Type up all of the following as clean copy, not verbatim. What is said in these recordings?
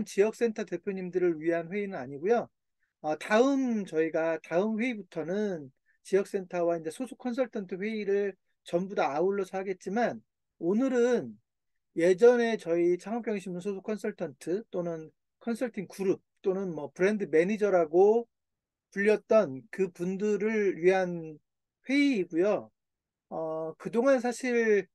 지역센터 대표님들을 위한 회의는 아니고요. 저희가 다음 회의부터는 지역센터와 이제 소속 컨설턴트 회의를 전부 다 아울러서 하겠지만, 오늘은 예전에 저희 창업경신문 소속 컨설턴트 또는 컨설팅 그룹 또는 뭐 브랜드 매니저라고 불렸던 그 분들을 위한 회의이고요. 그동안 사실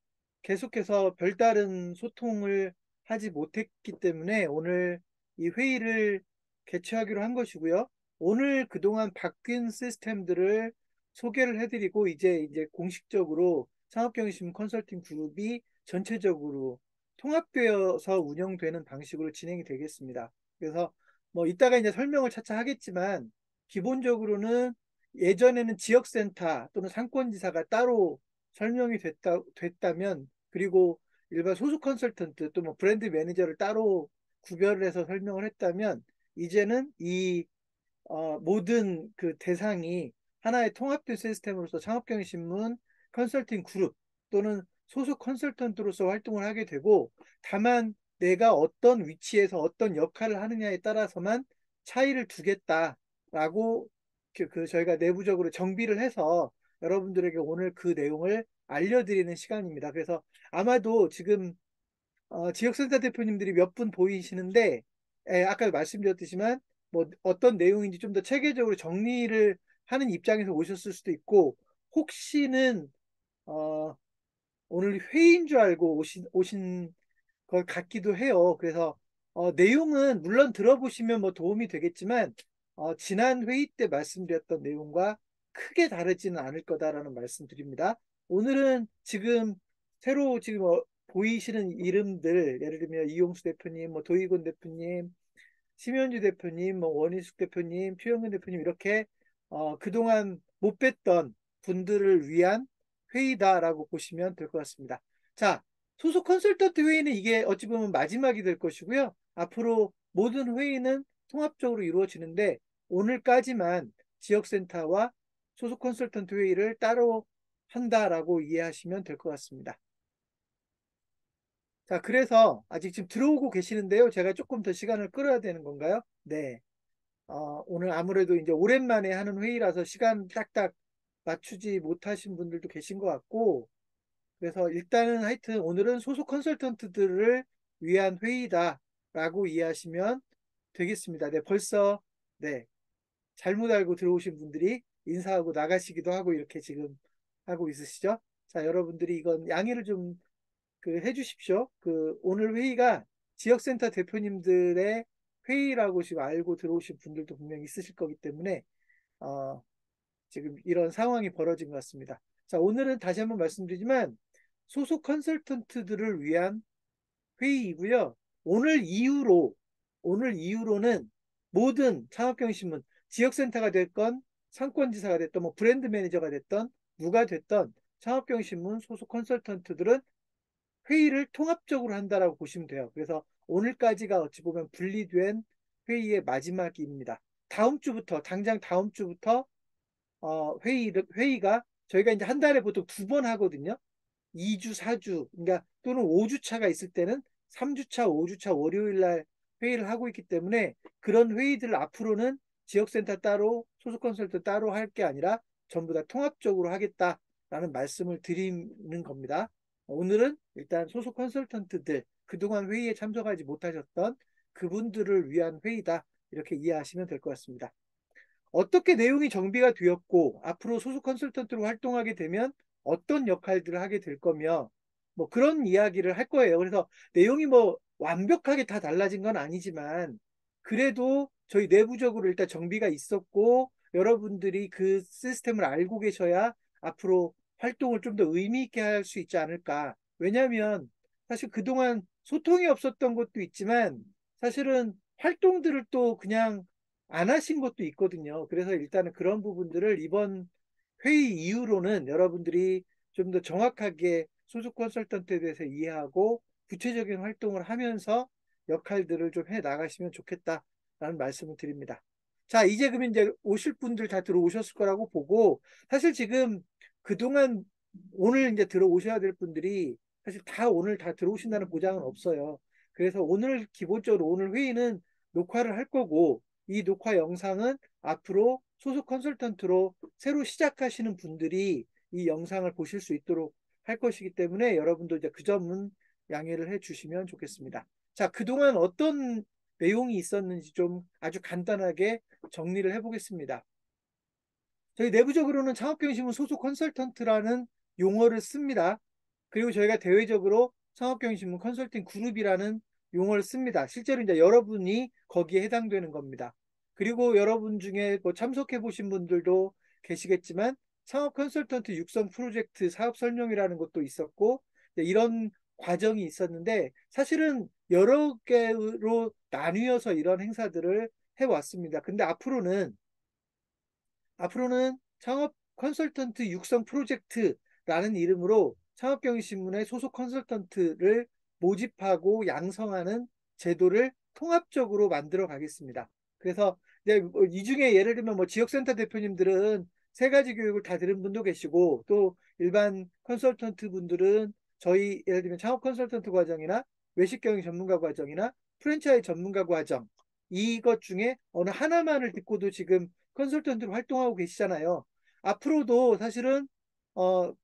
계속해서 별다른 소통을 하지 못했기 때문에 오늘 이 회의를 개최하기로 한 것이고요. 오늘 그동안 바뀐 시스템들을 소개를 해드리고 이제 공식적으로 창업경심 컨설팅 그룹이 전체적으로 통합되어서 운영되는 방식으로 진행이 되겠습니다. 그래서 뭐 이따가 이제 설명을 차차 하겠지만 기본적으로는 예전에는 지역센터 또는 상권지사가 따로 설명이 됐다면, 그리고 일반 소속 컨설턴트 또 뭐 브랜드 매니저를 따로 구별을 해서 설명을 했다면, 이제는 이 모든 그 대상이 하나의 통합된 시스템으로서 창업경신문 컨설팅 그룹 또는 소속 컨설턴트로서 활동을 하게 되고, 다만 내가 어떤 위치에서 어떤 역할을 하느냐에 따라서만 차이를 두겠다라고 저희가 내부적으로 정비를 해서 여러분들에게 오늘 그 내용을 알려드리는 시간입니다. 그래서 아마도 지금 지역센터 대표님들이 몇 분 보이시는데, 아까 말씀드렸듯이만 뭐 어떤 내용인지 좀 더 체계적으로 정리를 하는 입장에서 오셨을 수도 있고, 혹시는 어, 오늘 회의인 줄 알고 오신 것 같기도 해요. 그래서 내용은 물론 들어보시면 뭐 도움이 되겠지만, 지난 회의 때 말씀드렸던 내용과 크게 다르지는 않을 거다라는 말씀드립니다. 오늘은 지금 새로 지금 보이시는 이름들, 예를 들면 이용수 대표님, 뭐 도희곤 대표님, 심현주 대표님, 뭐 원희숙 대표님, 표영근 대표님, 이렇게 그동안 못 뵀던 분들을 위한 회의다라고 보시면 될 것 같습니다. 자, 소속 컨설턴트 회의는 이게 어찌 보면 마지막이 될 것이고요. 앞으로 모든 회의는 통합적으로 이루어지는데, 오늘까지만 지역센터와 소속 컨설턴트 회의를 따로 한다라고 이해하시면 될 것 같습니다. 자, 그래서 아직 지금 들어오고 계시는데요. 제가 조금 더 시간을 끌어야 되는 건가요? 네. 오늘 아무래도 이제 오랜만에 하는 회의라서 시간 딱딱 맞추지 못하신 분들도 계신 것 같고, 그래서 일단은 하여튼 오늘은 소속 컨설턴트들을 위한 회의다라고 이해하시면 되겠습니다. 네, 벌써, 네, 잘못 알고 들어오신 분들이 인사하고 나가시기도 하고 이렇게 지금 하고 있으시죠? 자, 여러분들이 이건 양해를 좀 해주십시오. 오늘 회의가 지역센터 대표님들의 회의라고 지금 알고 들어오신 분들도 분명히 있으실 거기 때문에 어, 지금 이런 상황이 벌어진 것 같습니다. 자, 오늘은 다시 한번 말씀드리지만 소속 컨설턴트들을 위한 회의이고요. 오늘 이후로는 모든 창업경신문 지역센터가 됐건 상권지사가 됐던 뭐 브랜드 매니저가 됐던 누가 됐던 창업경신문 소속 컨설턴트들은 회의를 통합적으로 한다라고 보시면 돼요. 그래서 오늘까지가 어찌 보면 분리된 회의의 마지막입니다. 당장 다음 주부터 회의가 저희가 이제 한 달에 보통 2번 하거든요. 2주, 4주, 그러니까 또는 5주 차가 있을 때는 3주 차, 5주 차 월요일 날 회의를 하고 있기 때문에, 그런 회의들을 앞으로는 지역센터 따로, 소속 컨설턴트 따로 할 게 아니라 전부 다 통합적으로 하겠다라는 말씀을 드리는 겁니다. 오늘은 일단 소속 컨설턴트들, 그동안 회의에 참석하지 못하셨던 그분들을 위한 회의다. 이렇게 이해하시면 될 것 같습니다. 어떻게 내용이 정비가 되었고 앞으로 소속 컨설턴트로 활동하게 되면 어떤 역할들을 하게 될 거며, 뭐 그런 이야기를 할 거예요. 그래서 내용이 뭐 완벽하게 다 달라진 건 아니지만, 그래도 저희 내부적으로 일단 정비가 있었고 여러분들이 그 시스템을 알고 계셔야 앞으로 활동을 좀 더 의미 있게 할 수 있지 않을까. 왜냐하면 사실 그동안 소통이 없었던 것도 있지만, 사실은 활동들을 또 그냥 안 하신 것도 있거든요. 그래서 일단은 그런 부분들을 이번 회의 이후로는 여러분들이 좀 더 정확하게 소속 컨설턴트에 대해서 이해하고 구체적인 활동을 하면서 역할들을 좀 해 나가시면 좋겠다라는 말씀을 드립니다. 자, 이제 그러면 이제 오실 분들 다 들어오셨을 거라고 보고, 사실 지금 그동안 오늘 이제 들어오셔야 될 분들이 사실 다 오늘 다 들어오신다는 보장은 없어요. 그래서 오늘 기본적으로 오늘 회의는 녹화를 할 거고 이 녹화 영상은 앞으로 소속 컨설턴트로 새로 시작하시는 분들이 이 영상을 보실 수 있도록 할 것이기 때문에 여러분도 이제 그 점은 양해를 해 주시면 좋겠습니다. 자, 그동안 어떤 내용이 있었는지 좀 아주 간단하게 정리를 해보겠습니다. 저희 내부적으로는 창업경영신문 소속 컨설턴트라는 용어를 씁니다. 그리고 저희가 대외적으로 창업경영신문 컨설팅 그룹이라는 용어를 씁니다. 실제로 이제 여러분이 거기에 해당되는 겁니다. 그리고 여러분 중에 뭐 참석해 보신 분들도 계시겠지만 창업 컨설턴트 육성 프로젝트 사업 설명이라는 것도 있었고 이런 과정이 있었는데 사실은 여러 개로 나뉘어서 이런 행사들을 해왔습니다. 근데 앞으로는 창업 컨설턴트 육성 프로젝트라는 이름으로 창업경영신문의 소속 컨설턴트를 모집하고 양성하는 제도를 통합적으로 만들어 가겠습니다. 그래서 이제 이 중에 예를 들면 뭐 지역센터 대표님들은 세 가지 교육을 다 들은 분도 계시고 또 일반 컨설턴트 분들은 저희 예를 들면 창업 컨설턴트 과정이나 외식경영 전문가 과정이나 프랜차이즈 전문가 과정 이것 중에 어느 하나만을 듣고도 지금 컨설턴트로 활동하고 계시잖아요. 앞으로도 사실은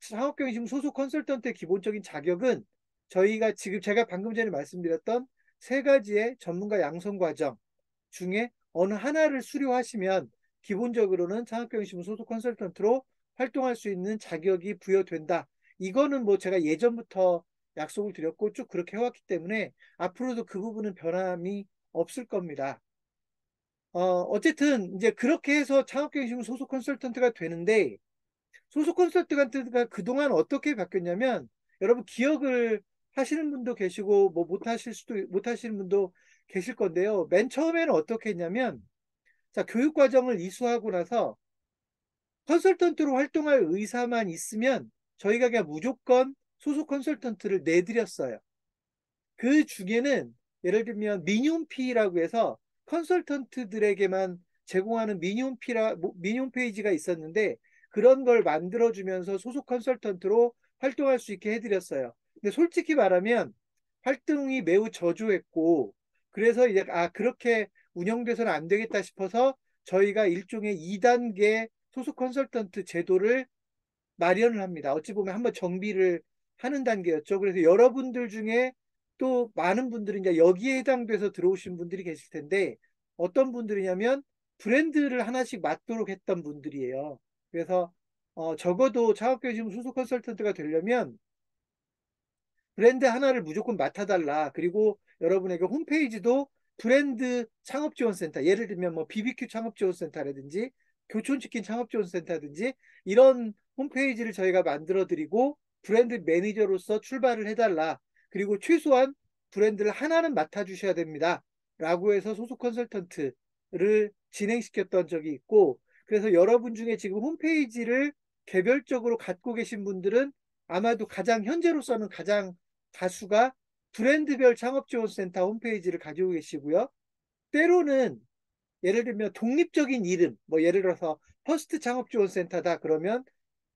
창업경영 소속 컨설턴트의 기본적인 자격은 저희가 지금 제가 방금 전에 말씀드렸던 세 가지의 전문가 양성 과정 중에 어느 하나를 수료하시면 기본적으로는 창업경영 소속 컨설턴트로 활동할 수 있는 자격이 부여된다. 이거는 뭐 제가 예전부터 약속을 드렸고 쭉 그렇게 해왔기 때문에 앞으로도 그 부분은 변함이 없을 겁니다. 어쨌든 이제 그렇게 해서 창업경영 소속 컨설턴트가 되는데 소속 컨설턴트가 그동안 어떻게 바뀌었냐면 여러분 기억을 하시는 분도 계시고 뭐 못하시는 분도 계실 건데요. 맨 처음에는 어떻게 했냐면 자, 교육 과정을 이수하고 나서 컨설턴트로 활동할 의사만 있으면 저희가 그냥 무조건 소속 컨설턴트를 내드렸어요. 그 중에는 예를 들면 미니홈피라고 해서 컨설턴트들에게만 제공하는 미니홈 페이지가 있었는데 그런 걸 만들어주면서 소속 컨설턴트로 활동할 수 있게 해드렸어요. 근데 솔직히 말하면 활동이 매우 저조했고 그래서 이제 그렇게 운영돼서는 안 되겠다 싶어서 저희가 일종의 2단계 소속 컨설턴트 제도를 마련을 합니다. 어찌 보면 한번 정비를 하는 단계였죠. 그래서 여러분들 중에 또 많은 분들이 이제 여기에 해당돼서 들어오신 분들이 계실 텐데 어떤 분들이냐면 브랜드를 하나씩 맡도록 했던 분들이에요. 그래서 적어도 창업교육 소속 컨설턴트가 되려면 브랜드 하나를 무조건 맡아달라. 그리고 여러분에게 홈페이지도 브랜드 창업지원센터, 예를 들면 뭐 BBQ 창업지원센터라든지 교촌치킨 창업지원센터든지 이런 홈페이지를 저희가 만들어 드리고 브랜드 매니저로서 출발을 해달라. 그리고 최소한 브랜드를 하나는 맡아주셔야 됩니다. 라고 해서 소속 컨설턴트를 진행시켰던 적이 있고 그래서 여러분 중에 지금 홈페이지를 개별적으로 갖고 계신 분들은 아마도 현재로서는 가장 다수가 브랜드별 창업지원센터 홈페이지를 가지고 계시고요. 때로는 예를 들면 독립적인 이름, 뭐 예를 들어서 퍼스트 창업지원센터다 그러면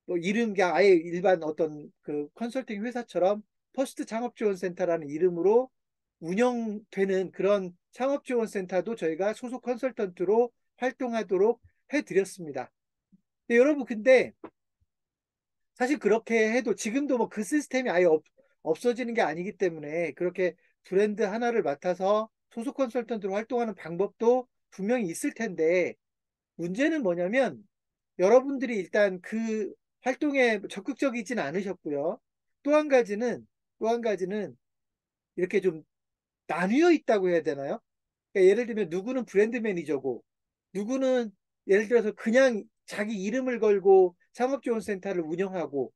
뭐 이름 그냥 아예 일반 어떤 그 컨설팅 회사처럼 퍼스트 창업지원센터라는 이름으로 운영되는 그런 창업지원센터도 저희가 소속 컨설턴트로 활동하도록 해드렸습니다. 여러분 근데 사실 그렇게 해도 지금도 뭐 그 시스템이 없어지는 게 아니기 때문에 그렇게 브랜드 하나를 맡아서 소속 컨설턴트로 활동하는 방법도 분명히 있을 텐데 문제는 뭐냐면 여러분들이 일단 그 활동에 적극적이진 않으셨고요. 또 한 가지는 이렇게 좀 나뉘어 있다고 해야 되나요? 그러니까 예를 들면 누구는 브랜드 매니저고 누구는 예를 들어서 그냥 자기 이름을 걸고 창업지원센터를 운영하고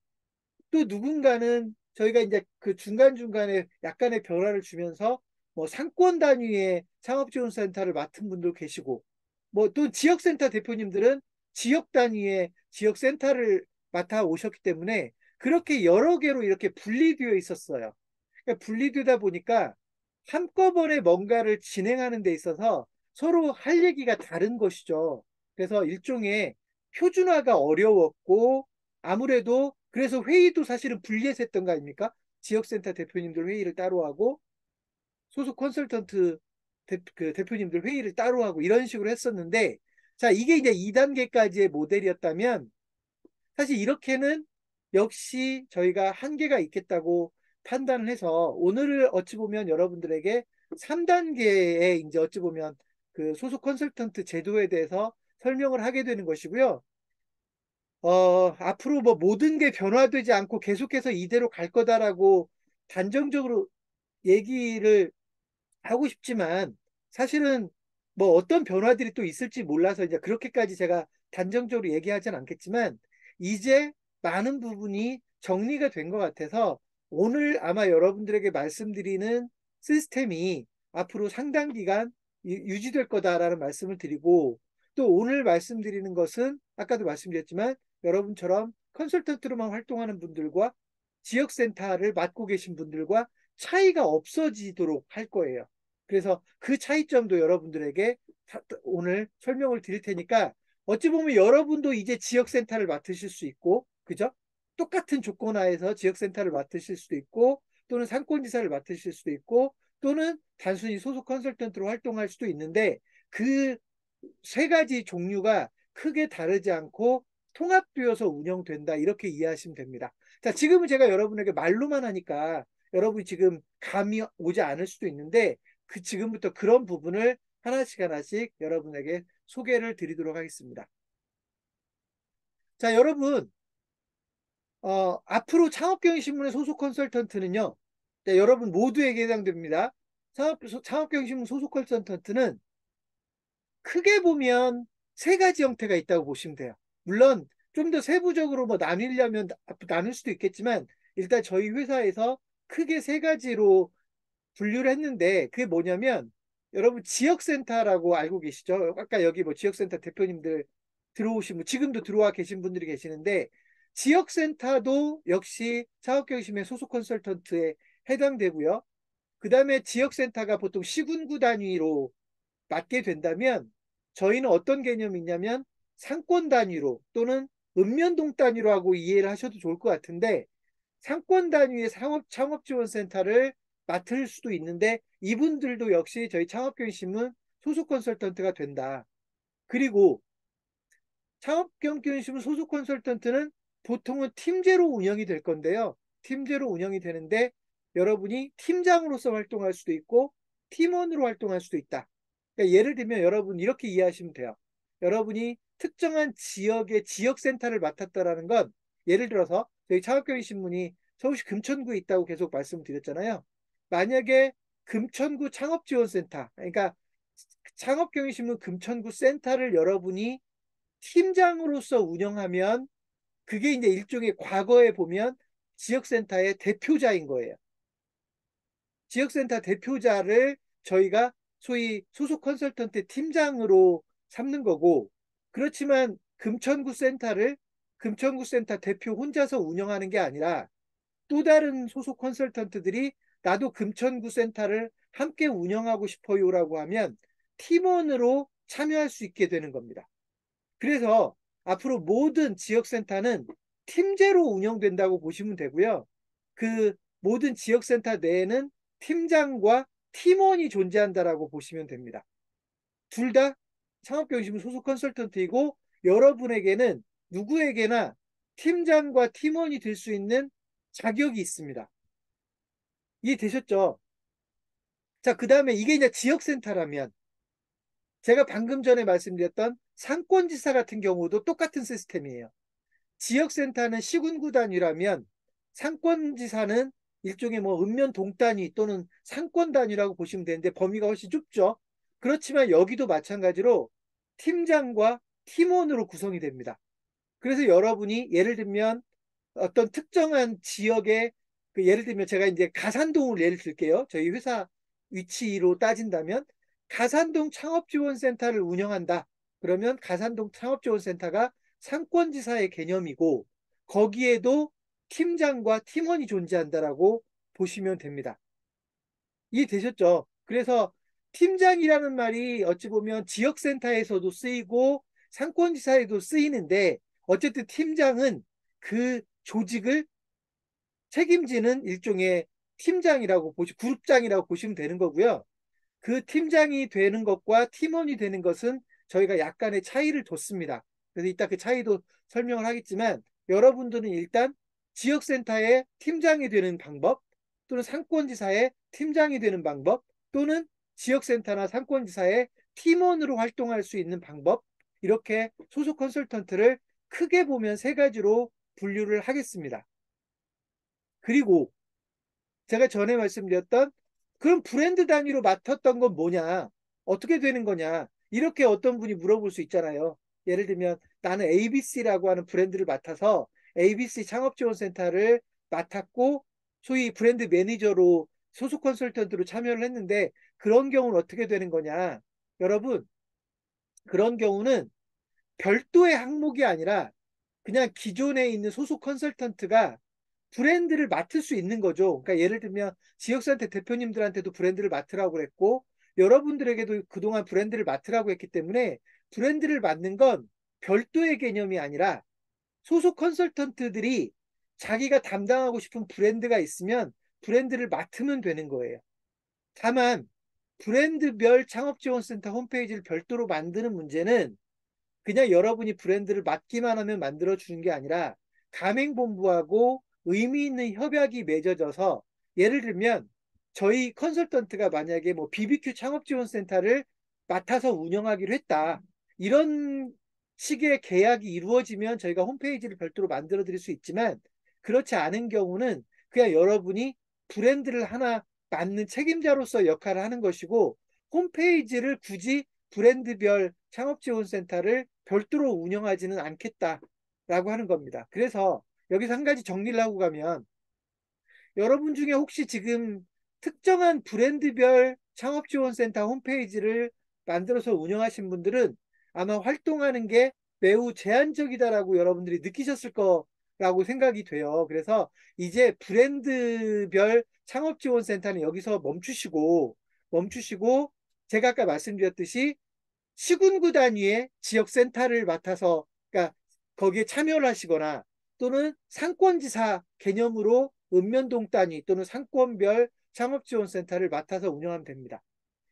또 누군가는 저희가 이제 그 중간중간에 약간의 변화를 주면서 뭐 상권 단위의 창업지원센터를 맡은 분도 계시고 뭐 또 지역센터 대표님들은 지역 단위의 지역센터를 맡아 오셨기 때문에 그렇게 여러 개로 이렇게 분리되어 있었어요. 그러니까 분리되다 보니까 한꺼번에 뭔가를 진행하는 데 있어서 서로 할 얘기가 다른 것이죠. 그래서 일종의 표준화가 어려웠고 아무래도 그래서 회의도 사실은 분리해서 했던 거 아닙니까? 지역센터 대표님들 회의를 따로 하고 소속 컨설턴트 그 대표님들 회의를 따로 하고 이런 식으로 했었는데, 자, 이게 이제 2단계까지의 모델이었다면 사실 이렇게는 역시 저희가 한계가 있겠다고 판단을 해서 오늘을 어찌 보면 여러분들에게 3단계의 이제 어찌 보면 그 소속 컨설턴트 제도에 대해서 설명을 하게 되는 것이고요. 앞으로 뭐 모든 게 변화되지 않고 계속해서 이대로 갈 거다라고 단정적으로 얘기를 하고 싶지만 사실은 뭐 어떤 변화들이 또 있을지 몰라서 이제 그렇게까지 제가 단정적으로 얘기하진 않겠지만 이제 많은 부분이 정리가 된 것 같아서 오늘 아마 여러분들에게 말씀드리는 시스템이 앞으로 상당 기간 유지될 거다라는 말씀을 드리고, 또 오늘 말씀드리는 것은 아까도 말씀드렸지만 여러분처럼 컨설턴트로만 활동하는 분들과 지역센터를 맡고 계신 분들과 차이가 없어지도록 할 거예요. 그래서 그 차이점도 여러분들에게 오늘 설명을 드릴 테니까 어찌 보면 여러분도 이제 지역센터를 맡으실 수 있고, 그죠? 똑같은 조건 하에서 지역센터를 맡으실 수도 있고, 또는 상권지사를 맡으실 수도 있고, 또는 단순히 소속 컨설턴트로 활동할 수도 있는데, 그 세 가지 종류가 크게 다르지 않고 통합되어서 운영된다. 이렇게 이해하시면 됩니다. 자, 지금은 제가 여러분에게 말로만 하니까 여러분이 지금 감이 오지 않을 수도 있는데, 지금부터 그런 부분을 하나씩 하나씩 여러분에게 소개를 드리도록 하겠습니다. 자, 여러분, 앞으로 창업경영신문의 소속 컨설턴트는요, 네, 여러분 모두에게 해당됩니다. 창업경영신문 소속 컨설턴트는 크게 보면 세 가지 형태가 있다고 보시면 돼요. 물론 좀 더 세부적으로 뭐 나누려면 나눌 수도 있겠지만 일단 저희 회사에서 크게 세 가지로 분류를 했는데, 그게 뭐냐면 여러분 지역센터라고 알고 계시죠? 아까 여기 뭐 지역센터 대표님들 들어오신 분, 지금도 들어와 계신 분들이 계시는데, 지역센터도 역시 창업경심의 소속 컨설턴트에 해당되고요. 그 다음에 지역센터가 보통 시군구 단위로 맡게 된다면 저희는 어떤 개념이냐면 상권 단위로 또는 읍면동 단위로 하고 이해를 하셔도 좋을 것 같은데, 상권 단위의 창업지원센터를 맡을 수도 있는데 이분들도 역시 저희 창업경신문 소속 컨설턴트가 된다. 그리고 창업경신문 소속 컨설턴트는 보통은 팀제로 운영이 될 건데요. 팀제로 운영이 되는데 여러분이 팀장으로서 활동할 수도 있고 팀원으로 활동할 수도 있다. 그러니까 예를 들면 여러분 이렇게 이해하시면 돼요. 여러분이 특정한 지역의 지역센터를 맡았다라는 건, 예를 들어서 저희 창업경신문이 서울시 금천구에 있다고 계속 말씀드렸잖아요. 만약에 금천구 창업지원센터, 그러니까 창업경영신문 금천구 센터를 여러분이 팀장으로서 운영하면 그게 이제 일종의 과거에 보면 지역센터의 대표자인 거예요. 지역센터 대표자를 저희가 소위 소속 컨설턴트 팀장으로 삼는 거고, 그렇지만 금천구 센터 대표 혼자서 운영하는 게 아니라 또 다른 소속 컨설턴트들이 나도 금천구 센터를 함께 운영하고 싶어요라고 하면 팀원으로 참여할 수 있게 되는 겁니다. 그래서 앞으로 모든 지역센터는 팀제로 운영된다고 보시면 되고요. 그 모든 지역센터 내에는 팀장과 팀원이 존재한다라고 보시면 됩니다. 둘 다 창업경심은 소속 컨설턴트이고 여러분에게는 누구에게나 팀장과 팀원이 될 수 있는 자격이 있습니다. 이해되셨죠? 자, 그 다음에 이게 이제 지역센터라면 제가 방금 전에 말씀드렸던 상권지사 같은 경우도 똑같은 시스템이에요. 지역센터는 시군구 단위라면 상권지사는 일종의 뭐 읍면 동단위 또는 상권 단위라고 보시면 되는데 범위가 훨씬 좁죠. 그렇지만 여기도 마찬가지로 팀장과 팀원으로 구성이 됩니다. 그래서 여러분이 예를 들면 어떤 특정한 지역에 예를 들면 제가 이제 가산동을 예를 들게요. 저희 회사 위치로 따진다면 가산동 창업지원센터를 운영한다. 그러면 가산동 창업지원센터가 상권지사의 개념이고 거기에도 팀장과 팀원이 존재한다라고 보시면 됩니다. 이해되셨죠? 그래서 팀장이라는 말이 어찌 보면 지역센터에서도 쓰이고 상권지사에도 쓰이는데 어쨌든 팀장은 그 조직을 책임지는 일종의 팀장이라고 그룹장이라고 보시면 되는 거고요. 그 팀장이 되는 것과 팀원이 되는 것은 저희가 약간의 차이를 뒀습니다. 그래서 이따 그 차이도 설명을 하겠지만 여러분들은 일단 지역센터의 팀장이 되는 방법 또는 상권지사의 팀장이 되는 방법 또는 지역센터나 상권지사의 팀원으로 활동할 수 있는 방법 이렇게 소속 컨설턴트를 크게 보면 세 가지로 분류를 하겠습니다. 그리고 제가 전에 말씀드렸던 그럼 브랜드 단위로 맡았던 건 뭐냐? 어떻게 되는 거냐? 이렇게 어떤 분이 물어볼 수 있잖아요. 예를 들면 나는 ABC라고 하는 브랜드를 맡아서 ABC 창업지원센터를 맡았고 소위 브랜드 매니저로 소속 컨설턴트로 참여를 했는데 그런 경우는 어떻게 되는 거냐? 여러분, 그런 경우는 별도의 항목이 아니라 그냥 기존에 있는 소속 컨설턴트가 브랜드를 맡을 수 있는 거죠. 그러니까 예를 들면 지역센터 대표님들한테도 브랜드를 맡으라고 그랬고 여러분들에게도 그동안 브랜드를 맡으라고 했기 때문에 브랜드를 맡는 건 별도의 개념이 아니라 소속 컨설턴트들이 자기가 담당하고 싶은 브랜드가 있으면 브랜드를 맡으면 되는 거예요. 다만 브랜드별 창업지원센터 홈페이지를 별도로 만드는 문제는 그냥 여러분이 브랜드를 맡기만 하면 만들어주는 게 아니라 가맹본부하고 의미 있는 협약이 맺어져서 예를 들면 저희 컨설턴트가 만약에 뭐 BBQ 창업지원센터를 맡아서 운영하기로 했다. 이런 식의 계약이 이루어지면 저희가 홈페이지를 별도로 만들어 드릴 수 있지만 그렇지 않은 경우는 그냥 여러분이 브랜드를 하나 맡는 책임자로서 역할을 하는 것이고 홈페이지를 굳이 브랜드별 창업지원센터를 별도로 운영하지는 않겠다라고 하는 겁니다. 그래서 여기서 한 가지 정리를 하고 가면 여러분 중에 혹시 지금 특정한 브랜드별 창업지원센터 홈페이지를 만들어서 운영하신 분들은 아마 활동하는 게 매우 제한적이다라고 여러분들이 느끼셨을 거라고 생각이 돼요. 그래서 이제 브랜드별 창업지원센터는 여기서 멈추시고 제가 아까 말씀드렸듯이 시군구 단위의 지역센터를 맡아서 그러니까 거기에 참여를 하시거나 또는 상권지사 개념으로 읍면동 단위 또는 상권별 창업지원센터를 맡아서 운영하면 됩니다.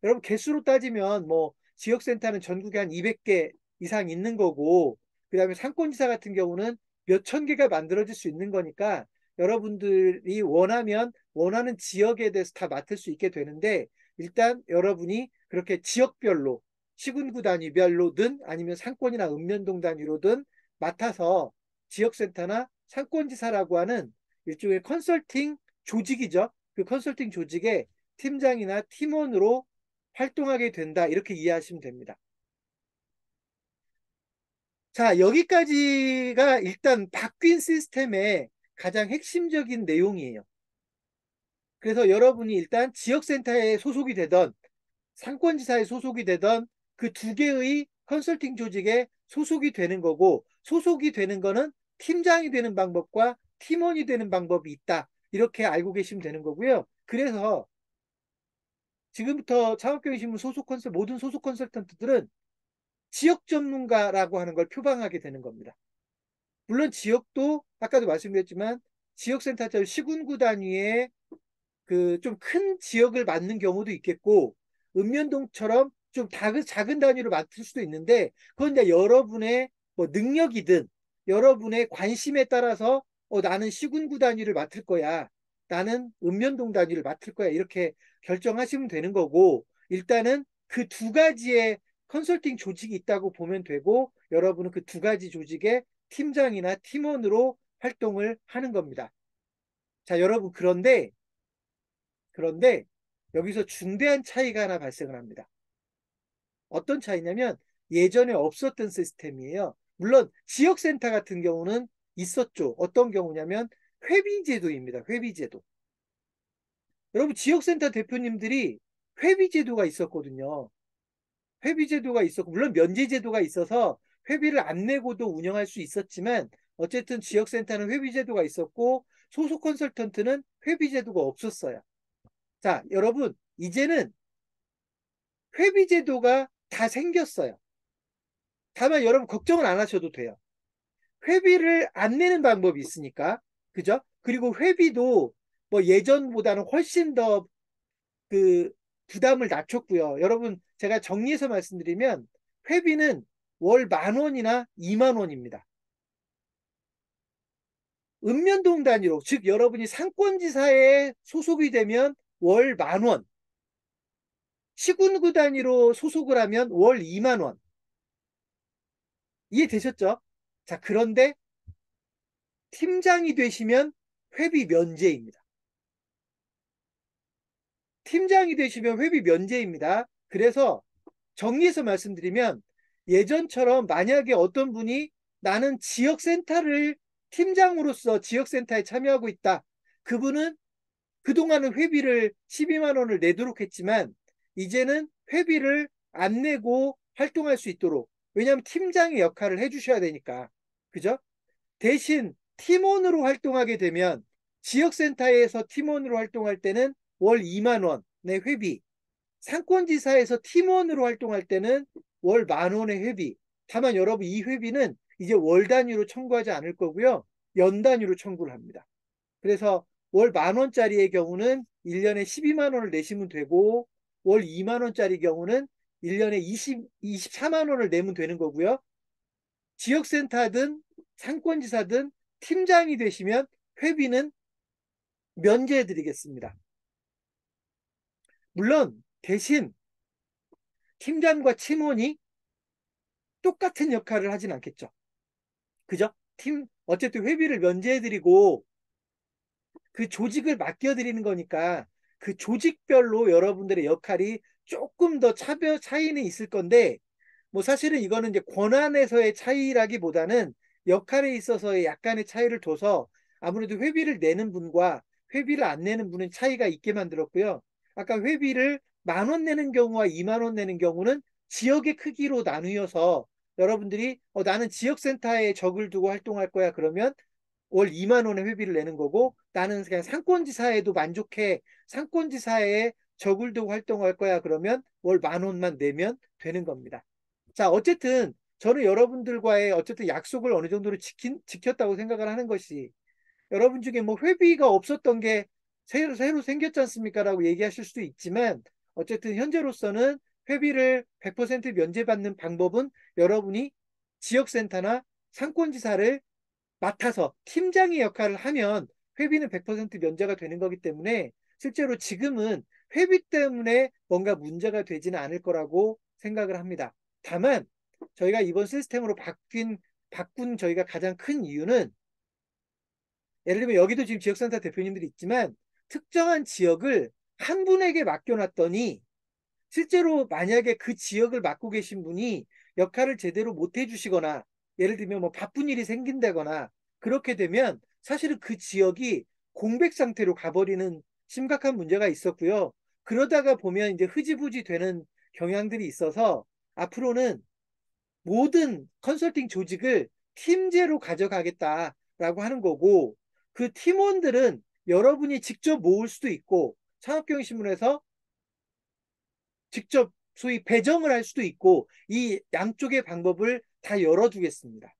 여러분 개수로 따지면 뭐 지역센터는 전국에 한 200개 이상 있는 거고 그다음에 상권지사 같은 경우는 몇 천 개가 만들어질 수 있는 거니까 여러분들이 원하면 원하는 지역에 대해서 다 맡을 수 있게 되는데 일단 여러분이 그렇게 지역별로 시군구 단위별로든 아니면 상권이나 읍면동 단위로든 맡아서 지역센터나 상권지사라고 하는 일종의 컨설팅 조직이죠. 그 컨설팅 조직의 팀장이나 팀원으로 활동하게 된다. 이렇게 이해하시면 됩니다. 자, 여기까지가 일단 바뀐 시스템의 가장 핵심적인 내용이에요. 그래서 여러분이 일단 지역센터에 소속이 되던 상권지사에 소속이 되던 그 두 개의 컨설팅 조직에 소속이 되는 거고 소속이 되는 거는 팀장이 되는 방법과 팀원이 되는 방법이 있다. 이렇게 알고 계시면 되는 거고요. 그래서 지금부터 창업경영신문 모든 소속 컨설턴트들은 지역 전문가라고 하는 걸 표방하게 되는 겁니다. 물론 지역도 아까도 말씀드렸지만 지역센터처럼 시군구 단위의 그 좀 큰 지역을 맡는 경우도 있겠고 읍면동처럼 좀 작은 단위로 맡을 수도 있는데 그건 이제 여러분의 뭐 능력이든 여러분의 관심에 따라서 나는 시군구 단위를 맡을 거야. 나는 읍면동 단위를 맡을 거야. 이렇게 결정하시면 되는 거고 일단은 그 두 가지의 컨설팅 조직이 있다고 보면 되고 여러분은 그 두 가지 조직의 팀장이나 팀원으로 활동을 하는 겁니다. 자, 여러분 그런데 여기서 중대한 차이가 하나 발생을 합니다. 어떤 차이냐면 예전에 없었던 시스템이에요. 물론 지역센터 같은 경우는 있었죠. 어떤 경우냐면 회비제도입니다. 회비제도. 여러분 지역센터 대표님들이 회비제도가 있었거든요. 회비제도가 있었고 물론 면제제도가 있어서 회비를 안 내고도 운영할 수 있었지만 어쨌든 지역센터는 회비제도가 있었고 소속 컨설턴트는 회비제도가 없었어요. 자, 여러분 이제는 회비제도가 다 생겼어요. 다만 여러분 걱정은 안 하셔도 돼요. 회비를 안 내는 방법이 있으니까. 그죠? 그리고 회비도 뭐 예전보다는 훨씬 더 그 부담을 낮췄고요. 여러분, 제가 정리해서 말씀드리면 회비는 월 10,000원이나 20,000원입니다. 읍면동 단위로, 즉 여러분이 상권지사에 소속이 되면 월 10,000원, 시군구 단위로 소속을 하면 월 20,000원. 이해되셨죠? 자, 그런데 팀장이 되시면 회비 면제입니다. 팀장이 되시면 회비 면제입니다. 그래서 정리해서 말씀드리면 예전처럼 만약에 어떤 분이 나는 지역센터를 팀장으로서 지역센터에 참여하고 있다. 그분은 그동안은 회비를 12만 원을 내도록 했지만 이제는 회비를 안 내고 활동할 수 있도록, 왜냐하면 팀장의 역할을 해주셔야 되니까. 그죠? 대신 팀원으로 활동하게 되면 지역센터에서 팀원으로 활동할 때는 월 2만 원의 회비, 상권지사에서 팀원으로 활동할 때는 월 10,000원의 회비. 다만 여러분, 이 회비는 이제 월 단위로 청구하지 않을 거고요. 연 단위로 청구를 합니다. 그래서 월 10,000원짜리의 경우는 1년에 12만 원을 내시면 되고, 월 2만 원짜리 경우는 1년에 24만 원을 내면 되는 거고요. 지역센터든 상권지사든 팀장이 되시면 회비는 면제해 드리겠습니다. 물론 대신 팀장과 팀원이 똑같은 역할을 하진 않겠죠. 그죠? 어쨌든 회비를 면제해 드리고 그 조직을 맡겨드리는 거니까 그 조직별로 여러분들의 역할이 조금 더 차이는 있을 건데, 뭐 사실은 이거는 이제 권한에서의 차이라기보다는 역할에 있어서의 약간의 차이를 둬서 아무래도 회비를 내는 분과 회비를 안 내는 분은 차이가 있게 만들었고요. 아까 회비를 10,000원 내는 경우와 20,000원 내는 경우는 지역의 크기로 나누어서 여러분들이 나는 지역센터에 적을 두고 활동할 거야 그러면 월 2만 원의 회비를 내는 거고, 나는 그냥 상권지사에도 만족해, 상권지사에 적을 두고 활동할 거야 그러면 월 10,000원만 내면 되는 겁니다. 자, 어쨌든 저는 여러분들과의 어쨌든 약속을 어느 정도로 지켰다고 생각을 하는 것이, 여러분 중에 뭐 회비가 없었던 게 새로 생겼지 않습니까? 라고 얘기하실 수도 있지만, 어쨌든 현재로서는 회비를 100% 면제받는 방법은 여러분이 지역센터나 상권지사를 맡아서 팀장의 역할을 하면 회비는 100% 면제가 되는 거기 때문에 실제로 지금은 회비 때문에 뭔가 문제가 되지는 않을 거라고 생각을 합니다. 다만 저희가 이번 시스템으로 바꾼 저희가 가장 큰 이유는, 예를 들면 여기도 지금 지역센터 대표님들이 있지만 특정한 지역을 한 분에게 맡겨놨더니 실제로 만약에 그 지역을 맡고 계신 분이 역할을 제대로 못 해주시거나, 예를 들면 뭐 바쁜 일이 생긴다거나 그렇게 되면 사실은 그 지역이 공백 상태로 가버리는 심각한 문제가 있었고요. 그러다가 보면 이제 흐지부지 되는 경향들이 있어서 앞으로는 모든 컨설팅 조직을 팀제로 가져가겠다라고 하는 거고, 그 팀원들은 여러분이 직접 모을 수도 있고 창업경영신문에서 직접 소위 배정을 할 수도 있고, 이 양쪽의 방법을 다 열어주겠습니다.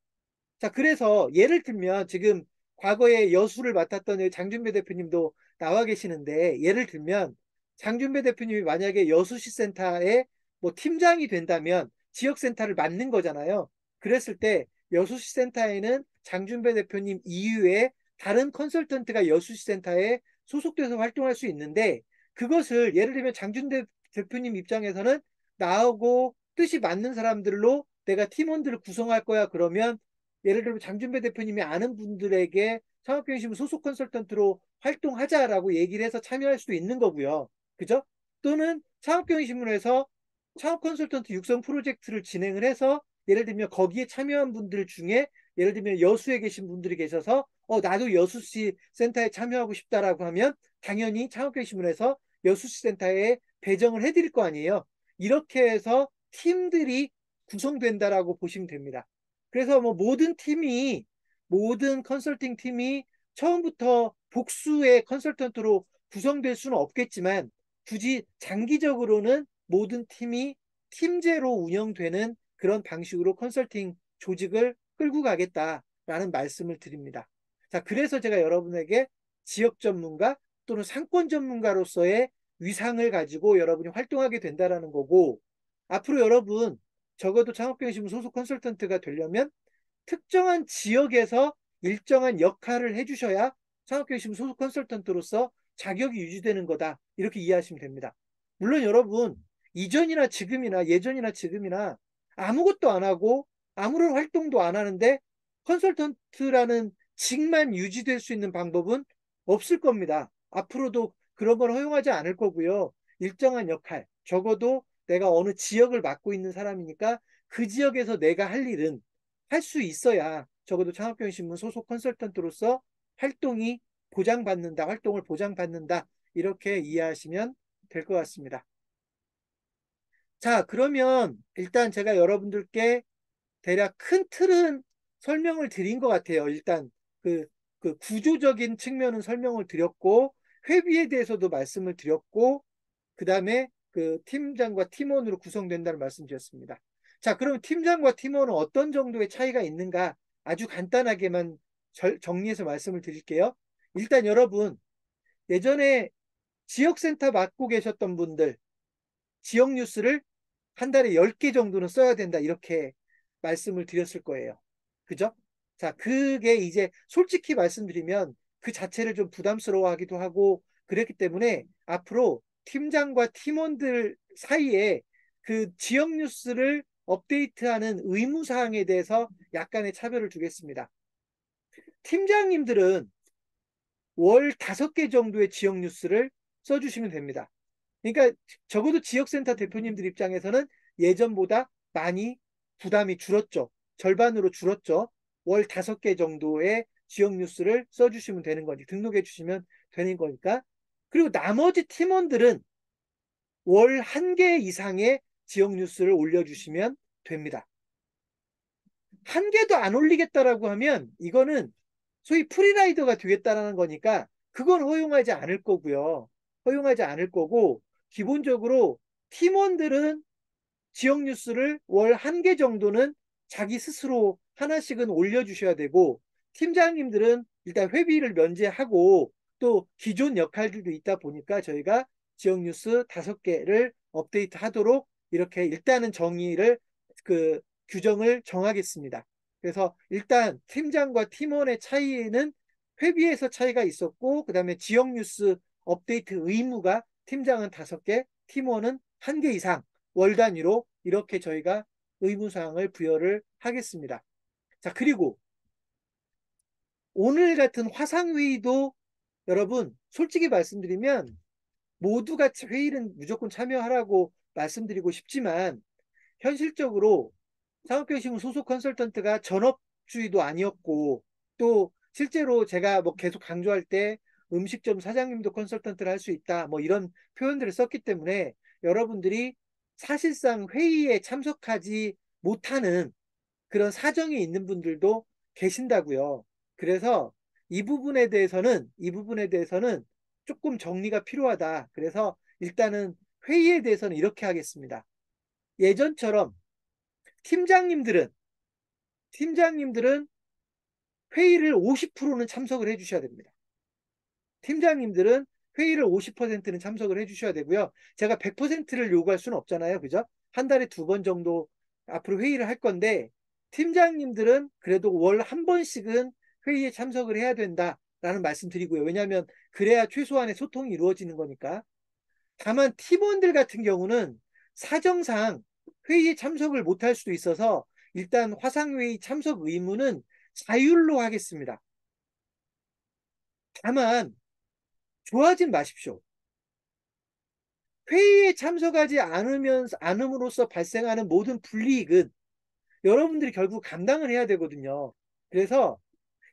자, 그래서 예를 들면 지금 과거에 여수를 맡았던 장준배 대표님도 나와 계시는데, 예를 들면 장준배 대표님이 만약에 여수시 센터의 뭐 팀장이 된다면 지역센터를 맡는 거잖아요. 그랬을 때 여수시 센터에는 장준배 대표님 이후에 다른 컨설턴트가 여수시 센터에 소속돼서 활동할 수 있는데, 그것을 예를 들면 장준배 대표님 입장에서는 나하고 뜻이 맞는 사람들로 내가 팀원들을 구성할 거야 그러면, 예를 들면 장준배 대표님이 아는 분들에게 창업경영신문 소속 컨설턴트로 활동하자라고 얘기를 해서 참여할 수도 있는 거고요. 그죠? 또는 창업경영신문에서 창업 컨설턴트 육성 프로젝트를 진행을 해서 예를 들면 거기에 참여한 분들 중에 예를 들면 여수에 계신 분들이 계셔서 나도 여수시 센터에 참여하고 싶다라고 하면 당연히 창업경영신문에서 여수시 센터에 배정을 해드릴 거 아니에요. 이렇게 해서 팀들이 구성된다라고 보시면 됩니다. 그래서 뭐 모든 컨설팅 팀이 처음부터 복수의 컨설턴트로 구성될 수는 없겠지만, 굳이 장기적으로는 모든 팀이 팀제로 운영되는 그런 방식으로 컨설팅 조직을 끌고 가겠다라는 말씀을 드립니다. 자, 그래서 제가 여러분에게 지역 전문가, 또는 상권 전문가로서의 위상을 가지고 여러분이 활동하게 된다라는 거고, 앞으로 여러분 적어도 창업경영신문 소속 컨설턴트가 되려면 특정한 지역에서 일정한 역할을 해주셔야 창업경영신문 소속 컨설턴트로서 자격이 유지되는 거다. 이렇게 이해하시면 됩니다. 물론 여러분 이전이나 지금이나 예전이나 지금이나 아무것도 안 하고 아무런 활동도 안 하는데 컨설턴트라는 직만 유지될 수 있는 방법은 없을 겁니다. 앞으로도 그런 걸 허용하지 않을 거고요. 일정한 역할, 적어도 내가 어느 지역을 맡고 있는 사람이니까 그 지역에서 내가 할 일은 할 수 있어야 적어도 창업경영신문 소속 컨설턴트로서 활동이 보장받는다, 활동을 보장받는다. 이렇게 이해하시면 될 것 같습니다. 자, 그러면 일단 제가 여러분들께 대략 큰 틀은 설명을 드린 것 같아요. 일단 그, 그 구조적인 측면은 설명을 드렸고, 회비에 대해서도 말씀을 드렸고, 그 다음에 그 팀장과 팀원으로 구성된다는 말씀드렸습니다. 자, 그럼 팀장과 팀원은 어떤 정도의 차이가 있는가? 아주 간단하게만 정리해서 말씀을 드릴게요. 일단 여러분, 예전에 지역센터 맡고 계셨던 분들, 지역 뉴스를 한 달에 10개 정도는 써야 된다. 이렇게 말씀을 드렸을 거예요. 그죠? 자, 그게 이제 솔직히 말씀드리면 그 자체를 좀 부담스러워 하기도 하고 그랬기 때문에 앞으로 팀장과 팀원들 사이에 그 지역 뉴스를 업데이트하는 의무사항에 대해서 약간의 차별을 두겠습니다. 팀장님들은 월 5개 정도의 지역 뉴스를 써주시면 됩니다. 그러니까 적어도 지역센터 대표님들 입장에서는 예전보다 많이 부담이 줄었죠. 절반으로 줄었죠. 월 5개 정도의 지역 뉴스를 써주시면 되는 거니, 등록해 주시면 되는 거니까. 그리고 나머지 팀원들은 월 1개 이상의 지역 뉴스를 올려주시면 됩니다. 1개도 안 올리겠다라고 하면 이거는 소위 프리라이더가 되겠다라는 거니까 그건 허용하지 않을 거고요. 허용하지 않을 거고, 기본적으로 팀원들은 지역 뉴스를 월 1개 정도는 자기 스스로 하나씩은 올려주셔야 되고, 팀장님들은 일단 회비를 면제하고 또 기존 역할들도 있다 보니까 저희가 지역 뉴스 5개를 업데이트 하도록 이렇게 일단은 정의를 그 규정을 정하겠습니다. 그래서 일단 팀장과 팀원의 차이는 회비에서 차이가 있었고, 그 다음에 지역 뉴스 업데이트 의무가 팀장은 5개, 팀원은 1개 이상 월 단위로 이렇게 저희가 의무사항을 부여를 하겠습니다. 자, 그리고 오늘 같은 화상회의도 여러분 솔직히 말씀드리면 모두가 회의는 무조건 참여하라고 말씀드리고 싶지만, 현실적으로 창업경영신문 소속 컨설턴트가 전업주의도 아니었고, 또 실제로 제가 뭐 계속 강조할 때 음식점 사장님도 컨설턴트를 할 수 있다 뭐 이런 표현들을 썼기 때문에 여러분들이 사실상 회의에 참석하지 못하는 그런 사정이 있는 분들도 계신다고요. 그래서 이 부분에 대해서는 조금 정리가 필요하다. 그래서 일단은 회의에 대해서는 이렇게 하겠습니다. 예전처럼 팀장님들은 팀장님들은 회의를 50%는 참석을 해주셔야 됩니다. 팀장님들은 회의를 50%는 참석을 해주셔야 되고요. 제가 100%를 요구할 수는 없잖아요. 그죠? 한 달에 2번 정도 앞으로 회의를 할 건데, 팀장님들은 그래도 월 1번씩은 회의에 참석을 해야 된다라는 말씀 드리고요. 왜냐하면 그래야 최소한의 소통이 이루어지는 거니까. 다만 팀원들 같은 경우는 사정상 회의에 참석을 못할 수도 있어서 일단 화상회의 참석 의무는 자율로 하겠습니다. 다만 좋아하진 마십시오. 회의에 참석하지 않음으로써 발생하는 모든 불이익은 여러분들이 결국 감당을 해야 되거든요. 그래서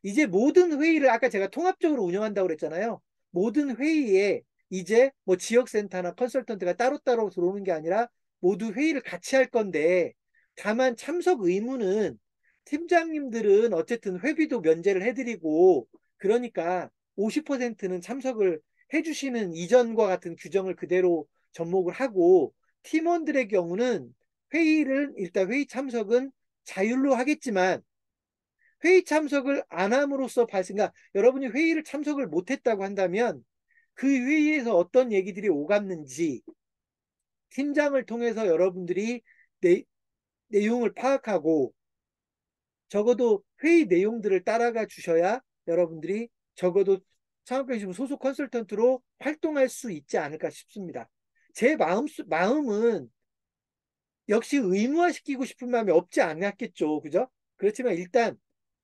이제 모든 회의를 아까 제가 통합적으로 운영한다고 그랬잖아요. 모든 회의에 이제 뭐 지역센터나 컨설턴트가 따로따로 들어오는 게 아니라 모두 회의를 같이 할 건데, 다만 참석 의무는 팀장님들은 어쨌든 회비도 면제를 해드리고 그러니까 50%는 참석을 해주시는 이전과 같은 규정을 그대로 접목을 하고, 팀원들의 경우는 회의를 일단 회의 참석은 자율로 하겠지만 회의 참석을 안 함으로써 발생, 그러니까 여러분이 회의를 참석을 못했다고 한다면 그 회의에서 어떤 얘기들이 오갔는지 팀장을 통해서 여러분들이 내용을 파악하고 적어도 회의 내용들을 따라가 주셔야 여러분들이 적어도 창업경심 소속 컨설턴트로 활동할 수 있지 않을까 싶습니다. 제 마음은 역시 의무화시키고 싶은 마음이 없지 않았겠죠. 그죠? 그렇지만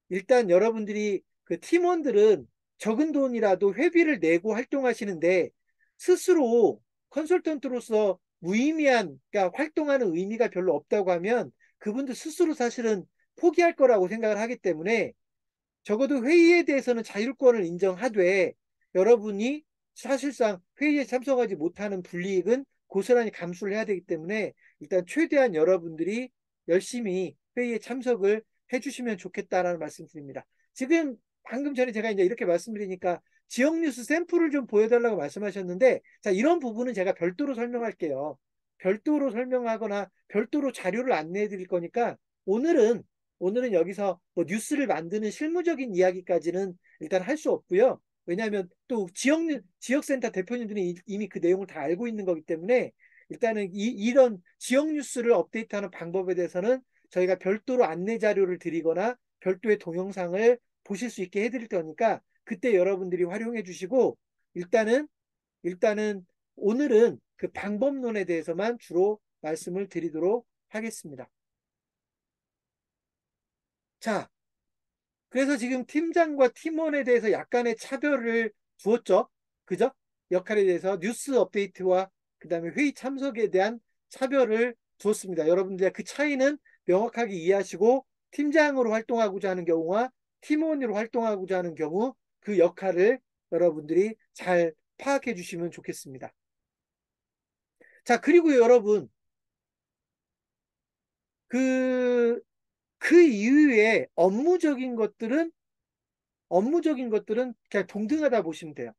일단 여러분들이 그 팀원들은 적은 돈이라도 회비를 내고 활동하시는데 스스로 컨설턴트로서 무의미한, 그러니까 활동하는 의미가 별로 없다고 하면 그분들 스스로 사실은 포기할 거라고 생각을 하기 때문에 적어도 회의에 대해서는 자율권을 인정하되 여러분이 사실상 회의에 참석하지 못하는 불이익은 고스란히 감수를 해야 되기 때문에 일단 최대한 여러분들이 열심히 회의에 참석을 해주시면 좋겠다라는 말씀 드립니다. 지금 방금 전에 제가 이제 이렇게 말씀드리니까 지역 뉴스 샘플을 좀 보여달라고 말씀하셨는데, 자, 이런 부분은 제가 별도로 설명할게요. 별도로 설명하거나 별도로 자료를 안내해 드릴 거니까 오늘은 여기서 뭐 뉴스를 만드는 실무적인 이야기까지는 일단 할 수 없고요. 왜냐하면 또 지역센터 대표님들이 이미 그 내용을 다 알고 있는 거기 때문에 일단은 이런 지역 뉴스를 업데이트하는 방법에 대해서는 저희가 별도로 안내 자료를 드리거나 별도의 동영상을 보실 수 있게 해드릴 테니까 그때 여러분들이 활용해 주시고 일단은 오늘은 그 방법론에 대해서만 주로 말씀을 드리도록 하겠습니다. 자, 그래서 지금 팀장과 팀원에 대해서 약간의 차별을 두었죠. 그죠? 역할에 대해서 뉴스 업데이트와 그다음에 회의 참석에 대한 차별을 두었습니다. 여러분들 그 차이는 명확하게 이해하시고 팀장으로 활동하고자 하는 경우와 팀원으로 활동하고자 하는 경우 그 역할을 여러분들이 잘 파악해 주시면 좋겠습니다. 자, 그리고 여러분 그, 그 이후에 업무적인 것들은 그냥 동등하다 보시면 돼요.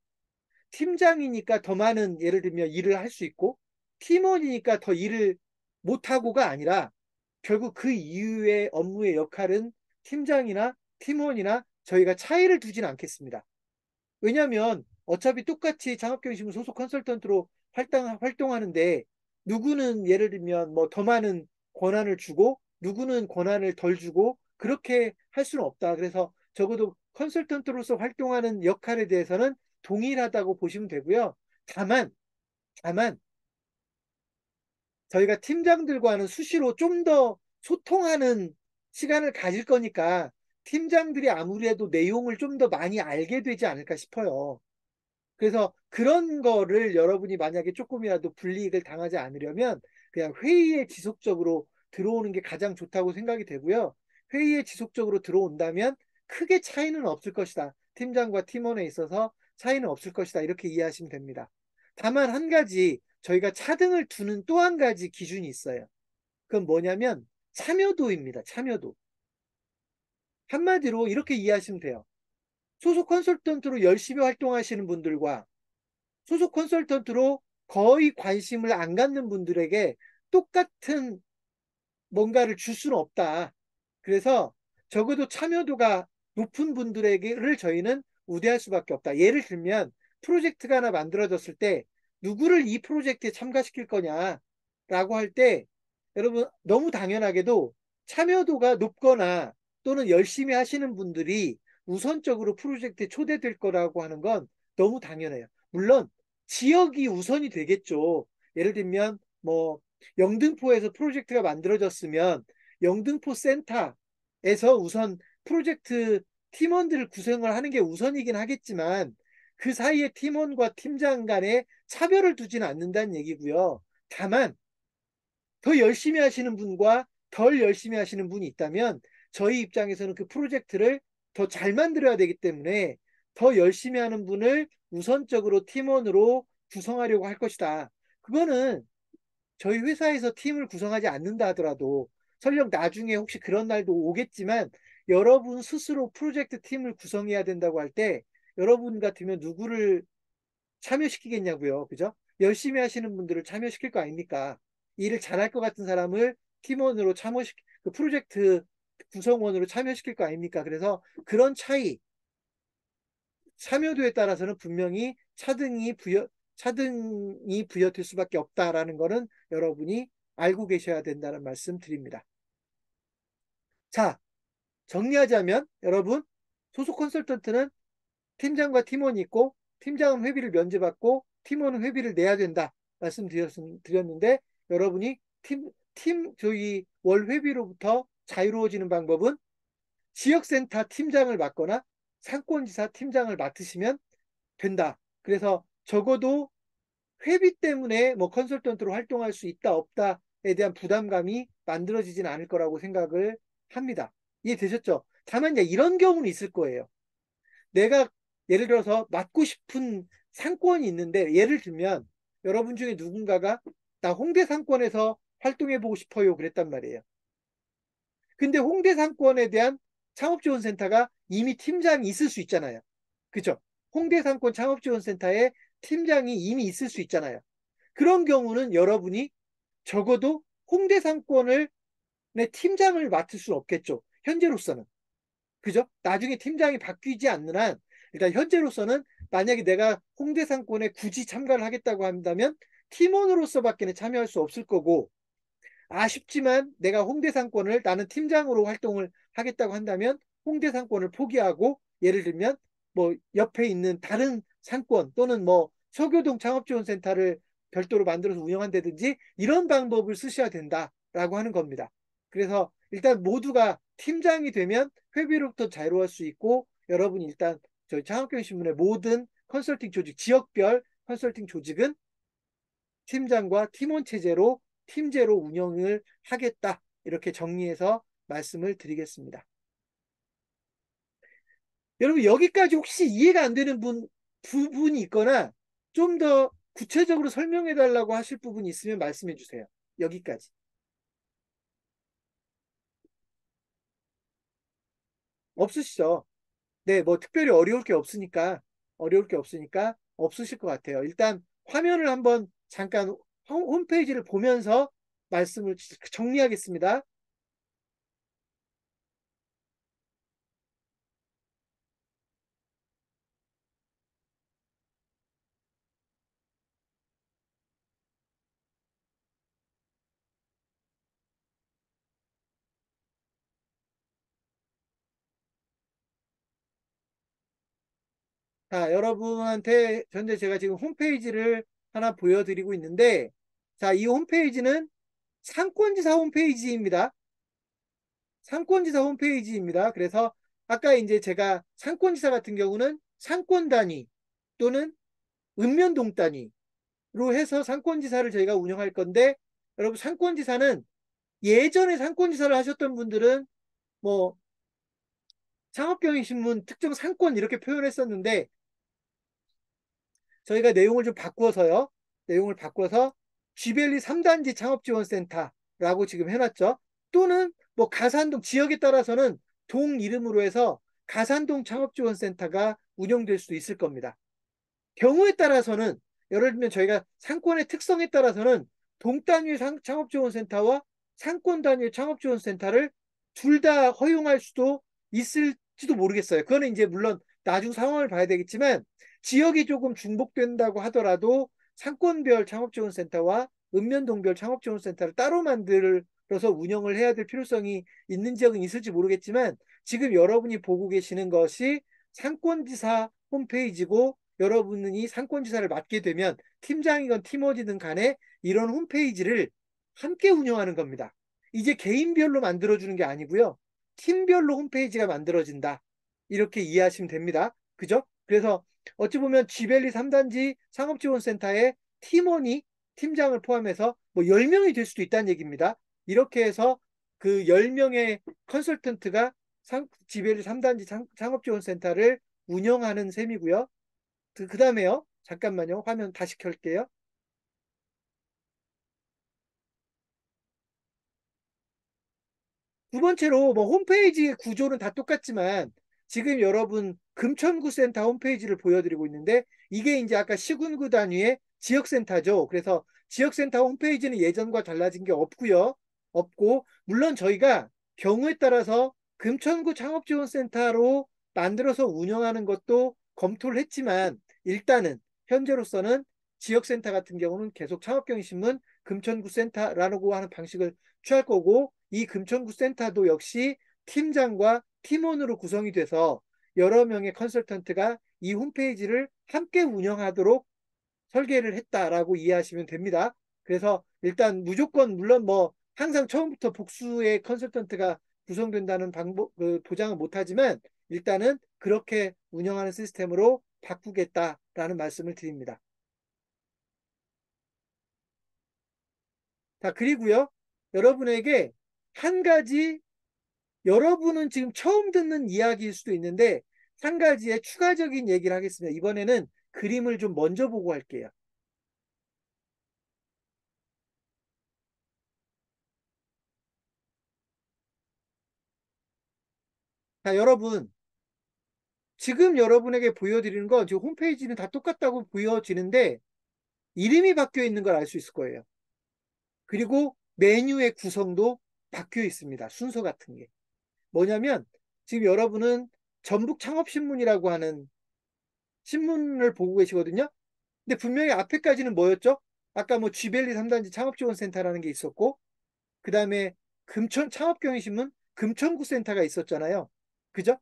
팀장이니까 더 많은 예를 들면 일을 할 수 있고 팀원이니까 더 일을 못하고가 아니라 결국 그 이후의 업무의 역할은 팀장이나 팀원이나 저희가 차이를 두진 않겠습니다. 왜냐하면 어차피 똑같이 창업경심은 소속 컨설턴트로 활동하는데 누구는 예를 들면 뭐 더 많은 권한을 주고 누구는 권한을 덜 주고 그렇게 할 수는 없다. 그래서 적어도 컨설턴트로서 활동하는 역할에 대해서는 동일하다고 보시면 되고요. 다만, 다만 저희가 팀장들과는 수시로 좀 더 소통하는 시간을 가질 거니까 팀장들이 아무래도 내용을 좀 더 많이 알게 되지 않을까 싶어요. 그래서 그런 거를 여러분이 만약에 조금이라도 불이익을 당하지 않으려면 그냥 회의에 지속적으로 들어오는 게 가장 좋다고 생각이 되고요. 회의에 지속적으로 들어온다면 크게 차이는 없을 것이다. 팀장과 팀원에 있어서 차이는 없을 것이다. 이렇게 이해하시면 됩니다. 다만 한 가지 저희가 차등을 두는 또 한 가지 기준이 있어요. 그건 뭐냐면 참여도입니다. 참여도. 한마디로 이렇게 이해하시면 돼요. 소속 컨설턴트로 열심히 활동하시는 분들과 소속 컨설턴트로 거의 관심을 안 갖는 분들에게 똑같은 뭔가를 줄 수는 없다. 그래서 적어도 참여도가 높은 분들에게를 저희는 우대할 수밖에 없다. 예를 들면 프로젝트가 하나 만들어졌을 때 누구를 이 프로젝트에 참가시킬 거냐라고 할 때 여러분 너무 당연하게도 참여도가 높거나 또는 열심히 하시는 분들이 우선적으로 프로젝트에 초대될 거라고 하는 건 너무 당연해요. 물론 지역이 우선이 되겠죠. 예를 들면 뭐 영등포에서 프로젝트가 만들어졌으면 영등포 센터에서 우선 프로젝트 팀원들을 구성을 하는 게 우선이긴 하겠지만 그 사이에 팀원과 팀장 간에 차별을 두지는 않는다는 얘기고요. 다만 더 열심히 하시는 분과 덜 열심히 하시는 분이 있다면 저희 입장에서는 그 프로젝트를 더 잘 만들어야 되기 때문에 더 열심히 하는 분을 우선적으로 팀원으로 구성하려고 할 것이다. 그거는 저희 회사에서 팀을 구성하지 않는다 하더라도 설령 나중에 혹시 그런 날도 오겠지만 여러분 스스로 프로젝트 팀을 구성해야 된다고 할 때 여러분 같으면 누구를 참여시키겠냐고요. 그죠? 열심히 하시는 분들을 참여시킬 거 아닙니까? 일을 잘할 것 같은 사람을 팀원으로 그 프로젝트 구성원으로 참여시킬 거 아닙니까? 그래서 그런 차이, 참여도에 따라서는 분명히 차등이 부여될 수밖에 없다라는 거는 여러분이 알고 계셔야 된다는 말씀 드립니다. 자, 정리하자면 여러분, 소속 컨설턴트는 팀장과 팀원이 있고 팀장은 회비를 면제받고 팀원은 회비를 내야 된다 말씀드렸는데 여러분이 저희 월 회비로부터 자유로워지는 방법은 지역센터 팀장을 맡거나 상권지사 팀장을 맡으시면 된다. 그래서 적어도 회비 때문에 뭐 컨설턴트로 활동할 수 있다 없다에 대한 부담감이 만들어지진 않을 거라고 생각을 합니다. 이해되셨죠? 다만 이제 이런 경우는 있을 거예요. 내가 예를 들어서 맡고 싶은 상권이 있는데 예를 들면 여러분 중에 누군가가 나 홍대 상권에서 활동해보고 싶어요 그랬단 말이에요. 근데 홍대 상권에 대한 창업지원센터가 이미 팀장이 있을 수 있잖아요. 그죠? 홍대 상권 창업지원센터에 팀장이 이미 있을 수 있잖아요. 그런 경우는 여러분이 적어도 홍대 상권을 내 팀장을 맡을 수는 없겠죠. 현재로서는. 그죠? 나중에 팀장이 바뀌지 않는 한 일단 현재로서는 만약에 내가 홍대 상권에 굳이 참가를 하겠다고 한다면 팀원으로서밖에는 참여할 수 없을 거고 아쉽지만 내가 홍대 상권을 나는 팀장으로 활동을 하겠다고 한다면 홍대 상권을 포기하고 예를 들면 뭐 옆에 있는 다른 상권 또는 뭐 서교동 창업지원센터를 별도로 만들어서 운영한다든지 이런 방법을 쓰셔야 된다라고 하는 겁니다. 그래서 일단 모두가 팀장이 되면 회비로부터 자유로울 수 있고 여러분이 일단 저희 창업경신문의 모든 컨설팅 조직, 지역별 컨설팅 조직은 팀장과 팀원 체제로 팀제로 운영을 하겠다. 이렇게 정리해서 말씀을 드리겠습니다. 여러분 여기까지 혹시 이해가 안 되는 부분이 있거나 좀 더 구체적으로 설명해 달라고 하실 부분이 있으면 말씀해 주세요. 여기까지. 없으시죠? 네, 뭐 특별히 어려울 게 없으니까 없으실 것 같아요. 일단 화면을 한번 잠깐 홈페이지를 보면서 말씀을 정리하겠습니다. 자, 여러분한테 현재 제가 지금 홈페이지를 하나 보여드리고 있는데, 자, 이 홈페이지는 상권지사 홈페이지입니다. 상권지사 홈페이지입니다. 그래서 아까 이제 제가 상권지사 같은 경우는 상권 단위 또는 읍면동 단위로 해서 상권지사를 저희가 운영할 건데, 여러분 상권지사는 예전에 상권지사를 하셨던 분들은 뭐 창업경영신문 특정 상권 이렇게 표현했었는데 저희가 내용을 좀 바꾸어서요. 내용을 바꿔서 쥐벨리 3단지 창업지원센터라고 지금 해놨죠. 또는 뭐 가산동 지역에 따라서는 동 이름으로 해서 가산동 창업지원센터가 운영될 수도 있을 겁니다. 경우에 따라서는 예를 들면 저희가 상권의 특성에 따라서는 동단위 창업지원센터와 상권 단위 창업지원센터를 둘 다 허용할 수도 있을지도 모르겠어요. 그거는 이제 물론 나중 상황을 봐야 되겠지만 지역이 조금 중복된다고 하더라도 상권별 창업지원센터와 읍면동별 창업지원센터를 따로 만들어서 운영을 해야 될 필요성이 있는 지역은 있을지 모르겠지만 지금 여러분이 보고 계시는 것이 상권지사 홈페이지고 여러분이 상권지사를 맡게 되면 팀장이건 팀원이든 간에 이런 홈페이지를 함께 운영하는 겁니다. 이제 개인별로 만들어주는 게 아니고요. 팀별로 홈페이지가 만들어진다. 이렇게 이해하시면 됩니다. 그죠? 그래서 어찌 보면 쥐벨리 3단지 상업지원센터의 팀원이 팀장을 포함해서 뭐 10명이 될 수도 있다는 얘기입니다. 이렇게 해서 그 10명의 컨설턴트가 쥐벨리 3단지 창업지원센터를 운영하는 셈이고요. 그 다음에요. 잠깐만요. 화면 다시 켤게요. 두 번째로 뭐 홈페이지 구조는 다 똑같지만 지금 여러분 금천구 센터 홈페이지를 보여드리고 있는데 이게 이제 아까 시군구 단위의 지역센터죠. 그래서 지역센터 홈페이지는 예전과 달라진 게 없고요. 없고 물론 저희가 경우에 따라서 금천구 창업지원센터로 만들어서 운영하는 것도 검토를 했지만 일단은 현재로서는 지역센터 같은 경우는 계속 창업경제신문 금천구 센터라고 하는 방식을 취할 거고, 이 금천구 센터도 역시 팀장과 팀원으로 구성이 돼서 여러 명의 컨설턴트가 이 홈페이지를 함께 운영하도록 설계를 했다라고 이해하시면 됩니다. 그래서 일단 무조건 물론 뭐 항상 처음부터 복수의 컨설턴트가 구성된다는 방법 보장은 못하지만 일단은 그렇게 운영하는 시스템으로 바꾸겠다라는 말씀을 드립니다. 자, 그리고요, 여러분에게 한 가지, 여러분은 지금 처음 듣는 이야기일 수도 있는데 한 가지의 추가적인 얘기를 하겠습니다. 이번에는 그림을 좀 먼저 보고 할게요. 자, 여러분, 지금 여러분에게 보여드리는 건 지금 홈페이지는 다 똑같다고 보여지는데 이름이 바뀌어 있는 걸 알 수 있을 거예요. 그리고 메뉴의 구성도 바뀌어 있습니다. 순서 같은 게. 뭐냐면 지금 여러분은 전북 창업신문이라고 하는 신문을 보고 계시거든요. 근데 분명히 앞에까지는 뭐였죠? 아까 뭐 쥐벨리 3단지 창업지원센터라는 게 있었고, 그 다음에 금천 창업경영신문 금천구 센터가 있었잖아요. 그죠?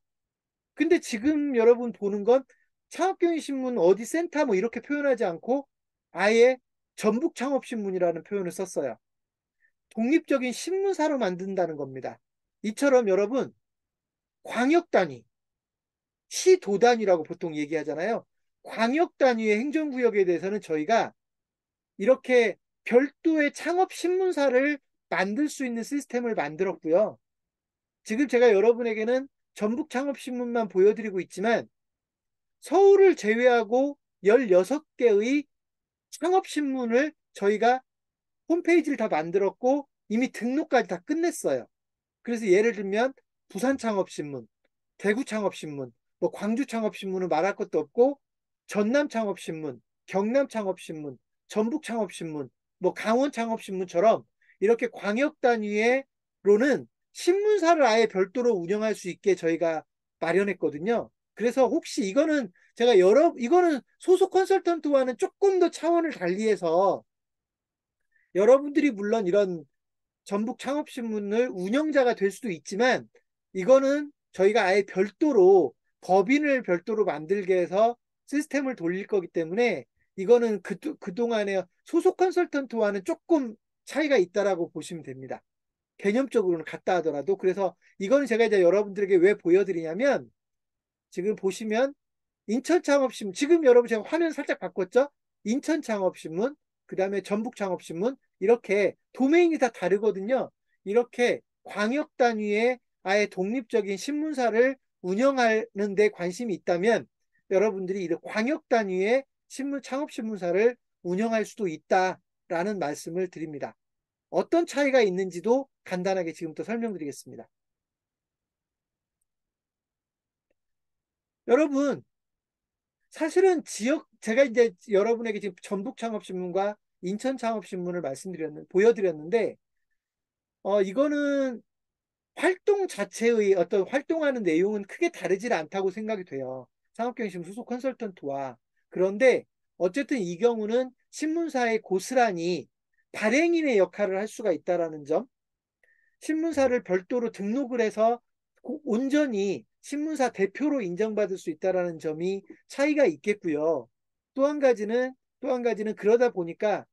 근데 지금 여러분 보는 건 창업경영신문 어디 센터 뭐 이렇게 표현하지 않고 아예 전북창업신문이라는 표현을 썼어요. 독립적인 신문사로 만든다는 겁니다. 이처럼 여러분 광역단위, 시도단위라고 보통 얘기하잖아요. 광역단위의 행정구역에 대해서는 저희가 이렇게 별도의 창업신문사를 만들 수 있는 시스템을 만들었고요. 지금 제가 여러분에게는 전북창업신문만 보여드리고 있지만 서울을 제외하고 16개의 창업신문을 저희가 홈페이지를 다 만들었고 이미 등록까지 다 끝냈어요. 그래서 예를 들면 부산창업신문, 대구창업신문, 뭐 광주창업신문은 말할 것도 없고 전남창업신문, 경남창업신문, 전북창업신문, 뭐 강원창업신문처럼 이렇게 광역 단위로는 신문사를 아예 별도로 운영할 수 있게 저희가 마련했거든요. 그래서 혹시 이거는 제가 이거는 소속 컨설턴트와는 조금 더 차원을 달리해서 여러분들이 물론 이런 전북 창업신문을 운영자가 될 수도 있지만 이거는 저희가 아예 별도로 법인을 별도로 만들게 해서 시스템을 돌릴 거기 때문에 이거는 그동안에 소속 컨설턴트와는 조금 차이가 있다라고 보시면 됩니다. 개념적으로는 같다 하더라도. 그래서 이거는 제가 이제 여러분들에게 왜 보여드리냐면 지금 보시면 인천창업신문, 지금 여러분 제가 화면 살짝 바꿨죠? 인천창업신문, 그 다음에 전북창업신문, 이렇게 도메인이 다 다르거든요. 이렇게 광역 단위의 아예 독립적인 신문사를 운영하는 데 관심이 있다면 여러분들이 이 광역 단위의 창업신문사를 운영할 수도 있다라는 말씀을 드립니다. 어떤 차이가 있는지도 간단하게 지금부터 설명드리겠습니다. 여러분, 사실은 제가 이제 여러분에게 지금 전북창업신문과 인천창업신문을 보여드렸는데, 이거는 활동 자체의 어떤 활동하는 내용은 크게 다르질 않다고 생각이 돼요. 창업경영신문 소속 컨설턴트와. 그런데 어쨌든 이 경우는 신문사의 고스란히 발행인의 역할을 할 수가 있다라는 점, 신문사를 별도로 등록을 해서 온전히 신문사 대표로 인정받을 수 있다라는 점이 차이가 있겠고요. 또 한 가지는 그러다 보니까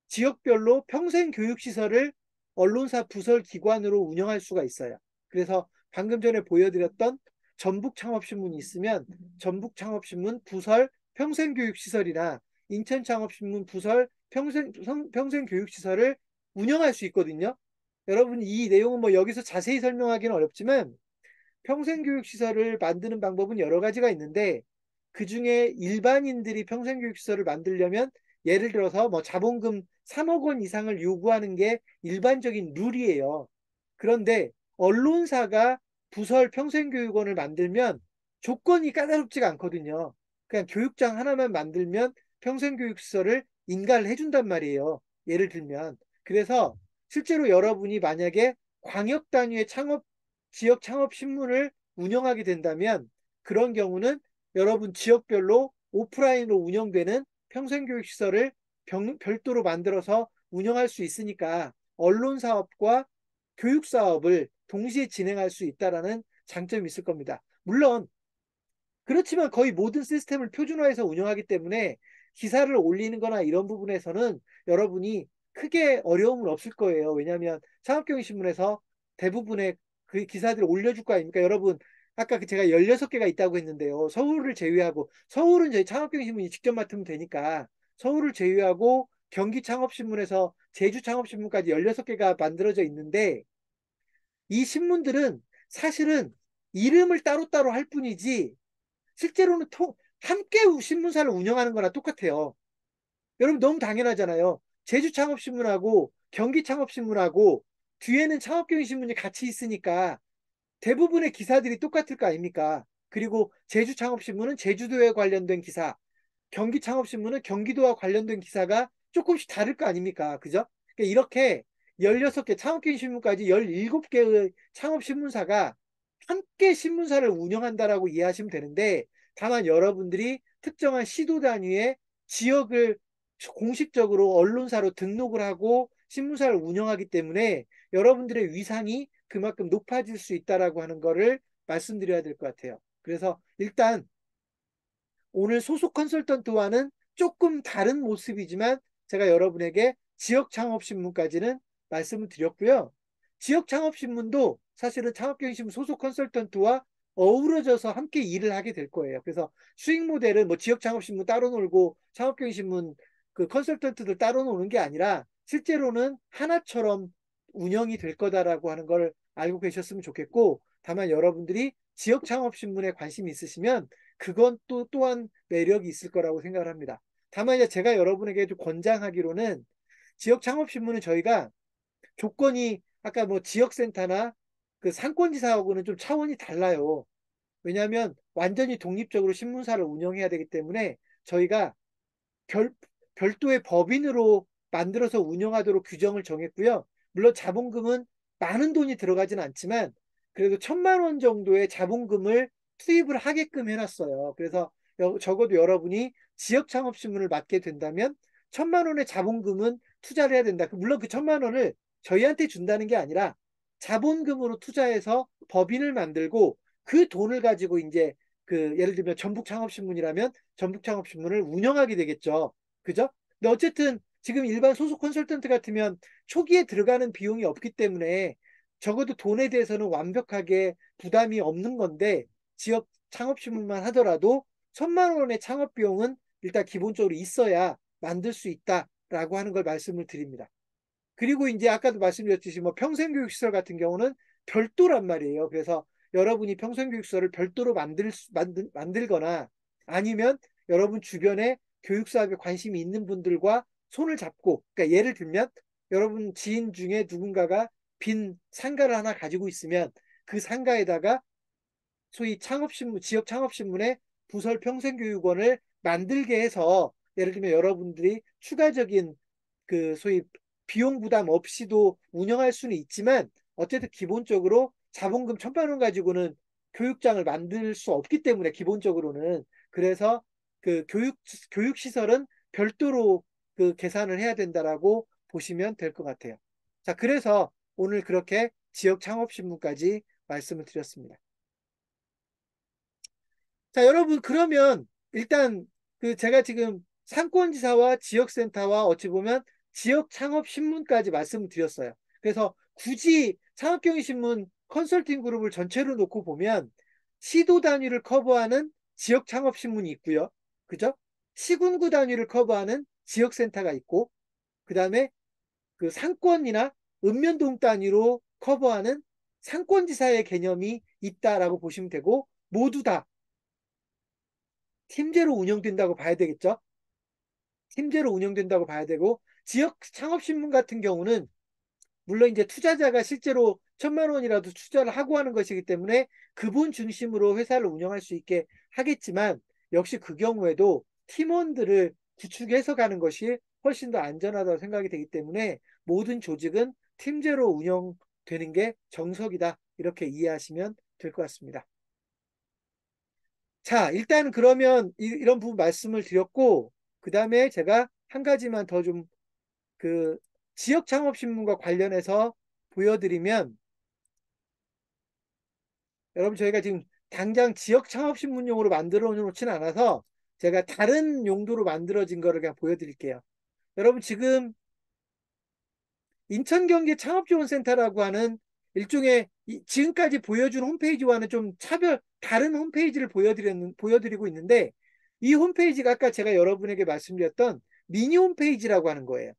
지역별로 평생교육시설을 언론사 부설 기관으로 운영할 수가 있어요. 그래서 방금 전에 보여드렸던 전북창업신문이 있으면 전북창업신문 부설 평생교육시설이나 인천창업신문 부설 평생교육시설을 운영할 수 있거든요. 여러분 이 내용은 뭐 여기서 자세히 설명하기는 어렵지만 평생교육시설을 만드는 방법은 여러 가지가 있는데 그중에 일반인들이 평생교육시설을 만들려면 예를 들어서 뭐 자본금 3억 원 이상을 요구하는 게 일반적인 룰이에요. 그런데 언론사가 부설 평생교육원을 만들면 조건이 까다롭지가 않거든요. 그냥 교육장 하나만 만들면 평생교육시설을 인가를 해준단 말이에요. 예를 들면. 그래서 실제로 여러분이 만약에 광역 단위의 지역 창업 신문을 운영하게 된다면 그런 경우는 여러분 지역별로 오프라인으로 운영되는 평생교육시설을 별도로 만들어서 운영할 수 있으니까 언론 사업과 교육 사업을 동시에 진행할 수 있다라는 장점이 있을 겁니다. 물론 그렇지만 거의 모든 시스템을 표준화해서 운영하기 때문에 기사를 올리는 거나 이런 부분에서는 여러분이 크게 어려움은 없을 거예요. 왜냐하면 창업경제신문에서 대부분의 그 기사들을 올려줄 거 아닙니까? 여러분, 아까 제가 16개가 있다고 했는데요. 서울을 제외하고, 서울은 저희 창업경제신문이 직접 맡으면 되니까 서울을 제외하고 경기 창업신문에서 제주 창업신문까지 16개가 만들어져 있는데 이 신문들은 사실은 이름을 따로따로 할 뿐이지 실제로는 함께 신문사를 운영하는 거나 똑같아요. 여러분 너무 당연하잖아요. 제주창업신문하고 경기창업신문하고 뒤에는 창업경제신문이 같이 있으니까 대부분의 기사들이 똑같을 거 아닙니까? 그리고 제주창업신문은 제주도에 관련된 기사, 경기창업신문은 경기도와 관련된 기사가 조금씩 다를 거 아닙니까? 그죠? 그러니까 이렇게 16개, 창업경제신문까지 17개의 창업신문사가 함께 신문사를 운영한다라고 이해하시면 되는데 다만 여러분들이 특정한 시도 단위의 지역을 공식적으로 언론사로 등록을 하고 신문사를 운영하기 때문에 여러분들의 위상이 그만큼 높아질 수 있다라고 하는 거를 말씀드려야 될 것 같아요. 그래서 일단 오늘 소속 컨설턴트와는 조금 다른 모습이지만 제가 여러분에게 지역 창업신문까지는 말씀을 드렸고요. 지역 창업신문도 사실은 창업경영신문 소속 컨설턴트와 어우러져서 함께 일을 하게 될 거예요. 그래서 수익 모델은 뭐 지역 창업신문 따로 놀고 창업경영신문 그 컨설턴트들 따로 노는 게 아니라 실제로는 하나처럼 운영이 될 거다라고 하는 걸 알고 계셨으면 좋겠고 다만 여러분들이 지역 창업신문에 관심이 있으시면 그건 또한 매력이 있을 거라고 생각을 합니다. 다만 이제 제가 여러분에게 좀 권장하기로는 지역 창업신문은 저희가 조건이 아까 뭐 지역센터나 그 상권지사하고는 좀 차원이 달라요. 왜냐하면 완전히 독립적으로 신문사를 운영해야 되기 때문에 저희가 별, 별도의 법인으로 만들어서 운영하도록 규정을 정했고요. 물론 자본금은 많은 돈이 들어가진 않지만 그래도 1,000만 원 정도의 자본금을 투입을 하게끔 해놨어요. 그래서 적어도 여러분이 지역 창업신문을 맡게 된다면 1,000만 원의 자본금은 투자를 해야 된다. 물론 그 1,000만 원을 저희한테 준다는 게 아니라 자본금으로 투자해서 법인을 만들고 그 돈을 가지고 이제 그 예를 들면 전북창업신문이라면 전북창업신문을 운영하게 되겠죠. 그죠? 근데 어쨌든 지금 일반 소속 컨설턴트 같으면 초기에 들어가는 비용이 없기 때문에 적어도 돈에 대해서는 완벽하게 부담이 없는 건데 지역 창업신문만 하더라도 1,000만 원의 창업 비용은 일단 기본적으로 있어야 만들 수 있다라고 하는 걸 말씀을 드립니다. 그리고 이제 아까도 말씀드렸듯이 뭐 평생교육시설 같은 경우는 별도란 말이에요. 그래서 여러분이 평생교육시설을 별도로 만들거나 아니면 여러분 주변에 교육사업에 관심이 있는 분들과 손을 잡고, 그러니까 예를 들면 여러분 지인 중에 누군가가 빈 상가를 하나 가지고 있으면 그 상가에다가 소위 창업신문, 지역 창업신문의 부설 평생교육원을 만들게 해서 예를 들면 여러분들이 추가적인 그 소위 비용 부담 없이도 운영할 수는 있지만 어쨌든 기본적으로 자본금 1,000만 원 가지고는 교육장을 만들 수 없기 때문에 기본적으로는 그래서 그 교육 시설은 별도로 그 계산을 해야 된다라고 보시면 될 것 같아요. 자, 그래서 오늘 그렇게 지역 창업신문까지 말씀을 드렸습니다. 자, 여러분, 그러면 일단 그 제가 지금 상권지사와 지역센터와 어찌 보면 지역 창업 신문까지 말씀을 드렸어요. 그래서 굳이 창업경제신문 컨설팅 그룹을 전체로 놓고 보면 시도 단위를 커버하는 지역 창업 신문이 있고요. 그죠? 시군구 단위를 커버하는 지역센터가 있고, 그 다음에 그 상권이나 읍면동 단위로 커버하는 상권지사의 개념이 있다라고 보시면 되고, 모두 다 팀제로 운영된다고 봐야 되겠죠. 팀제로 운영된다고 봐야 되고 지역 창업신문 같은 경우는 물론 이제 투자자가 실제로 1,000만 원이라도 투자를 하고 하는 것이기 때문에 그분 중심으로 회사를 운영할 수 있게 하겠지만 역시 그 경우에도 팀원들을 구축해서 가는 것이 훨씬 더 안전하다고 생각이 되기 때문에 모든 조직은 팀제로 운영되는 게 정석이다. 이렇게 이해하시면 될 것 같습니다. 자, 일단 그러면 이런 부분 말씀을 드렸고 그 다음에 제가 한 가지만 더 좀 그 지역 창업신문과 관련해서 보여드리면, 여러분 저희가 지금 당장 지역 창업신문용으로 만들어 놓진 않아서 제가 다른 용도로 만들어진 거를 그냥 보여드릴게요. 여러분 지금 인천경제창업지원센터라고 하는 일종의 지금까지 보여준 홈페이지와는 좀 다른 홈페이지를 보여드리고 있는데, 이 홈페이지가 아까 제가 여러분에게 말씀드렸던 미니 홈페이지라고 하는 거예요.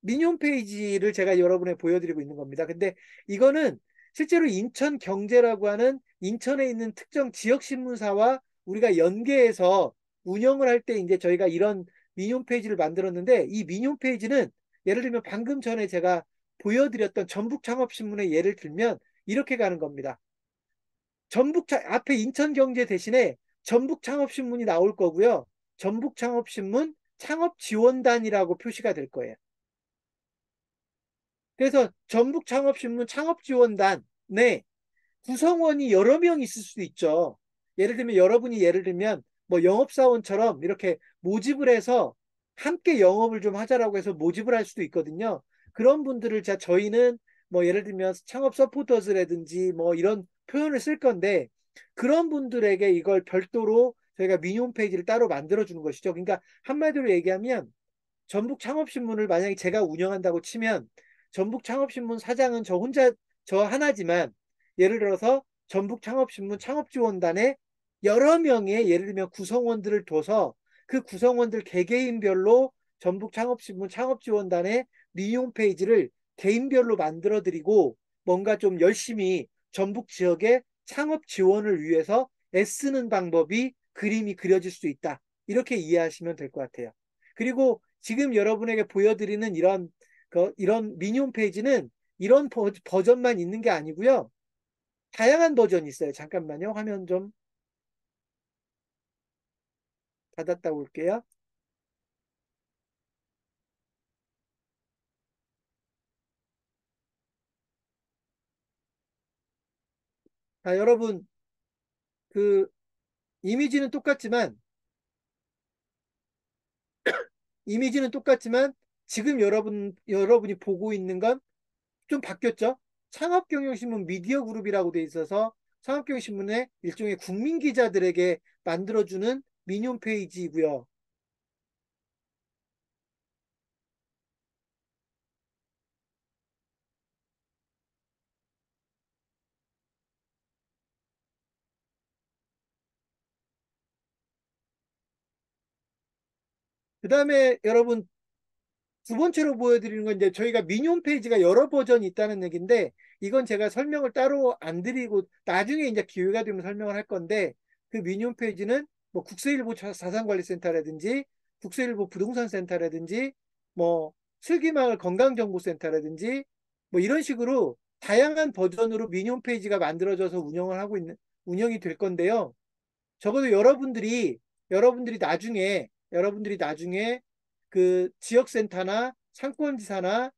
미니 홈페이지를 제가 여러분에 보여드리고 있는 겁니다. 근데 이거는 실제로 인천경제라고 하는 인천에 있는 특정 지역신문사와 우리가 연계해서 운영을 할 때 이제 저희가 이런 미니 홈페이지를 만들었는데, 이 미니 홈페이지는 예를 들면 방금 전에 제가 보여드렸던 전북창업신문의 예를 들면 이렇게 가는 겁니다. 앞에 인천경제 대신에 전북창업신문이 나올 거고요. 전북창업신문 창업지원단이라고 표시가 될 거예요. 그래서 전북창업신문 창업지원단에 구성원이 여러 명 있을 수도 있죠. 예를 들면 여러분이 예를 들면 뭐 영업사원처럼 이렇게 모집을 해서 함께 영업을 좀 하자라고 해서 모집을 할 수도 있거든요. 그런 분들을 저희는 뭐 예를 들면 창업 서포터즈라든지 뭐 이런 표현을 쓸 건데, 그런 분들에게 이걸 별도로 저희가 미니 홈페이지를 따로 만들어 주는 것이죠. 그러니까 한마디로 얘기하면 전북 창업신문을 만약에 제가 운영한다고 치면, 전북 창업신문 사장은 저 하나지만, 예를 들어서 전북 창업신문 창업지원단에 여러 명의 예를 들면 구성원들을 둬서 그 구성원들 개개인별로 전북 창업신문 창업지원단의 미니 홈페이지를 개인별로 만들어 드리고, 뭔가 좀 열심히 전북 지역의 창업 지원을 위해서 애쓰는 방법이 그림이 그려질 수 있다. 이렇게 이해하시면 될 것 같아요. 그리고 지금 여러분에게 보여드리는 이런 미니 홈페이지는 이런 버전만 있는 게 아니고요. 다양한 버전이 있어요. 잠깐만요. 화면 좀 닫았다 올게요. 자, 여러분, 그 이미지는 똑같지만, 이미지는 똑같지만 지금 여러분이 보고 있는 건 좀 바뀌었죠? 창업경영신문 미디어 그룹이라고 돼 있어서 창업경영신문의 일종의 국민 기자들에게 만들어주는 미니 홈페이지이고요. 그 다음에 여러분 두 번째로 보여드리는 건 이제 저희가 미니 홈페이지가 여러 버전이 있다는 얘기인데, 이건 제가 설명을 따로 안 드리고 나중에 이제 기회가 되면 설명을 할 건데, 그 미니 홈페이지는 뭐 국세일보 자산관리센터라든지 국세일보 부동산센터라든지 뭐 슬기마을 건강정보센터라든지 뭐 이런 식으로 다양한 버전으로 미니 홈페이지가 만들어져서 운영이 될 건데요. 적어도 여러분들이 나중에 그 지역센터나 상권지사나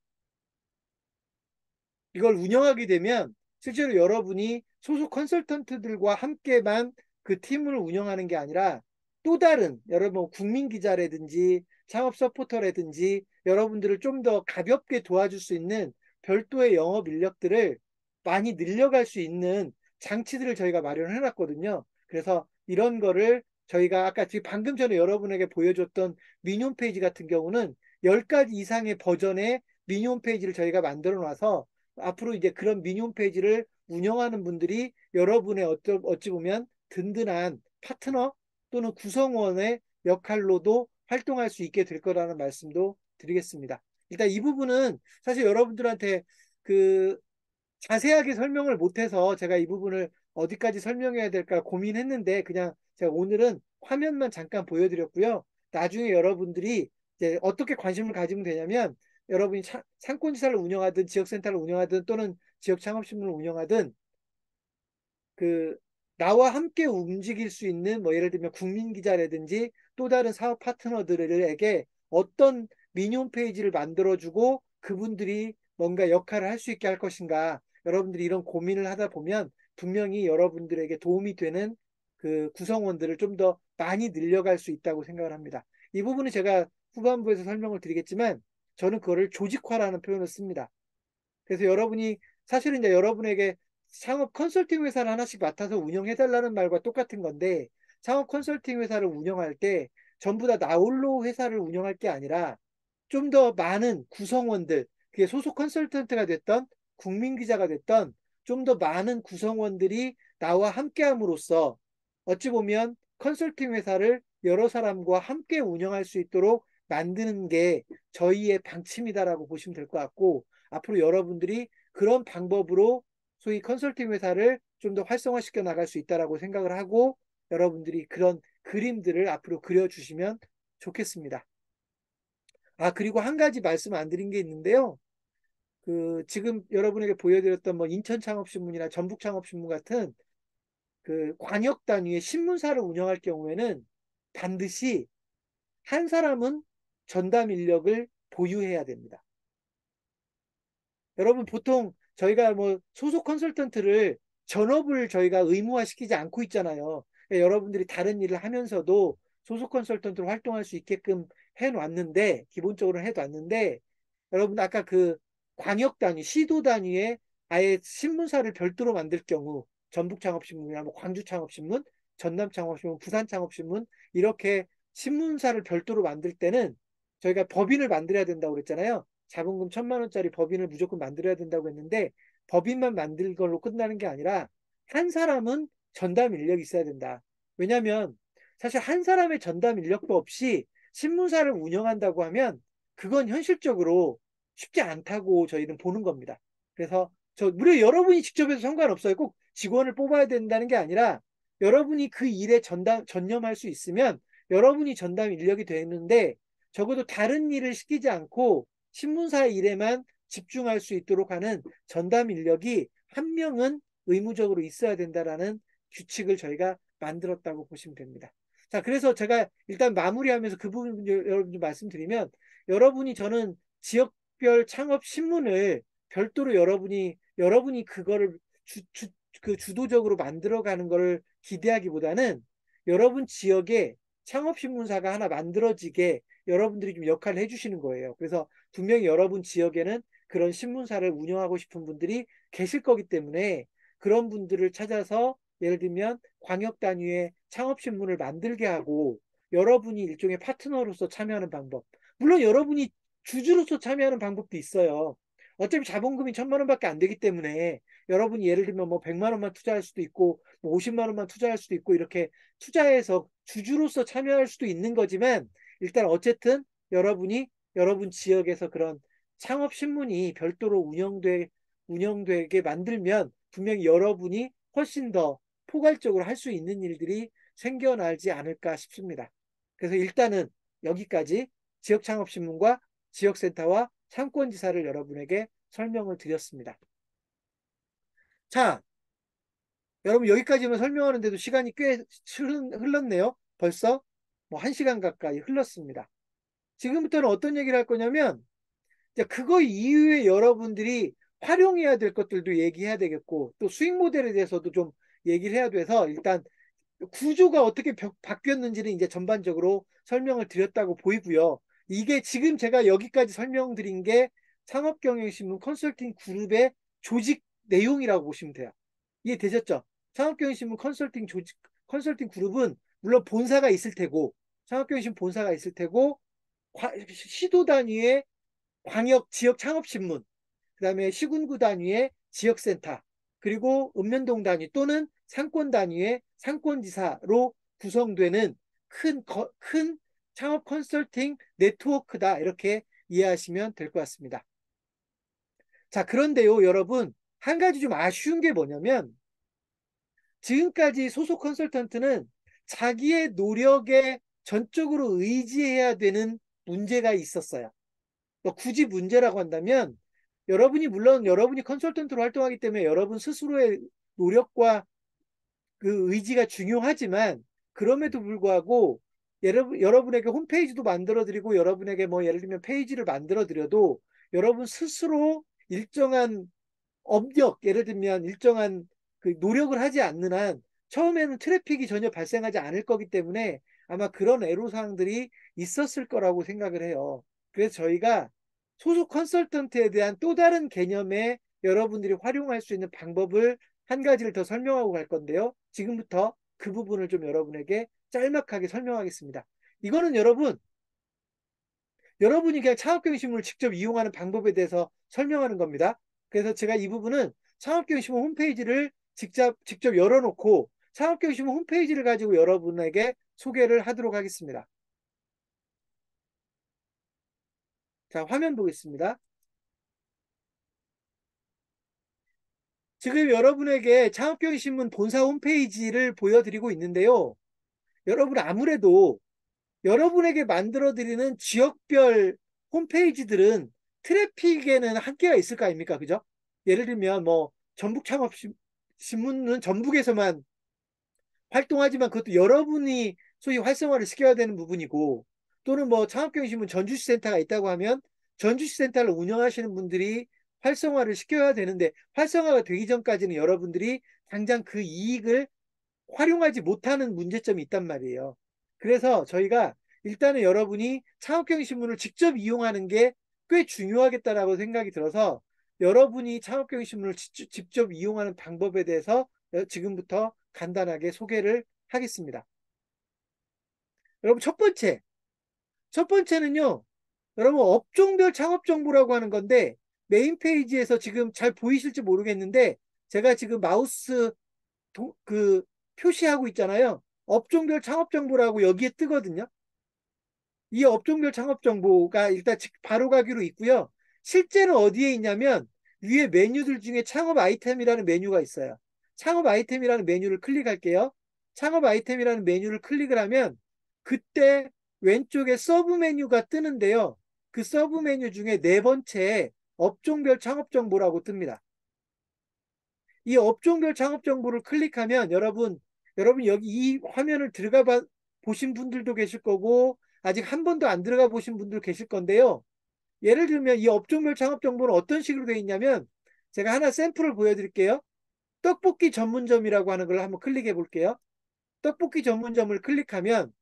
이걸 운영하게 되면 실제로 여러분이 소속 컨설턴트들과 함께만 그 팀을 운영하는 게 아니라 또 다른 여러분 국민 기자라든지 창업 서포터라든지 여러분들을 좀 더 가볍게 도와줄 수 있는 별도의 영업 인력들을 많이 늘려갈 수 있는 장치들을 저희가 마련해 놨거든요. 그래서 이런 거를 저희가 아까 지금 방금 전에 여러분에게 보여줬던 미니 홈페이지 같은 경우는 10가지 이상의 버전의 미니 홈페이지를 저희가 만들어 놔서 앞으로 이제 그런 미니 홈페이지를 운영하는 분들이 여러분의 어찌 보면 든든한 파트너 또는 구성원의 역할로도 활동할 수 있게 될 거라는 말씀도 드리겠습니다. 일단 이 부분은 사실 여러분들한테 그 자세하게 설명을 못해서 제가 이 부분을 어디까지 설명해야 될까 고민했는데, 그냥 제가 오늘은 화면만 잠깐 보여드렸고요. 나중에 여러분들이 이제 어떻게 관심을 가지면 되냐면, 여러분이 상권지사를 운영하든 지역센터를 운영하든 또는 지역창업신문을 운영하든 그 나와 함께 움직일 수 있는 뭐 예를 들면 국민기자라든지 또 다른 사업 파트너들에게 어떤 미니 홈페이지를 만들어주고 그분들이 뭔가 역할을 할 수 있게 할 것인가, 여러분들이 이런 고민을 하다 보면 분명히 여러분들에게 도움이 되는 그 구성원들을 좀 더 많이 늘려갈 수 있다고 생각을 합니다. 이 부분은 제가 후반부에서 설명을 드리겠지만 저는 그거를 조직화라는 표현을 씁니다. 그래서 여러분이 사실은 이제 여러분에게 창업 컨설팅 회사를 하나씩 맡아서 운영해달라는 말과 똑같은 건데 창업 컨설팅 회사를 운영할 때 전부 다 나홀로 회사를 운영할 게 아니라 좀 더 많은 구성원들, 그게 소속 컨설턴트가 됐던 국민 기자가 됐던 좀 더 많은 구성원들이 나와 함께함으로써 어찌 보면 컨설팅 회사를 여러 사람과 함께 운영할 수 있도록 만드는 게 저희의 방침이다라고 보시면 될 것 같고 앞으로 여러분들이 그런 방법으로 소위 컨설팅 회사를 좀 더 활성화시켜 나갈 수 있다라고 생각을 하고 여러분들이 그런 그림들을 앞으로 그려주시면 좋겠습니다. 아, 그리고 한 가지 말씀 안 드린 게 있는데요. 그 지금 여러분에게 보여드렸던 뭐 인천 창업신문이나 전북 창업신문 같은 그 광역 단위의 신문사를 운영할 경우에는 반드시 한 사람은 전담 인력을 보유해야 됩니다. 여러분 보통 저희가 뭐 소속 컨설턴트를 전업을 저희가 의무화시키지 않고 있잖아요. 그러니까 여러분들이 다른 일을 하면서도 소속 컨설턴트로 활동할 수 있게끔 해놨는데 기본적으로 해놨는데 여러분 아까 그 광역 단위, 시도 단위에 아예 신문사를 별도로 만들 경우 전북 창업신문이나 뭐 광주 창업신문, 전남 창업신문, 부산 창업신문 이렇게 신문사를 별도로 만들 때는 저희가 법인을 만들어야 된다고 그랬잖아요. 자본금 1,000만 원짜리 법인을 무조건 만들어야 된다고 했는데 법인만 만들 걸로 끝나는 게 아니라 한 사람은 전담 인력이 있어야 된다. 왜냐하면 사실 한 사람의 전담 인력도 없이 신문사를 운영한다고 하면 그건 현실적으로 쉽지 않다고 저희는 보는 겁니다. 그래서 무려 여러분이 직접 해서 상관없어요. 꼭 직원을 뽑아야 된다는 게 아니라 여러분이 그 일에 전념할 수 있으면 여러분이 전담 인력이 되는데 적어도 다른 일을 시키지 않고 신문사 일에만 집중할 수 있도록 하는 전담 인력이 한 명은 의무적으로 있어야 된다라는 규칙을 저희가 만들었다고 보시면 됩니다. 자, 그래서 제가 일단 마무리하면서 그 부분 여러분 좀 말씀드리면 여러분이 저는 지역별 창업 신문을 별도로 여러분이 그거를 그 주도적으로 만들어가는 거를 기대하기보다는 여러분 지역에 창업신문사가 하나 만들어지게 여러분들이 좀 역할을 해주시는 거예요. 그래서 분명히 여러분 지역에는 그런 신문사를 운영하고 싶은 분들이 계실 거기 때문에 그런 분들을 찾아서 예를 들면 광역 단위의 창업신문을 만들게 하고 여러분이 일종의 파트너로서 참여하는 방법. 물론 여러분이 주주로서 참여하는 방법도 있어요. 어차피 자본금이 1,000만 원밖에 안 되기 때문에 여러분이 예를 들면 뭐 100만 원만 투자할 수도 있고 뭐 50만 원만 투자할 수도 있고 이렇게 투자해서 주주로서 참여할 수도 있는 거지만 일단 어쨌든 여러분이 여러분 지역에서 그런 창업 신문이 별도로 운영되게 만들면 분명히 여러분이 훨씬 더 포괄적으로 할 수 있는 일들이 생겨나지 않을까 싶습니다. 그래서 일단은 여기까지 지역창업신문과 지역센터와 상권지사를 여러분에게 설명을 드렸습니다. 자, 여러분 여기까지만 설명하는데도 시간이 꽤 흘렀네요. 벌써 뭐 1시간 가까이 흘렀습니다. 지금부터는 어떤 얘기를 할 거냐면 그거 이후에 여러분들이 활용해야 될 것들도 얘기해야 되겠고 또 수익 모델에 대해서도 좀 얘기를 해야 돼서 일단 구조가 어떻게 바뀌었는지는 이제 전반적으로 설명을 드렸다고 보이고요. 이게 지금 제가 여기까지 설명드린 게 창업경영신문 컨설팅 그룹의 조직 내용이라고 보시면 돼요. 이해되셨죠? 창업경영신문 컨설팅 그룹은 물론 본사가 있을 테고 창업경영신문 본사가 있을 테고 시도 단위의 광역 지역 창업신문 그다음에 시군구 단위의 지역센터 그리고 읍면동 단위 또는 상권 단위의 상권지사로 구성되는 큰 창업 컨설팅 네트워크다 이렇게 이해하시면 될 것 같습니다. 자, 그런데요 여러분 한 가지 좀 아쉬운 게 뭐냐면 지금까지 소속 컨설턴트는 자기의 노력에 전적으로 의지해야 되는 문제가 있었어요. 굳이 문제라고 한다면 물론 여러분이 컨설턴트로 활동하기 때문에 여러분 스스로의 노력과 그 의지가 중요하지만 그럼에도 불구하고 여러분에게 홈페이지도 만들어 드리고 여러분에게 뭐 예를 들면 페이지를 만들어 드려도 여러분 스스로 일정한 업력 예를 들면 일정한 그 노력을 하지 않는 한 처음에는 트래픽이 전혀 발생하지 않을 거기 때문에 아마 그런 애로사항들이 있었을 거라고 생각을 해요. 그래서 저희가 소속 컨설턴트에 대한 또 다른 개념에 여러분들이 활용할 수 있는 방법을 한 가지를 더 설명하고 갈 건데요. 지금부터 그 부분을 좀 여러분에게 짤막하게 설명하겠습니다. 이거는 여러분이 그냥 창업경심을 직접 이용하는 방법에 대해서 설명하는 겁니다. 그래서 제가 이 부분은 창업경심 홈페이지를 직접 열어놓고 창업경심 홈페이지를 가지고 여러분에게 소개를 하도록 하겠습니다. 자, 화면 보겠습니다. 지금 여러분에게 창업경신문 본사 홈페이지를 보여드리고 있는데요. 여러분 아무래도 여러분에게 만들어드리는 지역별 홈페이지들은 트래픽에는 한계가 있을 거 아닙니까? 그죠? 예를 들면 뭐 전북창업신문은 전북에서만 활동하지만 그것도 여러분이 소위 활성화를 시켜야 되는 부분이고 또는 뭐 창업경신문 전주시 센터가 있다고 하면 전주시 센터를 운영하시는 분들이 활성화를 시켜야 되는데 활성화가 되기 전까지는 여러분들이 당장 그 이익을 활용하지 못하는 문제점이 있단 말이에요. 그래서 저희가 일단은 여러분이 창업경신문을 직접 이용하는 게 꽤 중요하겠다라고 생각이 들어서 여러분이 창업경신문을 직접 이용하는 방법에 대해서 지금부터 간단하게 소개를 하겠습니다. 여러분 첫 번째는요. 여러분 업종별 창업 정보라고 하는 건데 메인 페이지에서 지금 잘 보이실지 모르겠는데 제가 지금 마우스 그 표시하고 있잖아요. 업종별 창업 정보라고 여기에 뜨거든요. 이 업종별 창업 정보가 일단 바로 가기로 있고요. 실제는 어디에 있냐면 위에 메뉴들 중에 창업 아이템이라는 메뉴가 있어요. 창업 아이템이라는 메뉴를 클릭할게요. 창업 아이템이라는 메뉴를 클릭을 하면 그때 왼쪽에 서브 메뉴가 뜨는데요. 그 서브 메뉴 중에 네 번째에 업종별 창업 정보라고 뜹니다. 이 업종별 창업 정보를 클릭하면 여러분 여기 이 화면을 보신 분들도 계실 거고 아직 한 번도 안 들어가 보신 분들 계실 건데요. 예를 들면 이 업종별 창업 정보는 어떤 식으로 되어 있냐면 제가 하나 샘플을 보여드릴게요. 떡볶이 전문점이라고 하는 걸 한번 클릭해 볼게요. 떡볶이 전문점을 클릭하면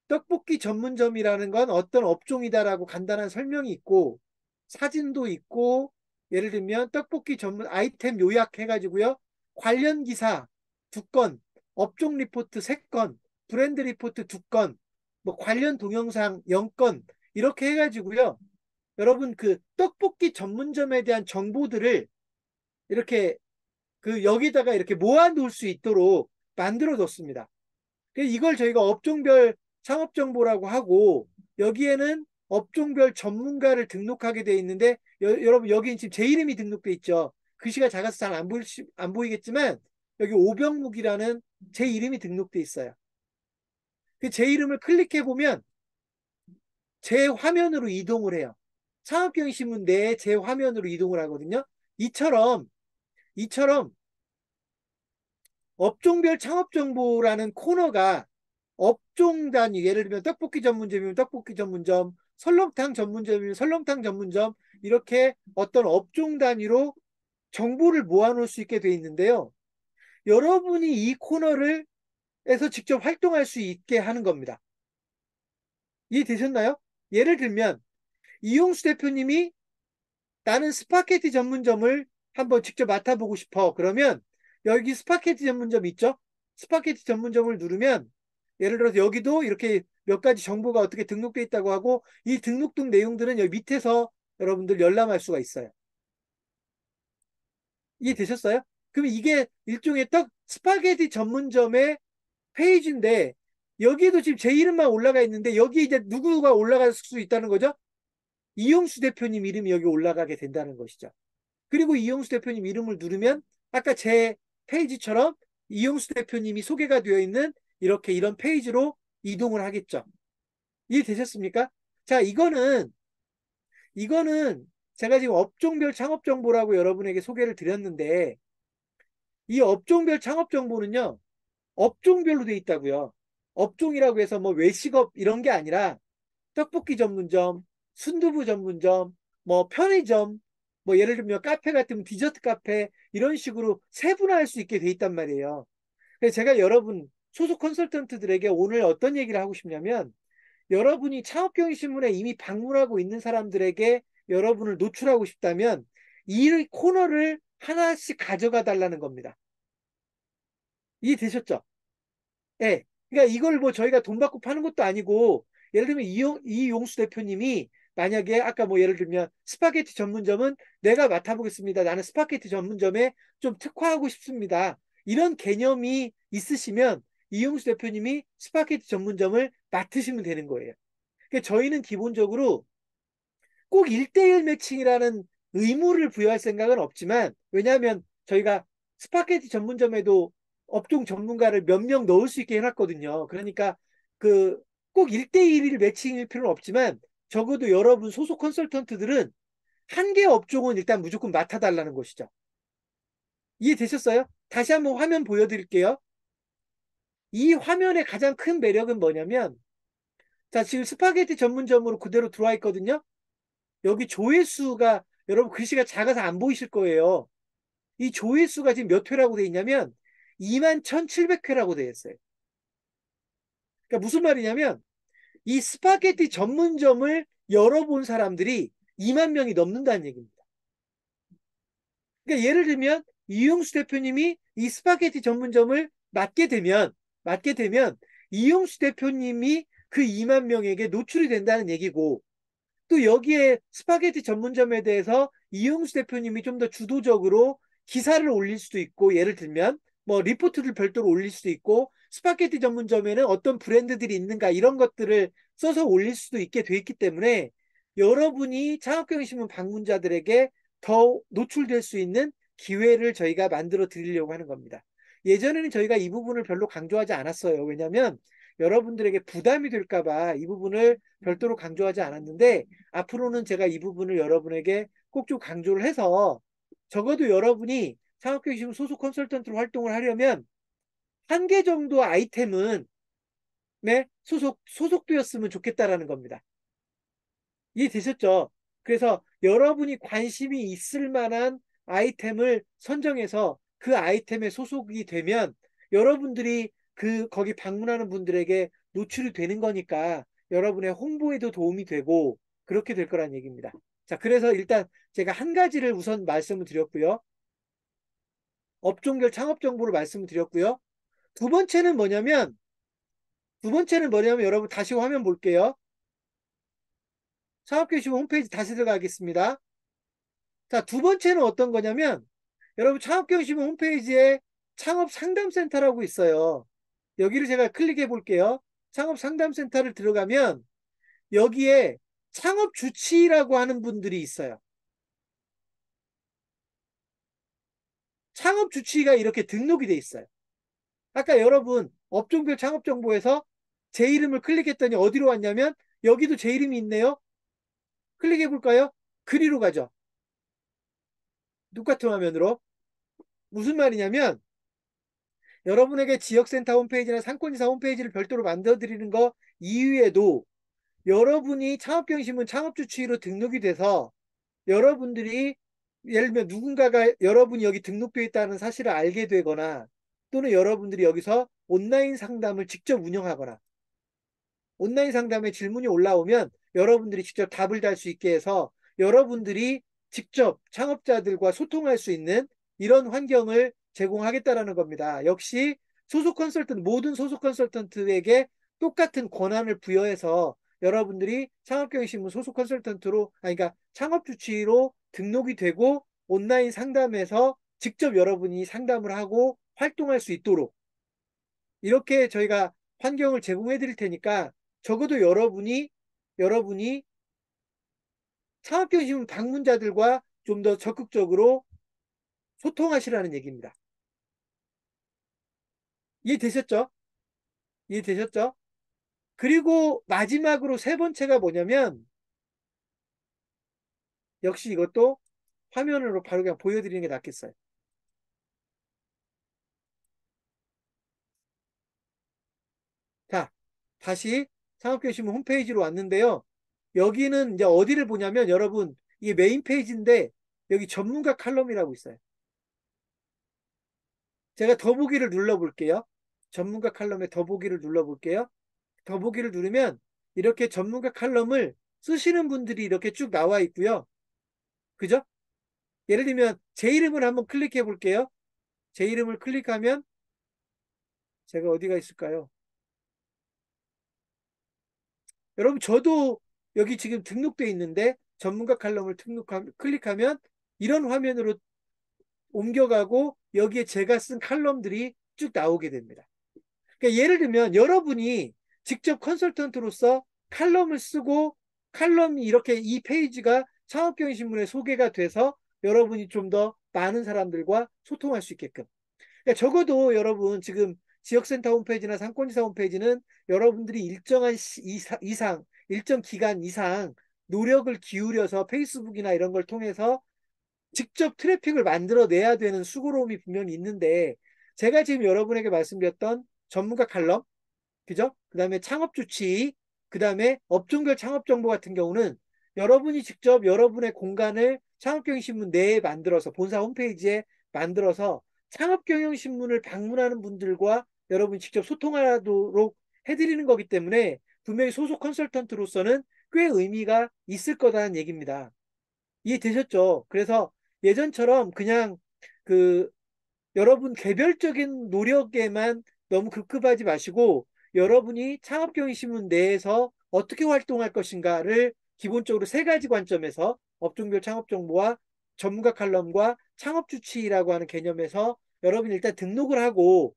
떡볶이 전문점이라는 건 어떤 업종이다라고 간단한 설명이 있고 사진도 있고 예를 들면 떡볶이 전문 아이템 요약해가지고요. 관련 기사 2건, 업종 리포트 3건, 브랜드 리포트 2건, 뭐 관련 동영상 0건 이렇게 해가지고요. 여러분 그 떡볶이 전문점에 대한 정보들을 이렇게 그 여기다가 이렇게 모아 놓을 수 있도록 만들어 뒀습니다. 이걸 저희가 업종별 창업 정보라고 하고 여기에는 업종별 전문가를 등록하게 돼 있는데 여러분 여기 지금 제 이름이 등록돼 있죠. 글씨가 작아서 잘 안 보이겠지만 여기 오병묵이라는 제 이름이 등록돼 있어요. 제 이름을 클릭해 보면 제 화면으로 이동을 해요. 창업경신문 내에 제 화면으로 이동을 하거든요. 이처럼 업종별 창업 정보라는 코너가 업종 단위, 예를 들면 떡볶이 전문점이면 떡볶이 전문점, 설렁탕 전문점이면 설렁탕 전문점, 이렇게 어떤 업종 단위로 정보를 모아놓을 수 있게 돼 있는데요. 여러분이 이 코너를 해서 직접 활동할 수 있게 하는 겁니다. 이해되셨나요? 예를 들면 이용수 대표님이 나는 스파게티 전문점을 한번 직접 맡아보고 싶어. 그러면 여기 스파게티 전문점 있죠? 스파게티 전문점을 누르면 예를 들어서 여기도 이렇게 몇 가지 정보가 어떻게 등록돼 있다고 하고 이 등록된 내용들은 여기 밑에서 여러분들 열람할 수가 있어요. 이해되셨어요? 그럼 이게 일종의 스파게티 전문점의 페이지인데 여기에도 지금 제 이름만 올라가 있는데 여기 이제 누구가 올라갈 수 있다는 거죠? 이용수 대표님 이름이 여기 올라가게 된다는 것이죠. 그리고 이용수 대표님 이름을 누르면 아까 제 페이지처럼 이용수 대표님이 소개가 되어 있는 이런 페이지로 이동을 하겠죠. 이해되셨습니까? 자, 이거는 제가 지금 업종별 창업 정보라고 여러분에게 소개를 드렸는데 이 업종별 창업 정보는요. 업종별로 돼 있다고요. 업종이라고 해서 뭐 외식업 이런 게 아니라 떡볶이 전문점, 순두부 전문점, 뭐 편의점, 뭐 예를 들면 카페 같으면 디저트 카페 이런 식으로 세분화할 수 있게 돼 있단 말이에요. 그래서 제가 여러분 소속 컨설턴트들에게 오늘 어떤 얘기를 하고 싶냐면 여러분이 창업경제신문에 이미 방문하고 있는 사람들에게 여러분을 노출하고 싶다면 이 코너를 하나씩 가져가 달라는 겁니다. 이해되셨죠? 예. 그러니까 이걸 뭐 저희가 돈 받고 파는 것도 아니고, 예를 들면 이용수 대표님이 만약에 아까 뭐 예를 들면 스파게티 전문점은 내가 맡아보겠습니다. 나는 스파게티 전문점에 좀 특화하고 싶습니다. 이런 개념이 있으시면 이용수 대표님이 스파게티 전문점을 맡으시면 되는 거예요. 그러니까 저희는 기본적으로 꼭 1대1 매칭이라는 의무를 부여할 생각은 없지만, 왜냐하면 저희가 스파게티 전문점에도 업종 전문가를 몇 명 넣을 수 있게 해놨거든요. 그러니까 그 꼭 1대1을 매칭일 필요는 없지만, 적어도 여러분 소속 컨설턴트들은 한 개 업종은 일단 무조건 맡아달라는 것이죠. 이해되셨어요? 다시 한번 화면 보여드릴게요. 이 화면의 가장 큰 매력은 뭐냐면, 자, 지금 스파게티 전문점으로 그대로 들어와 있거든요. 여기 조회수가, 여러분 글씨가 작아서 안 보이실 거예요. 이 조회수가 지금 몇 회라고 돼 있냐면 21,700회라고 돼 있어요. 그러니까 무슨 말이냐면 이 스파게티 전문점을 열어본 사람들이 2만 명이 넘는다는 얘기입니다. 그러니까 예를 들면 이용수 대표님이 이 스파게티 전문점을 맡게 되면 이용수 대표님이 그 2만 명에게 노출이 된다는 얘기고, 또 여기에 스파게티 전문점에 대해서 이용수 대표님이 좀 더 주도적으로 기사를 올릴 수도 있고, 예를 들면 뭐 리포트를 별도로 올릴 수도 있고, 스파게티 전문점에는 어떤 브랜드들이 있는가 이런 것들을 써서 올릴 수도 있게 돼 있기 때문에 여러분이 창업경제신문 방문자들에게 더 노출될 수 있는 기회를 저희가 만들어 드리려고 하는 겁니다. 예전에는 저희가 이 부분을 별로 강조하지 않았어요. 왜냐하면 여러분들에게 부담이 될까봐 이 부분을 별도로 강조하지 않았는데, 앞으로는 제가 이 부분을 여러분에게 꼭 좀 강조를 해서 적어도 여러분이 창업경제신문 소속 컨설턴트로 활동을 하려면 한 개 정도 아이템은 네, 소속되었으면 좋겠다라는 겁니다. 이해되셨죠? 그래서 여러분이 관심이 있을 만한 아이템을 선정해서 그 아이템에 소속이 되면 여러분들이 거기 방문하는 분들에게 노출이 되는 거니까 여러분의 홍보에도 도움이 되고 그렇게 될 거란 얘기입니다. 자, 그래서 일단 제가 한 가지를 우선 말씀을 드렸고요. 업종별 창업 정보를 말씀을 드렸고요. 두 번째는 뭐냐면, 여러분 다시 화면 볼게요. 창업교실 홈페이지 다시 들어가겠습니다. 자, 두 번째는 어떤 거냐면, 여러분 창업경심은 홈페이지에 창업상담센터라고 있어요. 여기를 제가 클릭해 볼게요. 창업상담센터를 들어가면 여기에 창업주치라고 하는 분들이 있어요. 창업주치가 이렇게 등록이 돼 있어요. 아까 여러분 업종별 창업정보에서 제 이름을 클릭했더니 어디로 왔냐면 여기도 제 이름이 있네요. 클릭해 볼까요? 그리로 가죠. 똑같은 화면으로. 무슨 말이냐면 여러분에게 지역센터 홈페이지나 상권지사 홈페이지를 별도로 만들어 드리는 거 이외에도 여러분이 창업경심은 창업주치의로 등록이 돼서 여러분들이 예를 들면 누군가가 여러분이 여기 등록되어 있다는 사실을 알게 되거나, 또는 여러분들이 여기서 온라인 상담을 직접 운영하거나, 온라인 상담에 질문이 올라오면 여러분들이 직접 답을 달 수 있게 해서 여러분들이 직접 창업자들과 소통할 수 있는 이런 환경을 제공하겠다라는 겁니다. 역시 모든 소속 컨설턴트에게 똑같은 권한을 부여해서 여러분들이 창업경영신문 소속 컨설턴트로, 아니, 그러니까 창업주치의로 등록이 되고 온라인 상담에서 직접 여러분이 상담을 하고 활동할 수 있도록 이렇게 저희가 환경을 제공해 드릴 테니까, 적어도 여러분이 창업경심 방문자들과 좀 더 적극적으로 소통하시라는 얘기입니다. 이해되셨죠? 이해되셨죠? 그리고 마지막으로 세 번째가 뭐냐면, 역시 이것도 화면으로 바로 그냥 보여드리는 게 낫겠어요. 자, 다시 창업경심문 홈페이지로 왔는데요. 여기는 이제 어디를 보냐면, 여러분 이게 메인 페이지인데 여기 전문가 칼럼이라고 있어요. 제가 더보기를 눌러볼게요. 전문가 칼럼에 더보기를 눌러볼게요. 더보기를 누르면 이렇게 전문가 칼럼을 쓰시는 분들이 이렇게 쭉 나와 있고요. 그죠? 예를 들면 제 이름을 한번 클릭해 볼게요. 제 이름을 클릭하면 제가 어디가 있을까요? 여러분 저도 여기 지금 등록돼 있는데 전문가 칼럼을 클릭하면 이런 화면으로 옮겨가고 여기에 제가 쓴 칼럼들이 쭉 나오게 됩니다. 그러니까 예를 들면 여러분이 직접 컨설턴트로서 칼럼을 쓰고 칼럼이 이렇게 이 페이지가 창업경제신문에 소개가 돼서 여러분이 좀 더 많은 사람들과 소통할 수 있게끔. 그러니까 적어도 여러분 지금 지역센터 홈페이지나 상권지사 홈페이지는 여러분들이 일정한 이상, 일정 기간 이상 노력을 기울여서 페이스북이나 이런 걸 통해서 직접 트래픽을 만들어내야 되는 수고로움이 분명히 있는데 제가 지금 여러분에게 말씀드렸던 전문가 칼럼, 그죠? 그 다음에 창업 주치, 그 다음에 업종별 창업 정보 같은 경우는 여러분이 직접 여러분의 공간을 창업경영신문 내에 만들어서 본사 홈페이지에 만들어서 창업경영신문을 방문하는 분들과 여러분이 직접 소통하도록 해드리는 거기 때문에 분명히 소속 컨설턴트로서는 꽤 의미가 있을 거다는 얘기입니다. 이해되셨죠? 그래서 예전처럼 그냥 그 여러분 개별적인 노력에만 너무 급급하지 마시고 여러분이 창업경영신문 내에서 어떻게 활동할 것인가를 기본적으로 세 가지 관점에서 업종별 창업 정보와 전문가 칼럼과 창업 주치라고 하는 개념에서 여러분이 일단 등록을 하고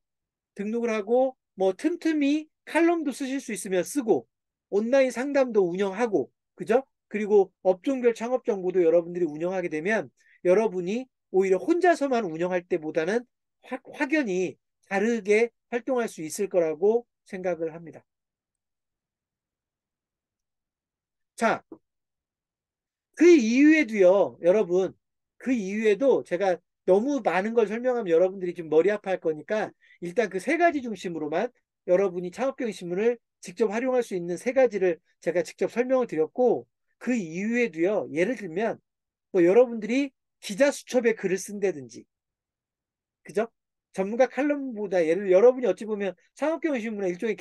뭐 틈틈이 칼럼도 쓰실 수 있으면 쓰고 온라인 상담도 운영하고 그죠? 그리고 업종별 창업 정보도 여러분들이 운영하게 되면 여러분이 오히려 혼자서만 운영할 때보다는 확연히 다르게 활동할 수 있을 거라고 생각을 합니다. 자, 그 이후에도요, 여러분, 그 이후에도 제가 너무 많은 걸 설명하면 여러분들이 좀 머리 아파할 거니까 일단 그 세 가지 중심으로만 여러분이 창업경영신문을 직접 활용할 수 있는 세 가지를 제가 직접 설명을 드렸고 그 이후에도요, 예를 들면 뭐 여러분들이 기자 수첩에 글을 쓴다든지, 그죠? 전문가 칼럼보다 여러분이 어찌 보면 창업경영신문의 일종의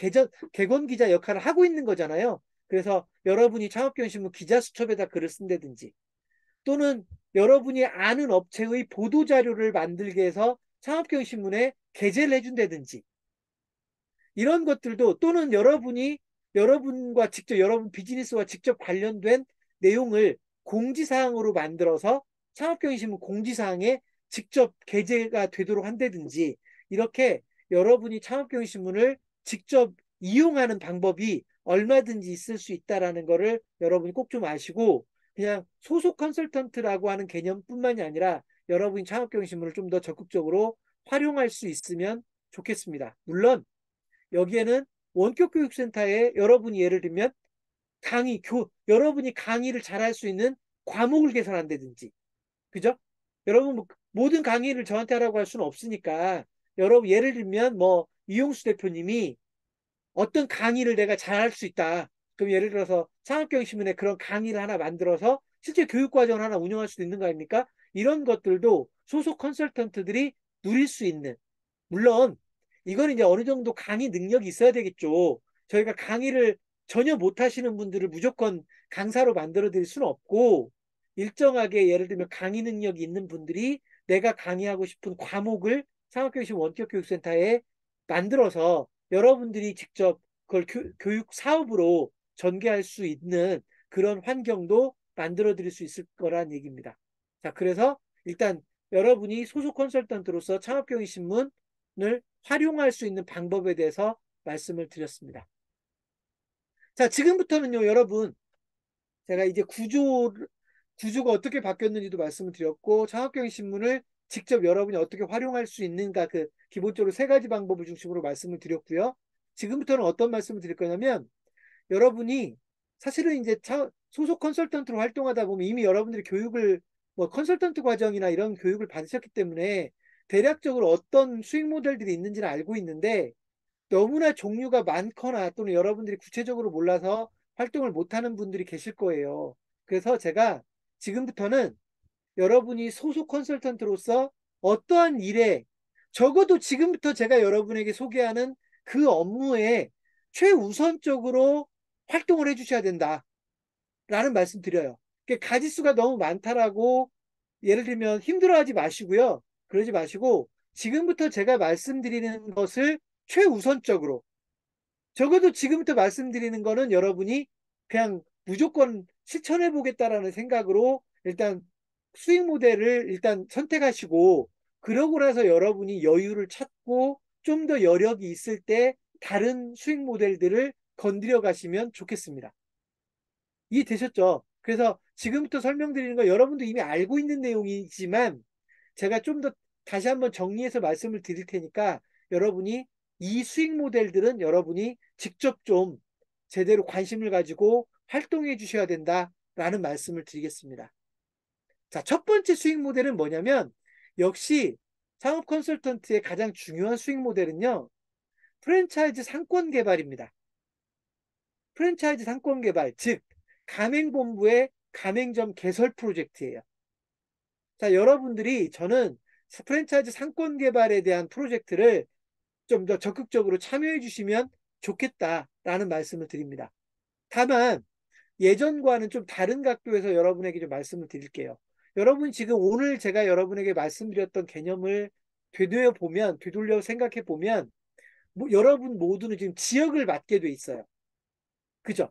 개건 기자 역할을 하고 있는 거잖아요. 그래서 여러분이 창업경영신문 기자 수첩에다 글을 쓴다든지 또는 여러분이 아는 업체의 보도자료를 만들게 해서 창업경영신문에 게재를 해준다든지 이런 것들도 또는 여러분과 직접 여러분 비즈니스와 직접 관련된 내용을 공지사항으로 만들어서 창업경영신문 공지사항에 직접 게재가 되도록 한다든지 이렇게 여러분이 창업경영신문을 직접 이용하는 방법이 얼마든지 있을 수 있다라는 거를 여러분이 꼭 좀 아시고 그냥 소속 컨설턴트라고 하는 개념뿐만이 아니라 여러분이 창업경영신문을 좀 더 적극적으로 활용할 수 있으면 좋겠습니다. 물론 여기에는 원격교육센터에 여러분이 예를 들면 여러분이 강의를 잘할 수 있는 과목을 개설한다든지, 그죠? 여러분 모든 강의를 저한테 하라고 할 수는 없으니까 여러분 예를 들면 뭐 이용수 대표님이 어떤 강의를 내가 잘할 수 있다. 그럼 예를 들어서 창업경영신문에 그런 강의를 하나 만들어서 실제 교육과정을 하나 운영할 수도 있는 거 아닙니까? 이런 것들도 소속 컨설턴트들이 누릴 수 있는 물론 이거는 이제 어느 정도 강의 능력이 있어야 되겠죠. 저희가 강의를 전혀 못 하시는 분들을 무조건 강사로 만들어 드릴 수는 없고 일정하게 예를 들면 강의 능력이 있는 분들이 내가 강의하고 싶은 과목을 상업교육신 원격교육센터에 만들어서 여러분들이 직접 그걸 교육 사업으로 전개할 수 있는 그런 환경도 만들어 드릴 수 있을 거란 얘기입니다. 자, 그래서 일단 여러분이 소속 컨설턴트로서 창업경영신문을 활용할 수 있는 방법에 대해서 말씀을 드렸습니다. 자, 지금부터는요, 여러분, 제가 이제 구조가 어떻게 바뀌었는지도 말씀을 드렸고, 창업경영신문을 직접 여러분이 어떻게 활용할 수 있는가, 그, 기본적으로 세 가지 방법을 중심으로 말씀을 드렸고요. 지금부터는 어떤 말씀을 드릴 거냐면, 여러분이 사실은 이제 소속 컨설턴트로 활동하다 보면 이미 여러분들이 뭐 컨설턴트 과정이나 이런 교육을 받으셨기 때문에 대략적으로 어떤 수익 모델들이 있는지는 알고 있는데 너무나 종류가 많거나 또는 여러분들이 구체적으로 몰라서 활동을 못하는 분들이 계실 거예요. 그래서 제가 지금부터는 여러분이 소속 컨설턴트로서 어떠한 일에 적어도 지금부터 제가 여러분에게 소개하는 그 업무에 최우선적으로 활동을 해주셔야 된다라는 말씀 드려요. 가짓수가 너무 많다라고 예를 들면 힘들어하지 마시고요. 그러지 마시고 지금부터 제가 말씀드리는 것을 최우선적으로, 적어도 지금부터 말씀드리는 거는 여러분이 그냥 무조건 실천해 보겠다라는 생각으로 일단 수익 모델을 일단 선택하시고, 그러고 나서 여러분이 여유를 찾고 좀 더 여력이 있을 때 다른 수익 모델들을 건드려 가시면 좋겠습니다. 이해되셨죠? 그래서 지금부터 설명드리는 거 여러분도 이미 알고 있는 내용이지만 제가 좀 더 다시 한번 정리해서 말씀을 드릴 테니까 여러분이 이 수익 모델들은 여러분이 직접 좀 제대로 관심을 가지고 활동해 주셔야 된다라는 말씀을 드리겠습니다. 자, 첫 번째 수익 모델은 뭐냐면 역시 창업 컨설턴트의 가장 중요한 수익 모델은요. 프랜차이즈 상권 개발입니다. 프랜차이즈 상권 개발, 즉 가맹본부의 가맹점 개설 프로젝트예요. 자, 여러분들이 저는 프랜차이즈 상권 개발에 대한 프로젝트를 좀 더 적극적으로 참여해 주시면 좋겠다라는 말씀을 드립니다. 다만 예전과는 좀 다른 각도에서 여러분에게 좀 말씀을 드릴게요. 여러분 지금 오늘 제가 여러분에게 말씀드렸던 개념을 되돌려 생각해 보면 여러분 모두는 지금 지역을 맡게 돼 있어요. 그죠?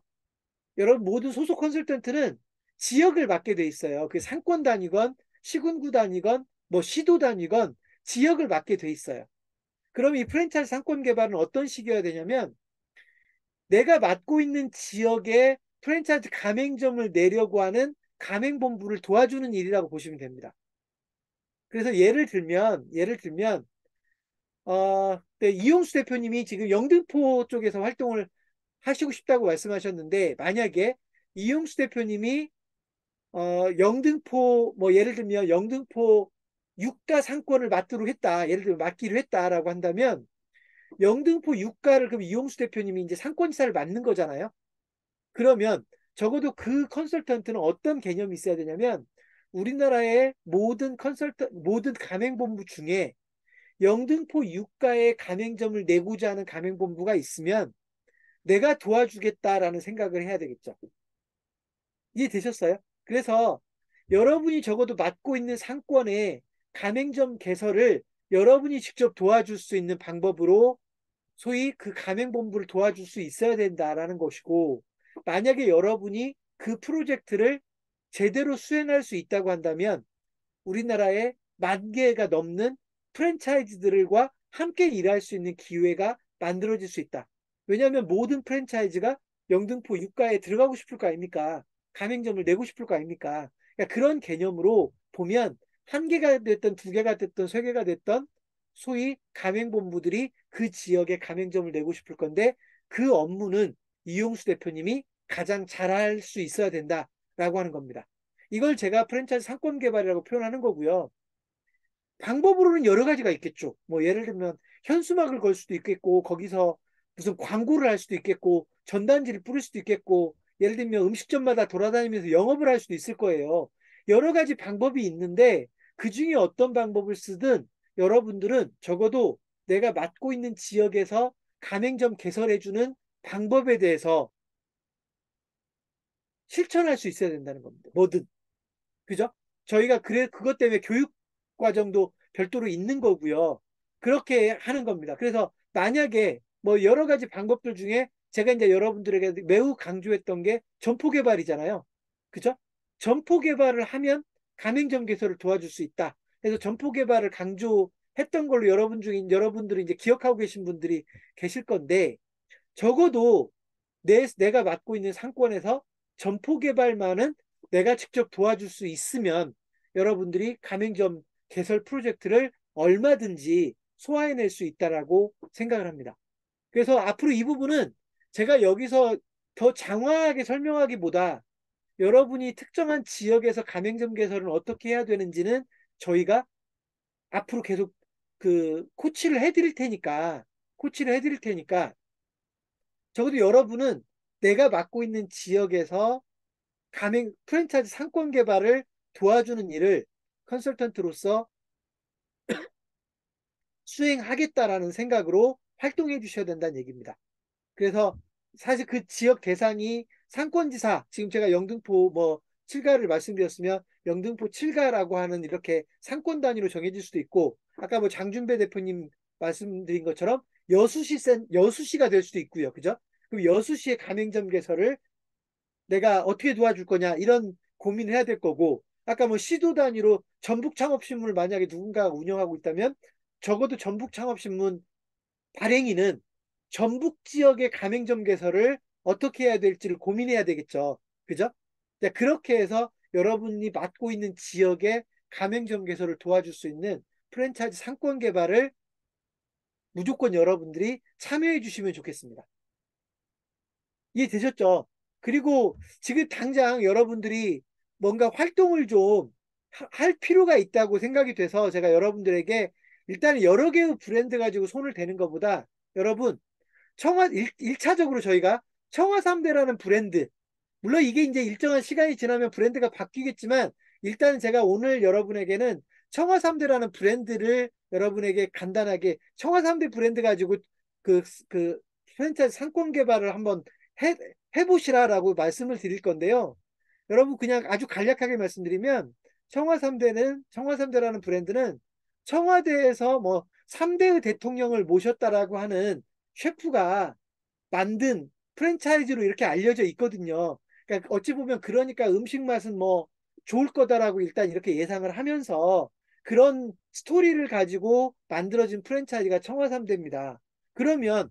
여러분 모든 소속 컨설턴트는 지역을 맡게 돼 있어요. 그 상권 단위건 시군구 단위건 뭐 시도 단위건 지역을 맡게 돼 있어요. 그럼 이 프랜차이즈 상권 개발은 어떤 식이어야 되냐면 내가 맡고 있는 지역에 프랜차이즈 가맹점을 내려고 하는 가맹본부를 도와주는 일이라고 보시면 됩니다. 그래서 예를 들면 네, 이용수 대표님이 지금 영등포 쪽에서 활동을 하시고 싶다고 말씀하셨는데 만약에 이용수 대표님이 영등포 뭐 예를 들면 영등포 유가 상권을 맡도록 했다. 예를 들면 맡기로 했다라고 한다면 영등포 유가를 그럼 이용수 대표님이 이제 상권지사를 맡는 거잖아요. 그러면 적어도 그 컨설턴트는 어떤 개념이 있어야 되냐면 우리나라의 모든 가맹본부 중에 영등포 유가의 가맹점을 내고자 하는 가맹본부가 있으면 내가 도와주겠다라는 생각을 해야 되겠죠. 이해되셨어요? 그래서 여러분이 적어도 맡고 있는 상권의 가맹점 개설을 여러분이 직접 도와줄 수 있는 방법으로 소위 그 가맹본부를 도와줄 수 있어야 된다라는 것이고, 만약에 여러분이 그 프로젝트를 제대로 수행할 수 있다고 한다면 우리나라에 10,000개가 넘는 프랜차이즈들과 함께 일할 수 있는 기회가 만들어질 수 있다. 왜냐하면 모든 프랜차이즈가 영등포 유가에 들어가고 싶을 거 아닙니까? 가맹점을 내고 싶을 거 아닙니까? 그러니까 그런 개념으로 보면 한 개가 됐든 두 개가 됐든 세 개가 됐든 소위 가맹본부들이 그 지역에 가맹점을 내고 싶을 건데 그 업무는 이용수 대표님이 가장 잘할 수 있어야 된다라고 하는 겁니다. 이걸 제가 프랜차이즈 상권 개발이라고 표현하는 거고요. 방법으로는 여러 가지가 있겠죠. 뭐 예를 들면 현수막을 걸 수도 있겠고 거기서 무슨 광고를 할 수도 있겠고 전단지를 뿌릴 수도 있겠고 예를 들면 음식점마다 돌아다니면서 영업을 할 수도 있을 거예요. 여러 가지 방법이 있는데 그 중에 어떤 방법을 쓰든 여러분들은 적어도 내가 맡고 있는 지역에서 가맹점 개설해주는 방법에 대해서 실천할 수 있어야 된다는 겁니다. 뭐든. 그죠? 저희가 그것 때문에 교육 과정도 별도로 있는 거고요. 그렇게 하는 겁니다. 그래서 만약에 뭐 여러 가지 방법들 중에 제가 이제 여러분들에게 매우 강조했던 게 점포 개발이잖아요. 그죠? 점포 개발을 하면 가맹점 개설을 도와줄 수 있다. 그래서 점포 개발을 강조했던 걸로 여러분들이 이제 기억하고 계신 분들이 계실 건데 적어도 내가 맡고 있는 상권에서 점포 개발만은 내가 직접 도와줄 수 있으면 여러분들이 가맹점 개설 프로젝트를 얼마든지 소화해낼 수 있다라고 생각을 합니다. 그래서 앞으로 이 부분은 제가 여기서 더 장황하게 설명하기보다 여러분이 특정한 지역에서 가맹점 개설은 어떻게 해야 되는지는 저희가 앞으로 계속 코치를 해드릴 테니까 적어도 여러분은 내가 맡고 있는 지역에서 프랜차이즈 상권 개발을 도와주는 일을 컨설턴트로서 수행하겠다라는 생각으로 활동해 주셔야 된다는 얘기입니다. 그래서 사실 그 지역 대상이 상권지사, 지금 제가 영등포 뭐 칠가를 말씀드렸으면 영등포 칠가라고 하는 이렇게 상권 단위로 정해질 수도 있고, 아까 뭐 장준배 대표님 말씀드린 것처럼 여수시가 될 수도 있고요. 그죠? 그럼 여수시의 가맹점 개설을 내가 어떻게 도와줄 거냐, 이런 고민을 해야 될 거고, 아까 뭐 시도 단위로 전북창업신문을 만약에 누군가가 운영하고 있다면 적어도 전북창업신문 발행인은 전북 지역의 가맹점 개설을 어떻게 해야 될지를 고민해야 되겠죠. 그죠? 그렇게 해서 여러분이 맡고 있는 지역의 가맹점 개설을 도와줄 수 있는 프랜차이즈 상권 개발을 무조건 여러분들이 참여해 주시면 좋겠습니다. 이해되셨죠? 그리고 지금 당장 여러분들이 뭔가 활동을 좀 할 필요가 있다고 생각이 돼서 제가 여러분들에게 일단 여러 개의 브랜드 가지고 손을 대는 것보다, 여러분 일차적으로 저희가 청화 3대라는 브랜드, 물론 이게 이제 일정한 시간이 지나면 브랜드가 바뀌겠지만, 일단 제가 오늘 여러분에게는 청화 3대라는 브랜드를 여러분에게 간단하게, 청화 3대 브랜드 가지고 그 프랜차이즈 상권 개발을 한번 해, 해보시라라고 말씀을 드릴 건데요. 여러분 그냥 아주 간략하게 말씀드리면, 청화 3대라는 브랜드는 청와대에서 뭐 3대의 대통령을 모셨다라고 하는 셰프가 만든 프랜차이즈로 이렇게 알려져 있거든요. 그러니까 어찌 보면, 그러니까 음식 맛은 뭐 좋을 거다라고 일단 이렇게 예상을 하면서 그런 스토리를 가지고 만들어진 프랜차이즈가 청와 3대입니다. 그러면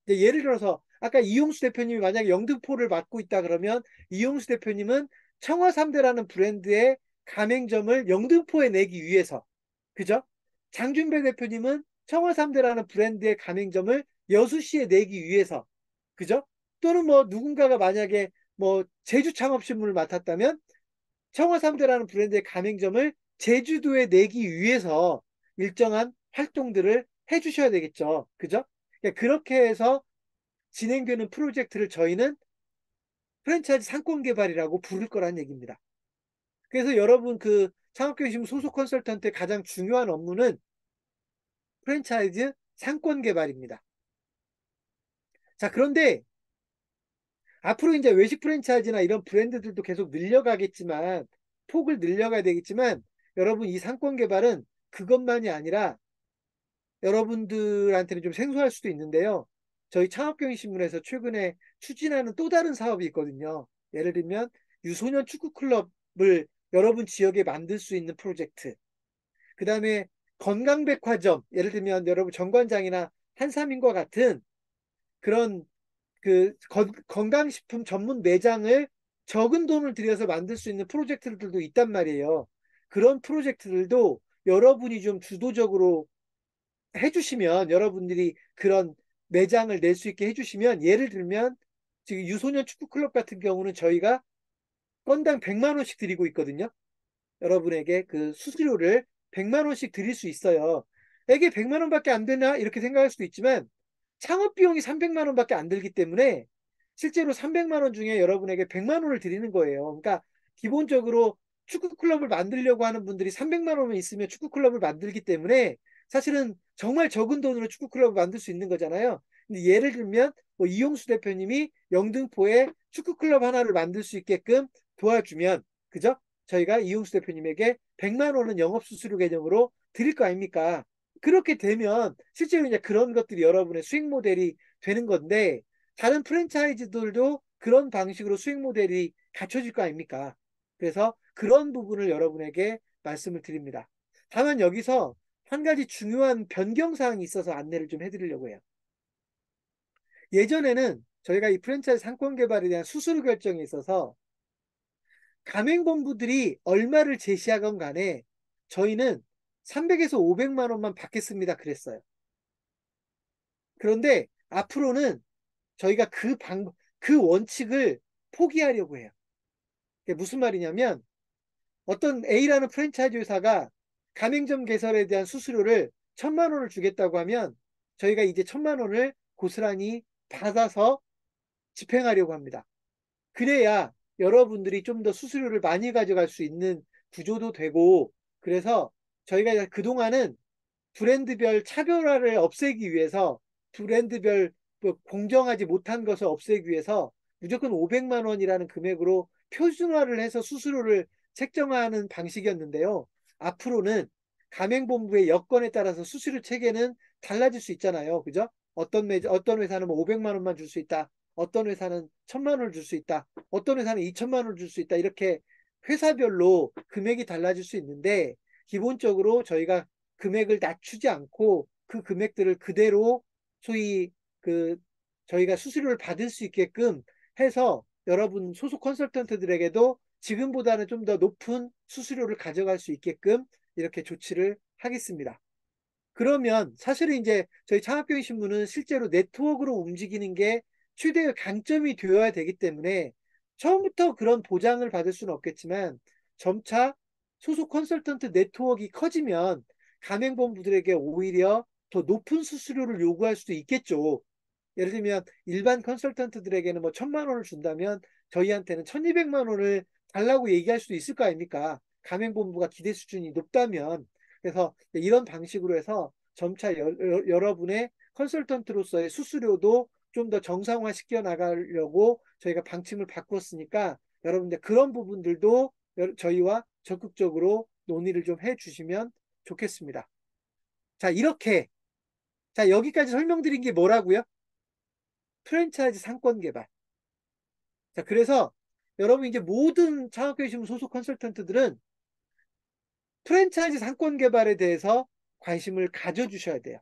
이제 예를 들어서 아까 이용수 대표님이 만약에 영등포를 맡고 있다 그러면, 이용수 대표님은 청와 3대라는 브랜드의 가맹점을 영등포에 내기 위해서, 그죠? 장준배 대표님은 청와 3대라는 브랜드의 가맹점을 여수시에 내기 위해서, 그죠? 또는 뭐 누군가가 만약에 뭐 제주 창업신문을 맡았다면 청와 3대라는 브랜드의 가맹점을 제주도에 내기 위해서 일정한 활동들을 해주셔야 되겠죠. 그죠? 그러니까 그렇게 해서 진행되는 프로젝트를 저희는 프랜차이즈 상권 개발이라고 부를 거란 얘기입니다. 그래서 여러분 그 창업경심 소속 컨설턴트의 가장 중요한 업무는 프랜차이즈 상권 개발입니다. 자, 그런데 앞으로 이제 외식 프랜차이즈나 이런 브랜드들도 계속 늘려가겠지만, 폭을 늘려가야 되겠지만, 여러분 이 상권 개발은 그것만이 아니라 여러분들한테는 좀 생소할 수도 있는데요. 저희 창업경위신문에서 최근에 추진하는 또 다른 사업이 있거든요. 예를 들면 유소년 축구클럽을 여러분 지역에 만들 수 있는 프로젝트. 그 다음에 건강백화점, 예를 들면 여러분 정관장이나 한삼인과 같은 그런 건강식품 전문 매장을 적은 돈을 들여서 만들 수 있는 프로젝트들도 있단 말이에요. 그런 프로젝트들도 여러분이 좀 주도적으로 해주시면, 여러분들이 그런 매장을 낼 수 있게 해주시면, 예를 들면 지금 유소년 축구클럽 같은 경우는 저희가 건당 100만 원씩 드리고 있거든요. 여러분에게 그 수수료를 100만 원씩 드릴 수 있어요. 이게 100만 원밖에 안 되나 이렇게 생각할 수도 있지만, 창업 비용이 300만 원밖에 안 들기 때문에 실제로 300만 원 중에 여러분에게 100만 원을 드리는 거예요. 그러니까 기본적으로 축구 클럽을 만들려고 하는 분들이 300만 원만 있으면 축구 클럽을 만들기 때문에 사실은 정말 적은 돈으로 축구 클럽을 만들 수 있는 거잖아요. 근데 예를 들면 뭐 이용수 대표님이 영등포에 축구 클럽 하나를 만들 수 있게끔 도와주면, 그죠? 저희가 이용수 대표님에게 100만 원은 영업 수수료 개념으로 드릴 거 아닙니까? 그렇게 되면 실제로 이제 그런 것들이 여러분의 수익 모델이 되는 건데, 다른 프랜차이즈들도 그런 방식으로 수익 모델이 갖춰질 거 아닙니까? 그래서 그런 부분을 여러분에게 말씀을 드립니다. 다만 여기서 한 가지 중요한 변경 사항이 있어서 안내를 좀 해드리려고 해요. 예전에는 저희가 이 프랜차이즈 상권 개발에 대한 수수료 결정에 있어서 가맹본부들이 얼마를 제시하건 간에 저희는 300에서 500만 원만 받겠습니다 그랬어요. 그런데 앞으로는 저희가 그 원칙을 포기하려고 해요. 그게 무슨 말이냐면, 어떤 A라는 프랜차이즈 회사가 가맹점 개설에 대한 수수료를 1000만 원을 주겠다고 하면 저희가 이제 1000만 원을 고스란히 받아서 집행하려고 합니다. 그래야 여러분들이 좀 더 수수료를 많이 가져갈 수 있는 구조도 되고, 그래서 저희가 그동안은 브랜드별 차별화를 없애기 위해서 브랜드별 뭐 공정하지 못한 것을 없애기 위해서 무조건 500만 원이라는 금액으로 표준화를 해서 수수료를 책정하는 방식이었는데요. 앞으로는 가맹본부의 여건에 따라서 수수료 체계는 달라질 수 있잖아요. 그죠? 어떤 회사는 뭐 500만 원만 줄 수 있다. 어떤 회사는 1000만 원을 줄 수 있다. 어떤 회사는 2000만 원을 줄 수 있다. 이렇게 회사별로 금액이 달라질 수 있는데 기본적으로 저희가 금액을 낮추지 않고 그 금액들을 그대로 소위 그 저희가 수수료를 받을 수 있게끔 해서 여러분 소속 컨설턴트들에게도 지금보다는 좀 더 높은 수수료를 가져갈 수 있게끔 이렇게 조치를 하겠습니다. 그러면 사실은 이제 저희 창업경영신문은 실제로 네트워크로 움직이는 게 최대의 강점이 되어야 되기 때문에 처음부터 그런 보장을 받을 수는 없겠지만 점차 소속 컨설턴트 네트워크가 커지면 가맹본부들에게 오히려 더 높은 수수료를 요구할 수도 있겠죠. 예를 들면 일반 컨설턴트들에게는 뭐 1000만 원을 준다면 저희한테는 1200만 원을 달라고 얘기할 수도 있을 거 아닙니까? 가맹본부가 기대 수준이 높다면. 그래서 이런 방식으로 해서 점차 여러분의 컨설턴트로서의 수수료도 좀 더 정상화 시켜 나가려고 저희가 방침을 바꿨으니까 여러분들 그런 부분들도 저희와 적극적으로 논의를 좀 해주시면 좋겠습니다. 자, 이렇게. 자, 여기까지 설명드린 게 뭐라고요? 프랜차이즈 상권 개발. 자, 그래서 여러분 이제 모든 창업계시문 소속 컨설턴트들은 프랜차이즈 상권 개발에 대해서 관심을 가져주셔야 돼요.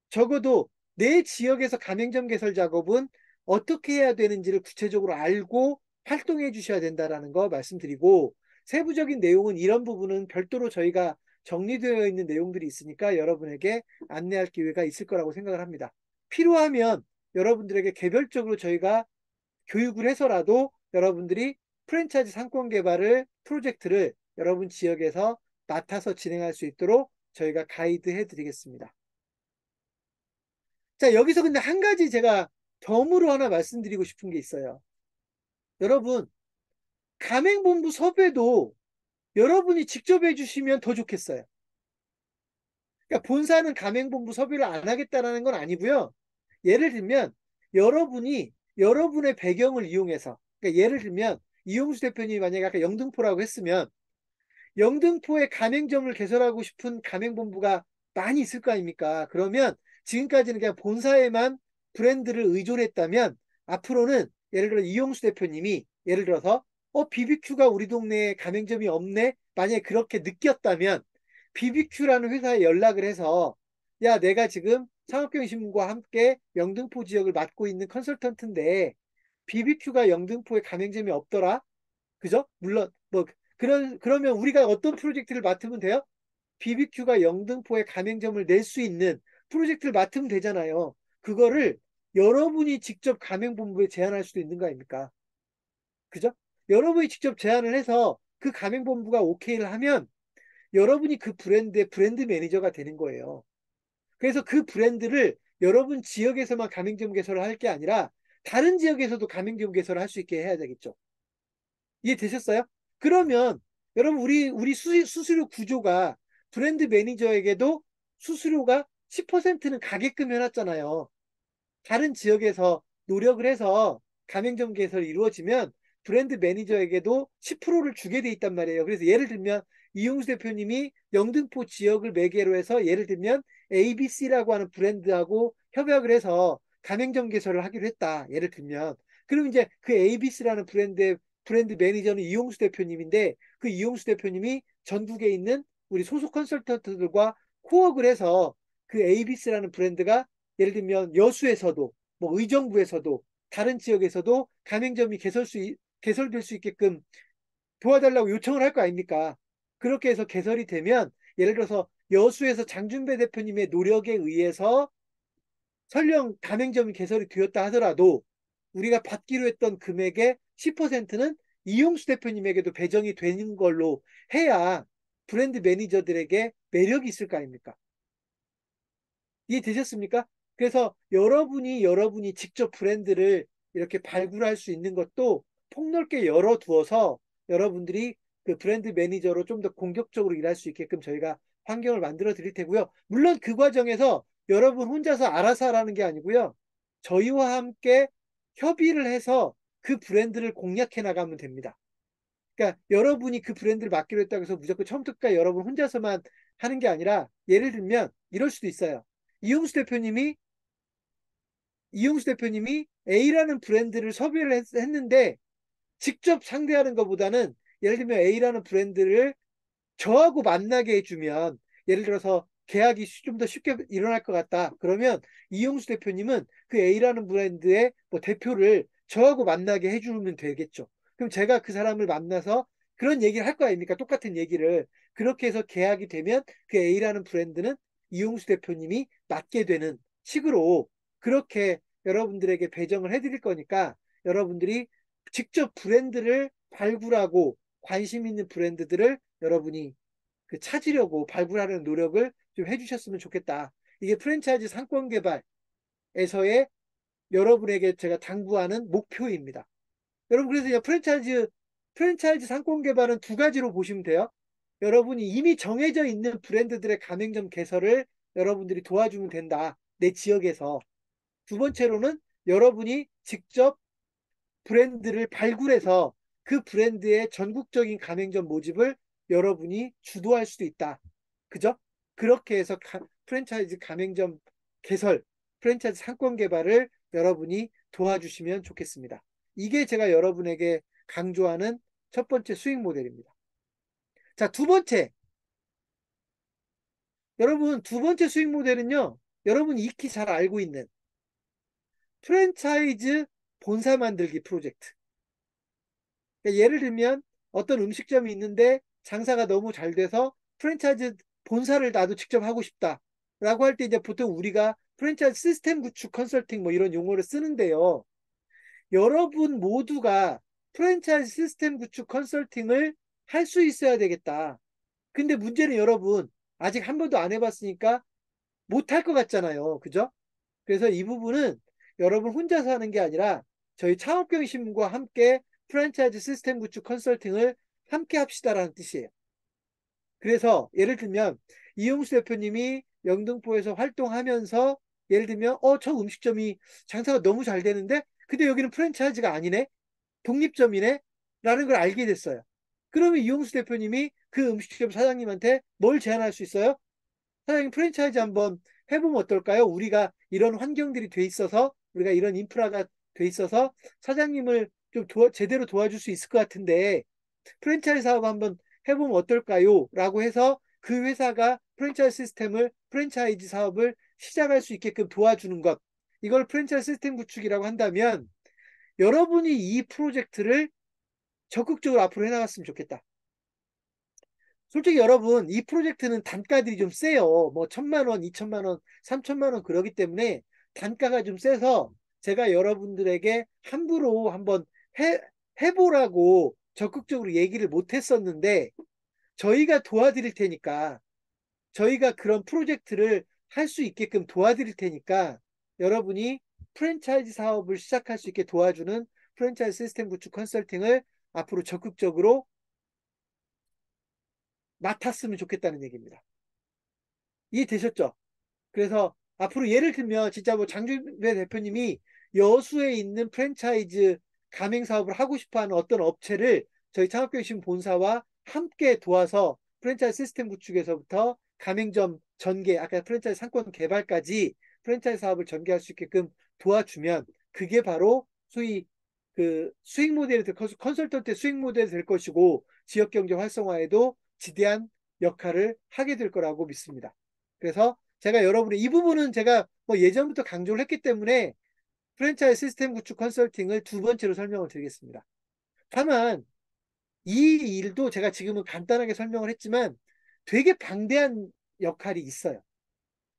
적어도 내 지역에서 가맹점 개설 작업은 어떻게 해야 되는지를 구체적으로 알고 활동해 주셔야 된다는 거 말씀드리고 세부적인 내용은 이런 부분은 별도로 저희가 정리되어 있는 내용들이 있으니까 여러분에게 안내할 기회가 있을 거라고 생각을 합니다. 필요하면 여러분들에게 개별적으로 저희가 교육을 해서라도 여러분들이 프랜차이즈 상권 개발을 프로젝트를 여러분 지역에서 맡아서 진행할 수 있도록 저희가 가이드 해드리겠습니다. 자, 여기서 근데 한 가지 제가 덤으로 하나 말씀드리고 싶은 게 있어요. 여러분, 가맹본부 섭외도 여러분이 직접 해주시면 더 좋겠어요. 그러니까 본사는 가맹본부 섭외를 안 하겠다라는 건 아니고요. 예를 들면 여러분이 여러분의 배경을 이용해서 그러니까 예를 들면 이용수 대표님이 만약에 아까 영등포라고 했으면 영등포에 가맹점을 개설하고 싶은 가맹본부가 많이 있을 거 아닙니까? 그러면 지금까지는 그냥 본사에만 브랜드를 의존했다면 앞으로는 예를 들어 이용수 대표님이 예를 들어서 BBQ가 우리 동네에 가맹점이 없네? 만약에 그렇게 느꼈다면 BBQ라는 회사에 연락을 해서 야, 내가 지금 창업경신문과 함께 영등포 지역을 맡고 있는 컨설턴트인데 BBQ가 영등포에 가맹점이 없더라? 그죠? 물론 뭐 그러면 우리가 어떤 프로젝트를 맡으면 돼요? BBQ가 영등포에 가맹점을 낼 수 있는 프로젝트를 맡으면 되잖아요. 그거를 여러분이 직접 가맹본부에 제안할 수도 있는 거 아닙니까? 그죠? 여러분이 직접 제안을 해서 그 가맹본부가 오케이를 하면 여러분이 그 브랜드의 브랜드 매니저가 되는 거예요. 그래서 그 브랜드를 여러분 지역에서만 가맹점 개설을 할 게 아니라 다른 지역에서도 가맹점 개설을 할 수 있게 해야 되겠죠. 이해되셨어요? 그러면 여러분 우리 수수료 구조가 브랜드 매니저에게도 수수료가 10%는 가게끔 해놨잖아요. 다른 지역에서 노력을 해서 가맹점 개설이 이루어지면 브랜드 매니저에게도 10%를 주게 돼 있단 말이에요. 그래서 예를 들면 이용수 대표님이 영등포 지역을 매개로 해서 예를 들면 ABC라고 하는 브랜드하고 협약을 해서 가맹점 개설을 하기로 했다. 예를 들면 그럼 이제 그 ABC라는 브랜드 매니저는 이용수 대표님인데 그 이용수 대표님이 전국에 있는 우리 소속 컨설턴트들과 코업을 해서 그 ABC라는 브랜드가 예를 들면 여수에서도 뭐 의정부에서도 다른 지역에서도 가맹점이 개설될 수 있게끔 도와달라고 요청을 할 거 아닙니까? 그렇게 해서 개설이 되면 예를 들어서 여수에서 장준배 대표님의 노력에 의해서 설령 가맹점이 개설이 되었다 하더라도 우리가 받기로 했던 금액의 10%는 이용수 대표님에게도 배정이 되는 걸로 해야 브랜드 매니저들에게 매력이 있을 거 아닙니까? 이해되셨습니까? 그래서 여러분이 직접 브랜드를 이렇게 발굴할 수 있는 것도 폭넓게 열어두어서 여러분들이 그 브랜드 매니저로 좀 더 공격적으로 일할 수 있게끔 저희가 환경을 만들어 드릴 테고요. 물론 그 과정에서 여러분 혼자서 알아서 하라는 게 아니고요. 저희와 함께 협의를 해서 그 브랜드를 공략해 나가면 됩니다. 그러니까 여러분이 그 브랜드를 맡기로 했다고 해서 무조건 처음부터 끝까지 여러분 혼자서만 하는 게 아니라 예를 들면 이럴 수도 있어요. 이용수 대표님이 이용수 대표님이 A라는 브랜드를 섭외를 했는데 직접 상대하는 것보다는 예를 들면 A라는 브랜드를 저하고 만나게 해주면 예를 들어서 계약이 좀 더 쉽게 일어날 것 같다. 그러면 이용수 대표님은 그 A라는 브랜드의 뭐 대표를 저하고 만나게 해주면 되겠죠. 그럼 제가 그 사람을 만나서 그런 얘기를 할 거 아닙니까? 똑같은 얘기를. 그렇게 해서 계약이 되면 그 A라는 브랜드는 이용수 대표님이 맡게 되는 식으로 그렇게 여러분들에게 배정을 해드릴 거니까 여러분들이 직접 브랜드를 발굴하고 관심 있는 브랜드들을 여러분이 그 찾으려고 발굴하는 노력을 좀 해주셨으면 좋겠다. 이게 프랜차이즈 상권 개발에서의 여러분에게 제가 당부하는 목표입니다. 여러분 그래서 이제 프랜차이즈 상권 개발은 두 가지로 보시면 돼요. 여러분이 이미 정해져 있는 브랜드들의 가맹점 개설을 여러분들이 도와주면 된다. 내 지역에서. 두 번째로는 여러분이 직접 브랜드를 발굴해서 그 브랜드의 전국적인 가맹점 모집을 여러분이 주도할 수도 있다. 그죠? 그렇게 해서 프랜차이즈 가맹점 개설, 프랜차이즈 상권 개발을 여러분이 도와주시면 좋겠습니다. 이게 제가 여러분에게 강조하는 첫 번째 수익 모델입니다. 자, 두 번째. 여러분, 두 번째 수익 모델은요. 여러분이 익히 잘 알고 있는 프랜차이즈 본사 만들기 프로젝트. 그러니까 예를 들면 어떤 음식점이 있는데 장사가 너무 잘 돼서 프랜차이즈 본사를 나도 직접 하고 싶다라고 할 때 이제 보통 우리가 프랜차이즈 시스템 구축 컨설팅 뭐 이런 용어를 쓰는데요. 여러분 모두가 프랜차이즈 시스템 구축 컨설팅을 할 수 있어야 되겠다. 근데 문제는 여러분 아직 한 번도 안 해봤으니까 못할 것 같잖아요. 그죠? 그래서 이 부분은 여러분 혼자서 하는 게 아니라 저희 창업경신문과 함께 프랜차이즈 시스템 구축 컨설팅을 함께 합시다라는 뜻이에요. 그래서 예를 들면 이용수 대표님이 영등포에서 활동하면서 예를 들면 저 음식점이 장사가 너무 잘 되는데 근데 여기는 프랜차이즈가 아니네 독립점이네 라는 걸 알게 됐어요. 그러면 이용수 대표님이 그 음식점 사장님한테 뭘 제안할 수 있어요? 사장님 프랜차이즈 한번 해보면 어떨까요? 우리가 이런 환경들이 돼 있어서 우리가 이런 인프라가 돼 있어서 사장님을 좀 제대로 도와줄 수 있을 것 같은데 프랜차이즈 사업 한번 해보면 어떨까요? 라고 해서 그 회사가 프랜차이즈 사업을 시작할 수 있게끔 도와주는 것. 이걸 프랜차이즈 시스템 구축이라고 한다면 여러분이 이 프로젝트를 적극적으로 앞으로 해나갔으면 좋겠다. 솔직히 여러분 이 프로젝트는 단가들이 좀 세요. 뭐 1,000만 원, 2,000만 원, 3,000만 원 그러기 때문에 단가가 좀 세서 제가 여러분들에게 함부로 한번 해보라고 적극적으로 얘기를 못 했었는데 저희가 도와드릴 테니까 저희가 그런 프로젝트를 할 수 있게끔 도와드릴 테니까 여러분이 프랜차이즈 사업을 시작할 수 있게 도와주는 프랜차이즈 시스템 구축 컨설팅을 앞으로 적극적으로 맡았으면 좋겠다는 얘기입니다. 이해되셨죠? 그래서 앞으로 예를 들면 진짜 뭐 장준배 대표님이 여수에 있는 프랜차이즈 가맹 사업을 하고 싶어하는 어떤 업체를 저희 창업교육신 본사와 함께 도와서 프랜차이즈 시스템 구축에서부터 가맹점 전개, 아까 프랜차이즈 상권 개발까지 프랜차이즈 사업을 전개할 수 있게끔 도와주면 그게 바로 소위 그 수익 모델이 컨설턴트의 수익 모델이 될 것이고 지역 경제 활성화에도 지대한 역할을 하게 될 거라고 믿습니다. 그래서 제가 여러분의 이 부분은 제가 뭐 예전부터 강조를 했기 때문에 프랜차이즈 시스템 구축 컨설팅을 두 번째로 설명을 드리겠습니다. 다만 이 일도 제가 지금은 간단하게 설명을 했지만 되게 방대한 역할이 있어요.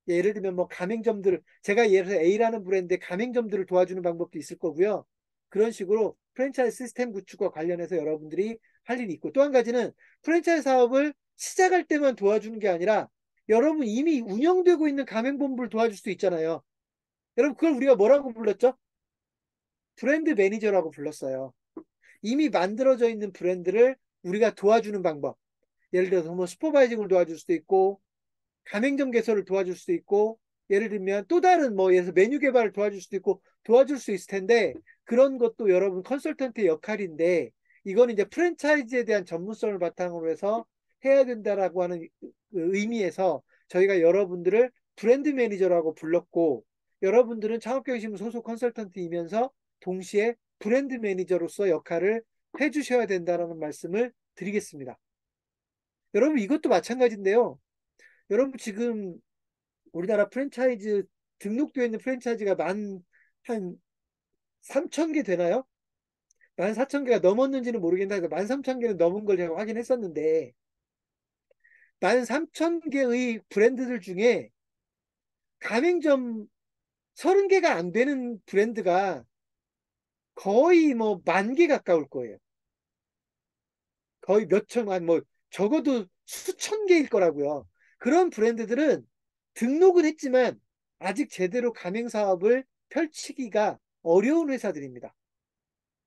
예를 들면 뭐 가맹점들 제가 예를 들어 A라는 브랜드의 가맹점들을 도와주는 방법도 있을 거고요. 그런 식으로 프랜차이즈 시스템 구축과 관련해서 여러분들이 할 일이 있고 또 한 가지는 프랜차이즈 사업을 시작할 때만 도와주는 게 아니라 여러분 이미 운영되고 있는 가맹본부를 도와줄 수도 있잖아요. 여러분 그걸 우리가 뭐라고 불렀죠? 브랜드 매니저라고 불렀어요. 이미 만들어져 있는 브랜드를 우리가 도와주는 방법. 예를 들어서 뭐 슈퍼바이징을 도와줄 수도 있고 가맹점 개설을 도와줄 수도 있고 예를 들면 또 다른 뭐 예를 들어서 메뉴 개발을 도와줄 수도 있고 도와줄 수 있을 텐데 그런 것도 여러분 컨설턴트의 역할인데 이거는 이제 프랜차이즈에 대한 전문성을 바탕으로 해서 해야 된다라고 하는 그 의미에서 저희가 여러분들을 브랜드 매니저라고 불렀고 여러분들은 창업경영신문 소속 컨설턴트이면서 동시에 브랜드 매니저로서 역할을 해주셔야 된다는 말씀을 드리겠습니다. 여러분 이것도 마찬가지인데요. 여러분 지금 우리나라 프랜차이즈 등록되어 있는 프랜차이즈가 한 3천 개 되나요? 14,000개가 넘었는지는 모르겠는데 13,000개는 넘은 걸 제가 확인했었는데 13,000개의 브랜드들 중에 가맹점 30개가 안 되는 브랜드가 거의 뭐 10,000개 가까울 거예요. 거의 몇 천만, 뭐 적어도 수천 개일 거라고요. 그런 브랜드들은 등록은 했지만 아직 제대로 가맹 사업을 펼치기가 어려운 회사들입니다.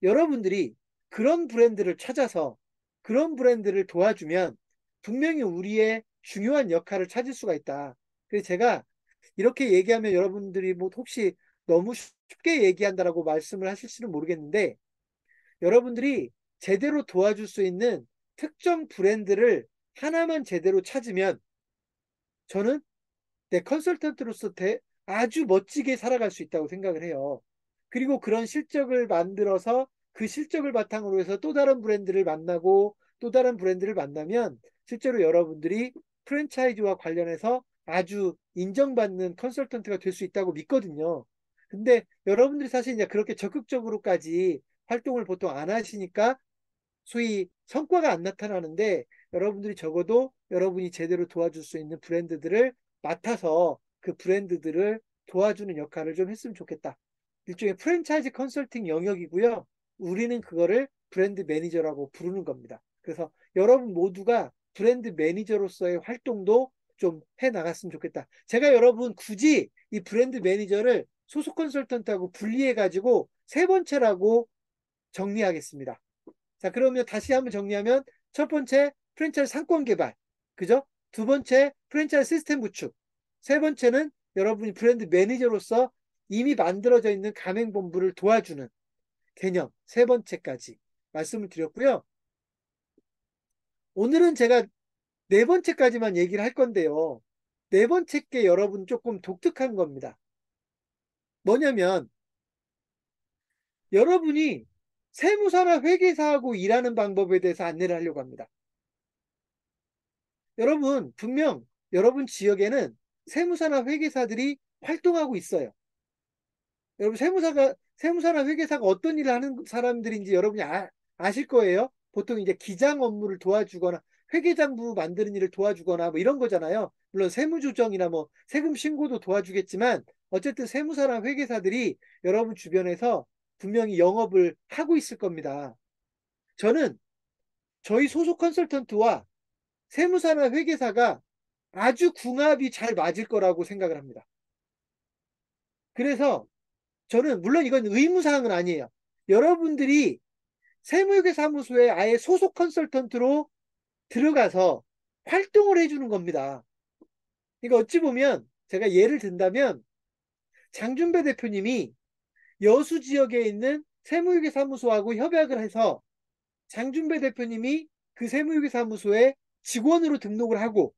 여러분들이 그런 브랜드를 찾아서 그런 브랜드를 도와주면 분명히 우리의 중요한 역할을 찾을 수가 있다. 그래서 제가 이렇게 얘기하면 여러분들이 뭐 혹시 너무 쉽게 얘기한다라고 말씀을 하실지는 모르겠는데 여러분들이 제대로 도와줄 수 있는 특정 브랜드를 하나만 제대로 찾으면 저는 내 컨설턴트로서 아주 멋지게 살아갈 수 있다고 생각을 해요. 그리고 그런 실적을 만들어서 그 실적을 바탕으로 해서 또 다른 브랜드를 만나고 또 다른 브랜드를 만나면 실제로 여러분들이 프랜차이즈와 관련해서 아주 인정받는 컨설턴트가 될 수 있다고 믿거든요. 근데 여러분들이 사실 이제 그렇게 적극적으로까지 활동을 보통 안 하시니까 소위 성과가 안 나타나는데 여러분들이 적어도 여러분이 제대로 도와줄 수 있는 브랜드들을 맡아서 그 브랜드들을 도와주는 역할을 좀 했으면 좋겠다. 일종의 프랜차이즈 컨설팅 영역이고요. 우리는 그거를 브랜드 매니저라고 부르는 겁니다. 그래서 여러분 모두가 브랜드 매니저로서의 활동도 좀 해 나갔으면 좋겠다. 제가 여러분 굳이 이 브랜드 매니저를 소속 컨설턴트하고 분리해 가지고 세 번째라고 정리하겠습니다. 자, 그러면 다시 한번 정리하면 첫 번째 프랜차이즈 상권 개발. 그죠? 두 번째 프랜차이즈 시스템 구축. 세 번째는 여러분이 브랜드 매니저로서 이미 만들어져 있는 가맹본부를 도와주는 개념. 세 번째까지 말씀을 드렸고요. 오늘은 제가 네 번째까지만 얘기를 할 건데요. 네 번째 게 여러분 조금 독특한 겁니다. 뭐냐면 여러분이 세무사나 회계사하고 일하는 방법에 대해서 안내를 하려고 합니다. 여러분, 분명 여러분 지역에는 세무사나 회계사들이 활동하고 있어요. 여러분, 세무사나 회계사가 어떤 일을 하는 사람들인지 여러분이 아실 거예요. 보통 이제 기장 업무를 도와주거나 회계장부 만드는 일을 도와주거나 뭐 이런 거잖아요. 물론 세무조정이나 뭐 세금 신고도 도와주겠지만 어쨌든 세무사나 회계사들이 여러분 주변에서 분명히 영업을 하고 있을 겁니다. 저는 저희 소속 컨설턴트와 세무사나 회계사가 아주 궁합이 잘 맞을 거라고 생각을 합니다. 그래서 저는 물론 이건 의무사항은 아니에요. 여러분들이 세무회계사무소에 아예 소속 컨설턴트로 들어가서 활동을 해주는 겁니다. 그러니까 어찌 보면 제가 예를 든다면 장준배 대표님이 여수 지역에 있는 세무회계사무소하고 협약을 해서 장준배 대표님이 그 세무회계사무소에 직원으로 등록을 하고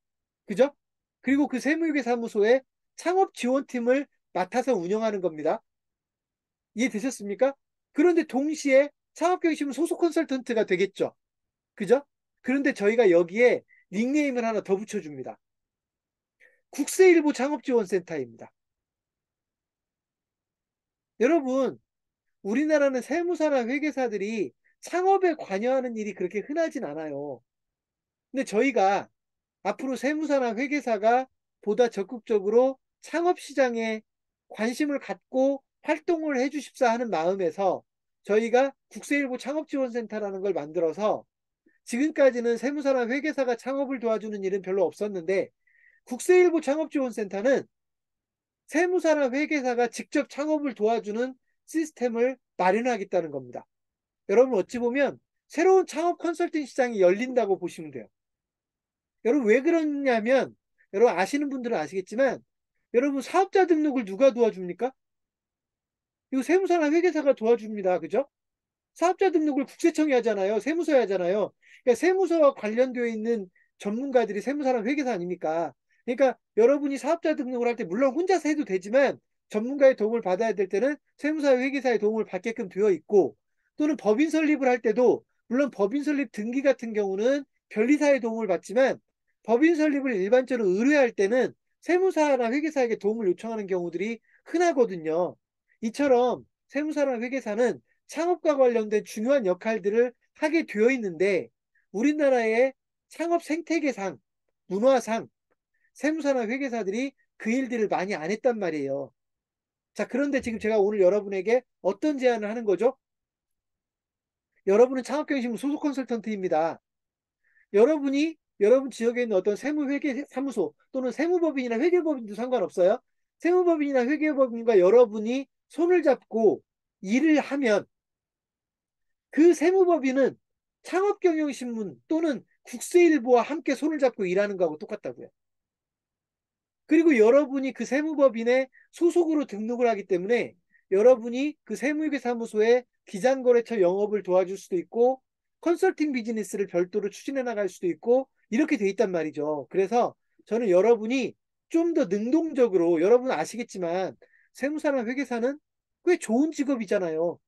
그죠? 그리고 그 세무회계사무소에 창업 지원팀을 맡아서 운영하는 겁니다. 이해되셨습니까? 그런데 동시에 창업경심은 소속 컨설턴트가 되겠죠. 그죠? 그런데 저희가 여기에 닉네임을 하나 더 붙여줍니다. 국세일보 창업지원센터입니다. 여러분, 우리나라는 세무사나 회계사들이 창업에 관여하는 일이 그렇게 흔하진 않아요. 근데 저희가 앞으로 세무사나 회계사가 보다 적극적으로 창업시장에 관심을 갖고 활동을 해주십사 하는 마음에서 저희가 국세일보 창업지원센터라는 걸 만들어서 지금까지는 세무사나 회계사가 창업을 도와주는 일은 별로 없었는데 국세일보 창업지원센터는 세무사나 회계사가 직접 창업을 도와주는 시스템을 마련하겠다는 겁니다. 여러분 어찌 보면 새로운 창업 컨설팅 시장이 열린다고 보시면 돼요. 여러분 왜 그러냐면 여러분 아시는 분들은 아시겠지만 여러분 사업자 등록을 누가 도와줍니까? 이거 세무사나 회계사가 도와줍니다. 그죠? 사업자 등록을 국세청이 하잖아요. 세무서에 하잖아요. 그러니까 세무서와 관련되어 있는 전문가들이 세무사랑 회계사 아닙니까? 그러니까 여러분이 사업자 등록을 할 때 물론 혼자서 해도 되지만 전문가의 도움을 받아야 될 때는 세무사 회계사의 도움을 받게끔 되어 있고 또는 법인 설립을 할 때도 물론 법인 설립 등기 같은 경우는 변리사의 도움을 받지만 법인 설립을 일반적으로 의뢰할 때는 세무사나 회계사에게 도움을 요청하는 경우들이 흔하거든요. 이처럼 세무사나 회계사는 창업과 관련된 중요한 역할들을 하게 되어 있는데 우리나라의 창업 생태계상, 문화상 세무사나 회계사들이 그 일들을 많이 안 했단 말이에요. 자, 그런데 지금 제가 오늘 여러분에게 어떤 제안을 하는 거죠? 여러분은 창업경영신문 소속 컨설턴트입니다. 여러분이 여러분 지역에 있는 어떤 세무회계사무소 또는 세무법인이나 회계법인도 상관없어요. 세무법인이나 회계법인과 여러분이 손을 잡고 일을 하면 그 세무법인은 창업경영신문 또는 국세일보와 함께 손을 잡고 일하는 거하고 똑같다고요. 그리고 여러분이 그 세무법인의 소속으로 등록을 하기 때문에 여러분이 그 세무회계사무소의 기장거래처 영업을 도와줄 수도 있고 컨설팅 비즈니스를 별도로 추진해 나갈 수도 있고 이렇게 돼 있단 말이죠. 그래서 저는 여러분이 좀 더 능동적으로 여러분 아시겠지만 세무사나 회계사는 꽤 좋은 직업이잖아요.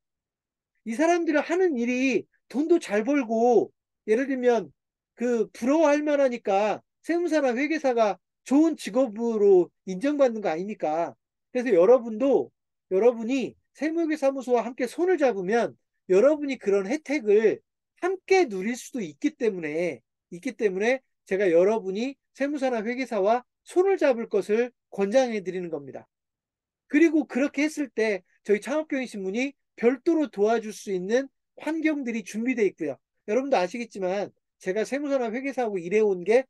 이 사람들이 하는 일이 돈도 잘 벌고 예를 들면 그 부러워할 만하니까 세무사나 회계사가 좋은 직업으로 인정받는 거 아닙니까? 그래서 여러분도 여러분이 세무회계사무소와 함께 손을 잡으면 여러분이 그런 혜택을 함께 누릴 수도 있기 때문에 제가 여러분이 세무사나 회계사와 손을 잡을 것을 권장해 드리는 겁니다. 그리고 그렇게 했을 때 저희 창업경영신문이 별도로 도와줄 수 있는 환경들이 준비되어 있고요. 여러분도 아시겠지만 제가 세무사나 회계사하고 일해온 게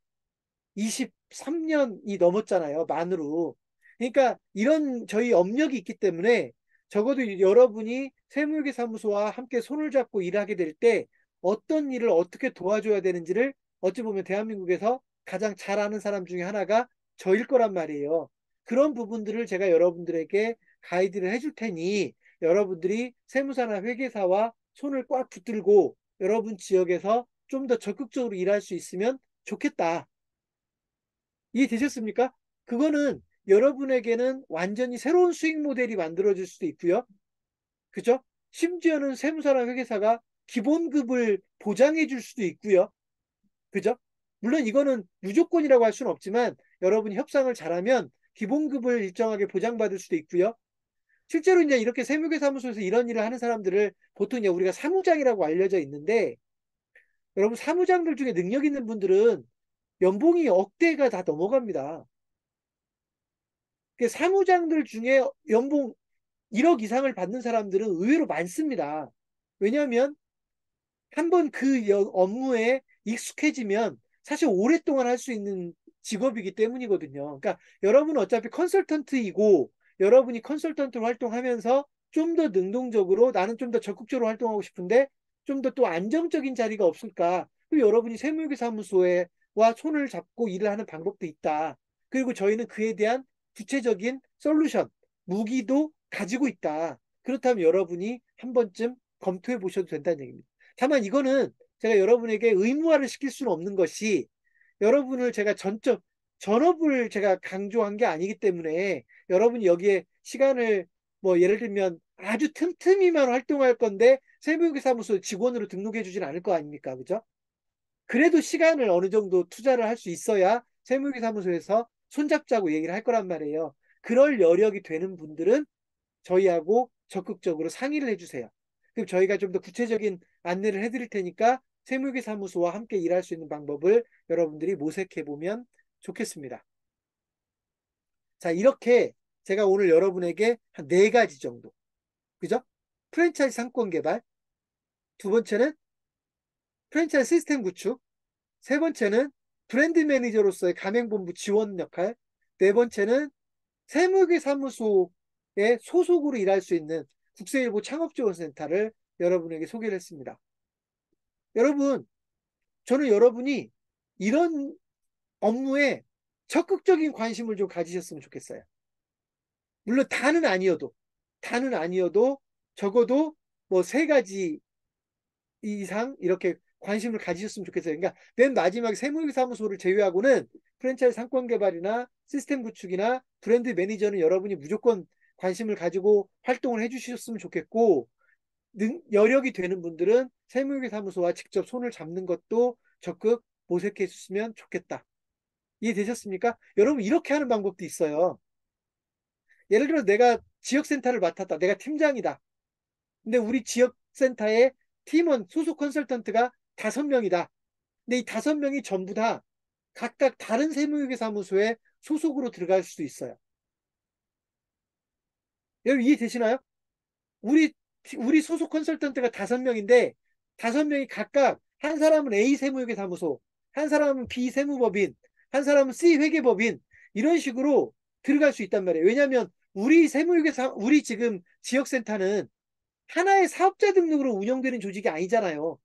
23년이 넘었잖아요. 만으로. 그러니까 이런 저희 업력이 있기 때문에 적어도 여러분이 세무회계사무소와 함께 손을 잡고 일하게 될 때 어떤 일을 어떻게 도와줘야 되는지를 어찌 보면 대한민국에서 가장 잘 아는 사람 중에 하나가 저일 거란 말이에요. 그런 부분들을 제가 여러분들에게 가이드를 해줄 테니 여러분들이 세무사나 회계사와 손을 꽉 붙들고 여러분 지역에서 좀 더 적극적으로 일할 수 있으면 좋겠다. 이해되셨습니까? 그거는 여러분에게는 완전히 새로운 수익 모델이 만들어질 수도 있고요. 그죠? 심지어는 세무사나 회계사가 기본급을 보장해 줄 수도 있고요. 그죠? 물론 이거는 무조건이라고 할 수는 없지만 여러분이 협상을 잘하면 기본급을 일정하게 보장받을 수도 있고요. 실제로 이제 이렇게 세무회계사무소에서 이런 일을 하는 사람들을 보통 이제 우리가 사무장이라고 알려져 있는데 여러분 사무장들 중에 능력 있는 분들은 연봉이 억대가 다 넘어갑니다. 사무장들 중에 연봉 1억 이상을 받는 사람들은 의외로 많습니다. 왜냐하면 한번 그 업무에 익숙해지면 사실 오랫동안 할 수 있는 직업이기 때문이거든요. 그러니까 여러분은 어차피 컨설턴트이고 여러분이 컨설턴트로 활동하면서 좀 더 능동적으로 나는 좀 더 적극적으로 활동하고 싶은데 좀 더 또 안정적인 자리가 없을까? 그리고 여러분이 세무회계사무소와 손을 잡고 일을 하는 방법도 있다. 그리고 저희는 그에 대한 구체적인 솔루션, 무기도 가지고 있다. 그렇다면 여러분이 한 번쯤 검토해 보셔도 된다는 얘기입니다. 다만 이거는 제가 여러분에게 의무화를 시킬 수는 없는 것이 여러분을 제가 전업을 제가 강조한 게 아니기 때문에 여러분이 여기에 시간을 뭐 예를 들면 아주 틈틈이만 활동할 건데 세무회계사무소 직원으로 등록해 주진 않을 거 아닙니까? 그죠? 그래도 시간을 어느 정도 투자를 할 수 있어야 세무회계사무소에서 손잡자고 얘기를 할 거란 말이에요. 그럴 여력이 되는 분들은 저희하고 적극적으로 상의를 해주세요. 그럼 저희가 좀 더 구체적인 안내를 해드릴 테니까 세무회계사무소와 함께 일할 수 있는 방법을 여러분들이 모색해 보면 좋겠습니다. 자, 이렇게 제가 오늘 여러분에게 한 4가지 정도. 그죠? 프랜차이즈 상권 개발. 두 번째는 프랜차이즈 시스템 구축. 세 번째는 브랜드 매니저로서의 가맹본부 지원 역할. 네 번째는 세무회계사무소의 소속으로 일할 수 있는 국세일보 창업지원센터를 여러분에게 소개를 했습니다. 여러분, 저는 여러분이 이런 업무에 적극적인 관심을 좀 가지셨으면 좋겠어요. 물론 다는 아니어도 적어도 뭐 세 가지 이상 이렇게 관심을 가지셨으면 좋겠어요. 그러니까 맨 마지막에 세무사무소를 제외하고는 프랜차이즈 상권 개발이나 시스템 구축이나 브랜드 매니저는 여러분이 무조건 관심을 가지고 활동을 해주셨으면 좋겠고, 여력이 되는 분들은 세무사무소와 직접 손을 잡는 것도 적극 모색해 주시면 좋겠다. 이해되셨습니까? 여러분, 이렇게 하는 방법도 있어요. 예를 들어 내가 지역센터를 맡았다. 내가 팀장이다. 근데 우리 지역센터에 팀원, 소속 컨설턴트가 5명이다. 근데 이 5명이 전부 다 각각 다른 세무회계사무소에 소속으로 들어갈 수도 있어요. 여러분 이해되시나요? 우리, 우리 소속 컨설턴트가 5명인데 5명이 각각 한 사람은 A 세무회계사무소, 한 사람은 B 세무법인, 한 사람은 C 회계법인 이런 식으로 들어갈 수 있단 말이에요. 왜냐하면 우리 지금 지역센터는 하나의 사업자 등록으로 운영되는 조직이 아니잖아요.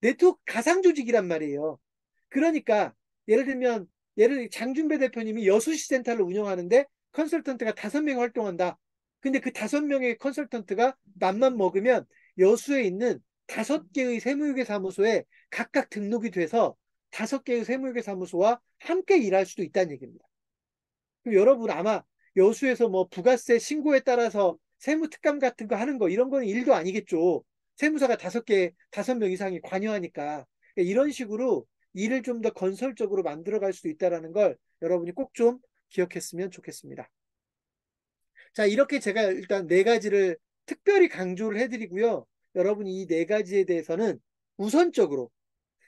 네트워크 가상 조직이란 말이에요. 그러니까 예를 들면 장준배 대표님이 여수시 센터를 운영하는데 컨설턴트가 5명이 활동한다. 근데 그 5명의 컨설턴트가 맘만 먹으면 여수에 있는 5개의 세무회계 사무소에 각각 등록이 돼서 5개의 세무회계 사무소와 함께 일할 수도 있다는 얘기입니다. 그럼 여러분 아마 여수에서 뭐 부가세 신고에 따라서 세무특감 같은 거 하는 거 이런 거는 일도 아니겠죠. 세무사가 5명 이상이 관여하니까. 그러니까 이런 식으로 일을 좀 더 건설적으로 만들어갈 수도 있다는 걸 여러분이 꼭 좀 기억했으면 좋겠습니다. 자, 이렇게 제가 일단 4가지를 특별히 강조를 해드리고요. 여러분이 이 4가지에 대해서는 우선적으로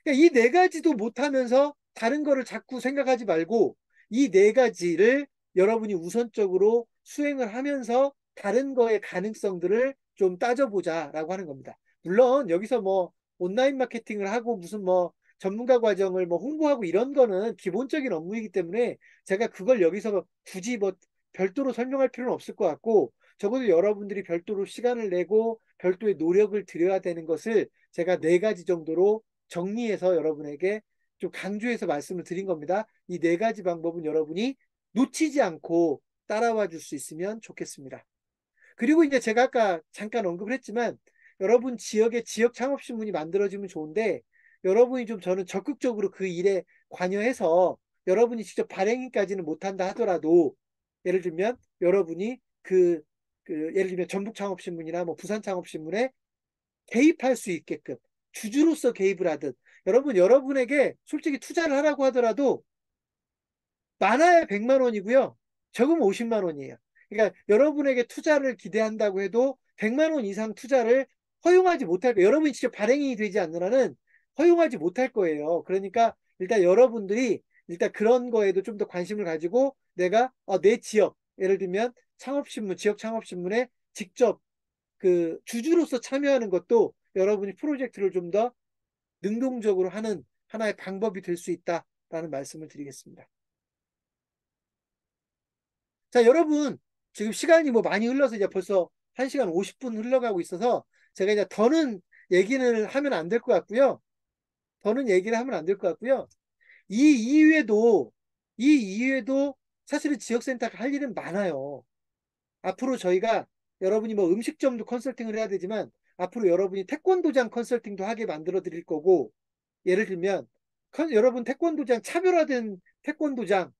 그러니까 이 4가지도 못하면서 다른 거를 자꾸 생각하지 말고 이 4가지를 여러분이 우선적으로 수행을 하면서 다른 거의 가능성들을 좀 따져보자라고 하는 겁니다. 물론 여기서 뭐 온라인 마케팅을 하고 무슨 뭐 전문가 과정을 뭐 홍보하고 이런 거는 기본적인 업무이기 때문에 제가 그걸 여기서 굳이 뭐 별도로 설명할 필요는 없을 것 같고 적어도 여러분들이 별도로 시간을 내고 별도의 노력을 들여야 되는 것을 제가 4가지 정도로 정리해서 여러분에게 좀 강조해서 말씀을 드린 겁니다. 이 4가지 방법은 여러분이 놓치지 않고 따라와 줄 수 있으면 좋겠습니다. 그리고 이제 제가 아까 잠깐 언급을 했지만 여러분 지역에 지역 창업신문이 만들어지면 좋은데 여러분이 좀 저는 적극적으로 그 일에 관여해서 여러분이 직접 발행인까지는 못한다 하더라도 예를 들면 여러분이 예를 들면 전북창업신문이나 뭐 부산창업신문에 개입할 수 있게끔 주주로서 개입을 하든 여러분에게 솔직히 투자를 하라고 하더라도 많아야 100만 원이고요. 적으면 50만 원이에요. 그러니까 여러분에게 투자를 기대한다고 해도 100만 원 이상 투자를 허용하지 못할 거예요. 여러분이 직접 발행이 되지 않는 한은 허용하지 못할 거예요. 그러니까 일단 여러분들이 일단 그런 거에도 좀 더 관심을 가지고 내가 내 지역 예를 들면 창업신문 지역 창업신문에 직접 그 주주로서 참여하는 것도 여러분이 프로젝트를 좀 더 능동적으로 하는 하나의 방법이 될 수 있다라는 말씀을 드리겠습니다. 자, 여러분, 지금 시간이 뭐 많이 흘러서 이제 벌써 1시간 50분 흘러가고 있어서 제가 이제 더는 얘기를 하면 안 될 것 같고요. 더는 얘기를 하면 안 될 것 같고요. 이 이후에도, 이 이후에도 사실은 지역센터가 할 일은 많아요. 앞으로 저희가 여러분이 뭐 음식점도 컨설팅을 해야 되지만 앞으로 여러분이 태권도장 컨설팅도 하게 만들어 드릴 거고 예를 들면 여러분 태권도장 차별화된 태권도장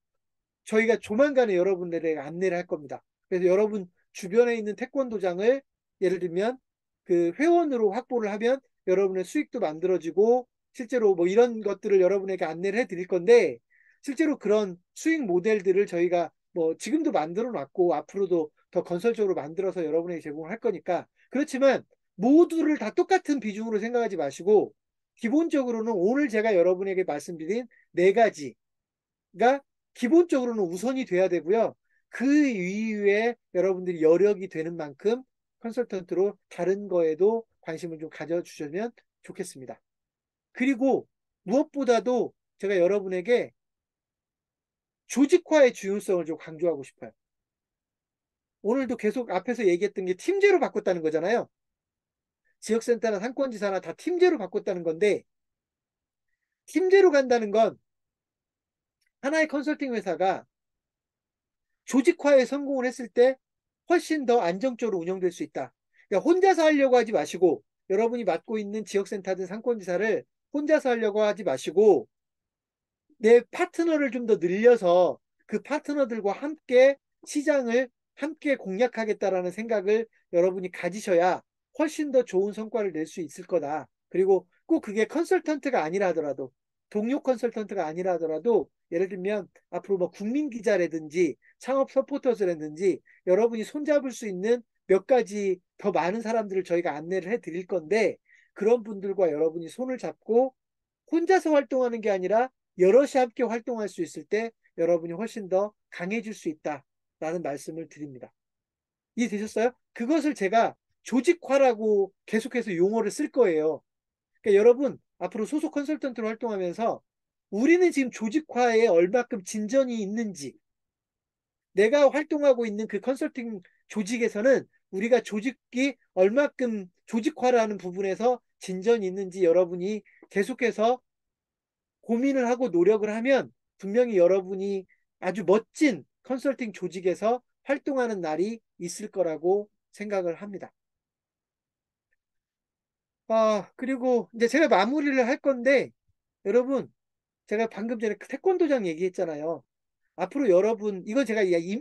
저희가 조만간에 여러분들에게 안내를 할 겁니다. 그래서 여러분 주변에 있는 태권도장을 예를 들면 그 회원으로 확보를 하면 여러분의 수익도 만들어지고 실제로 뭐 이런 것들을 여러분에게 안내를 해 드릴 건데 실제로 그런 수익 모델들을 저희가 뭐 지금도 만들어 놨고 앞으로도 더 건설적으로 만들어서 여러분에게 제공을 할 거니까 그렇지만 모두를 다 똑같은 비중으로 생각하지 마시고 기본적으로는 오늘 제가 여러분에게 말씀드린 4가지가 기본적으로는 우선이 돼야 되고요. 그 이후에 여러분들이 여력이 되는 만큼 컨설턴트로 다른 거에도 관심을 좀 가져주시면 좋겠습니다. 그리고 무엇보다도 제가 여러분에게 조직화의 중요성을 좀 강조하고 싶어요. 오늘도 계속 앞에서 얘기했던 게 팀제로 바꿨다는 거잖아요. 지역센터나 상권지사나 다 팀제로 바꿨다는 건데 팀제로 간다는 건 하나의 컨설팅 회사가 조직화에 성공을 했을 때 훨씬 더 안정적으로 운영될 수 있다. 그러니까 혼자서 하려고 하지 마시고 여러분이 맡고 있는 지역센터든 상권지사를 혼자서 하려고 하지 마시고 내 파트너를 좀 더 늘려서 그 파트너들과 함께 시장을 함께 공략하겠다라는 생각을 여러분이 가지셔야 훨씬 더 좋은 성과를 낼 수 있을 거다. 그리고 꼭 그게 컨설턴트가 아니라 하더라도 동료 컨설턴트가 아니라 하더라도 예를 들면 앞으로 뭐 국민 기자라든지 창업 서포터즈라든지 여러분이 손잡을 수 있는 몇 가지 더 많은 사람들을 저희가 안내를 해 드릴 건데 그런 분들과 여러분이 손을 잡고 혼자서 활동하는 게 아니라 여럿이 함께 활동할 수 있을 때 여러분이 훨씬 더 강해질 수 있다라는 말씀을 드립니다. 이해되셨어요? 그것을 제가 조직화라고 계속해서 용어를 쓸 거예요. 그러니까 여러분 앞으로 소속 컨설턴트로 활동하면서 우리는 지금 조직화에 얼마큼 진전이 있는지 내가 활동하고 있는 그 컨설팅 조직에서는 우리가 조직이 얼마큼 조직화라는 부분에서 진전이 있는지 여러분이 계속해서 고민을 하고 노력을 하면 분명히 여러분이 아주 멋진 컨설팅 조직에서 활동하는 날이 있을 거라고 생각을 합니다. 그리고 이제 제가 마무리를 할 건데 여러분 제가 방금 전에 태권도장 얘기했잖아요. 앞으로 여러분 이건 제가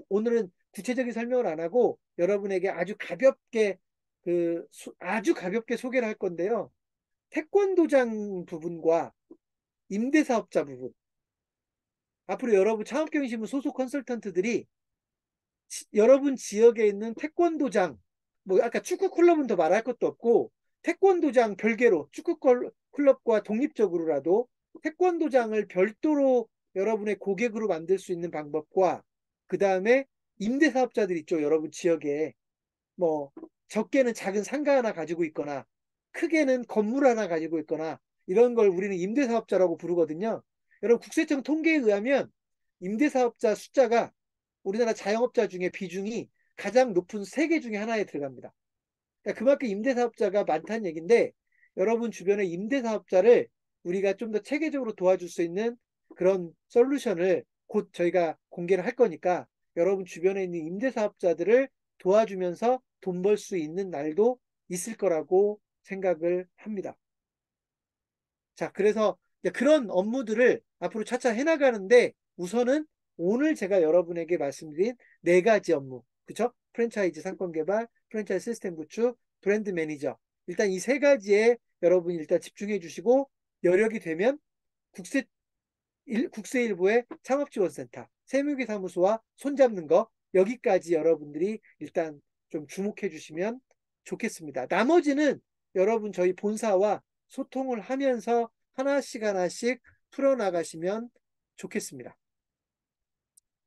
오늘은 구체적인 설명을 안 하고 여러분에게 아주 가볍게 아주 가볍게 소개를 할 건데요. 태권도장 부분과 임대사업자 부분 앞으로 여러분 창업경신문 소속 컨설턴트들이 여러분 지역에 있는 태권도장, 뭐 아까 축구 클럽은 더 말할 것도 없고 태권도장 별개로 축구 클럽과 독립적으로라도 태권도장을 별도로 여러분의 고객으로 만들 수 있는 방법과 그 다음에 임대사업자들 있죠. 여러분 지역에 뭐 적게는 작은 상가 하나 가지고 있거나 크게는 건물 하나 가지고 있거나 이런 걸 우리는 임대사업자라고 부르거든요. 여러분 국세청 통계에 의하면 임대사업자 숫자가 우리나라 자영업자 중에 비중이 가장 높은 세 개 중에 하나에 들어갑니다. 그러니까 그만큼 임대사업자가 많다는 얘기인데 여러분 주변의 임대사업자를 우리가 좀 더 체계적으로 도와줄 수 있는 그런 솔루션을 곧 저희가 공개를 할 거니까 여러분 주변에 있는 임대사업자들을 도와주면서 돈 벌 수 있는 날도 있을 거라고 생각을 합니다. 자, 그래서 그런 업무들을 앞으로 차차 해나가는데 우선은 오늘 제가 여러분에게 말씀드린 네 가지 업무, 그쵸? 프랜차이즈 상권 개발, 프랜차이즈 시스템 구축, 브랜드 매니저. 일단 이 세 가지에 여러분이 일단 집중해 주시고 여력이 되면 국세, 국세일보의 창업지원센터, 세무기사무소와 손잡는 거 여기까지 여러분들이 일단 좀 주목해 주시면 좋겠습니다. 나머지는 여러분 저희 본사와 소통을 하면서 하나씩 하나씩 풀어나가시면 좋겠습니다.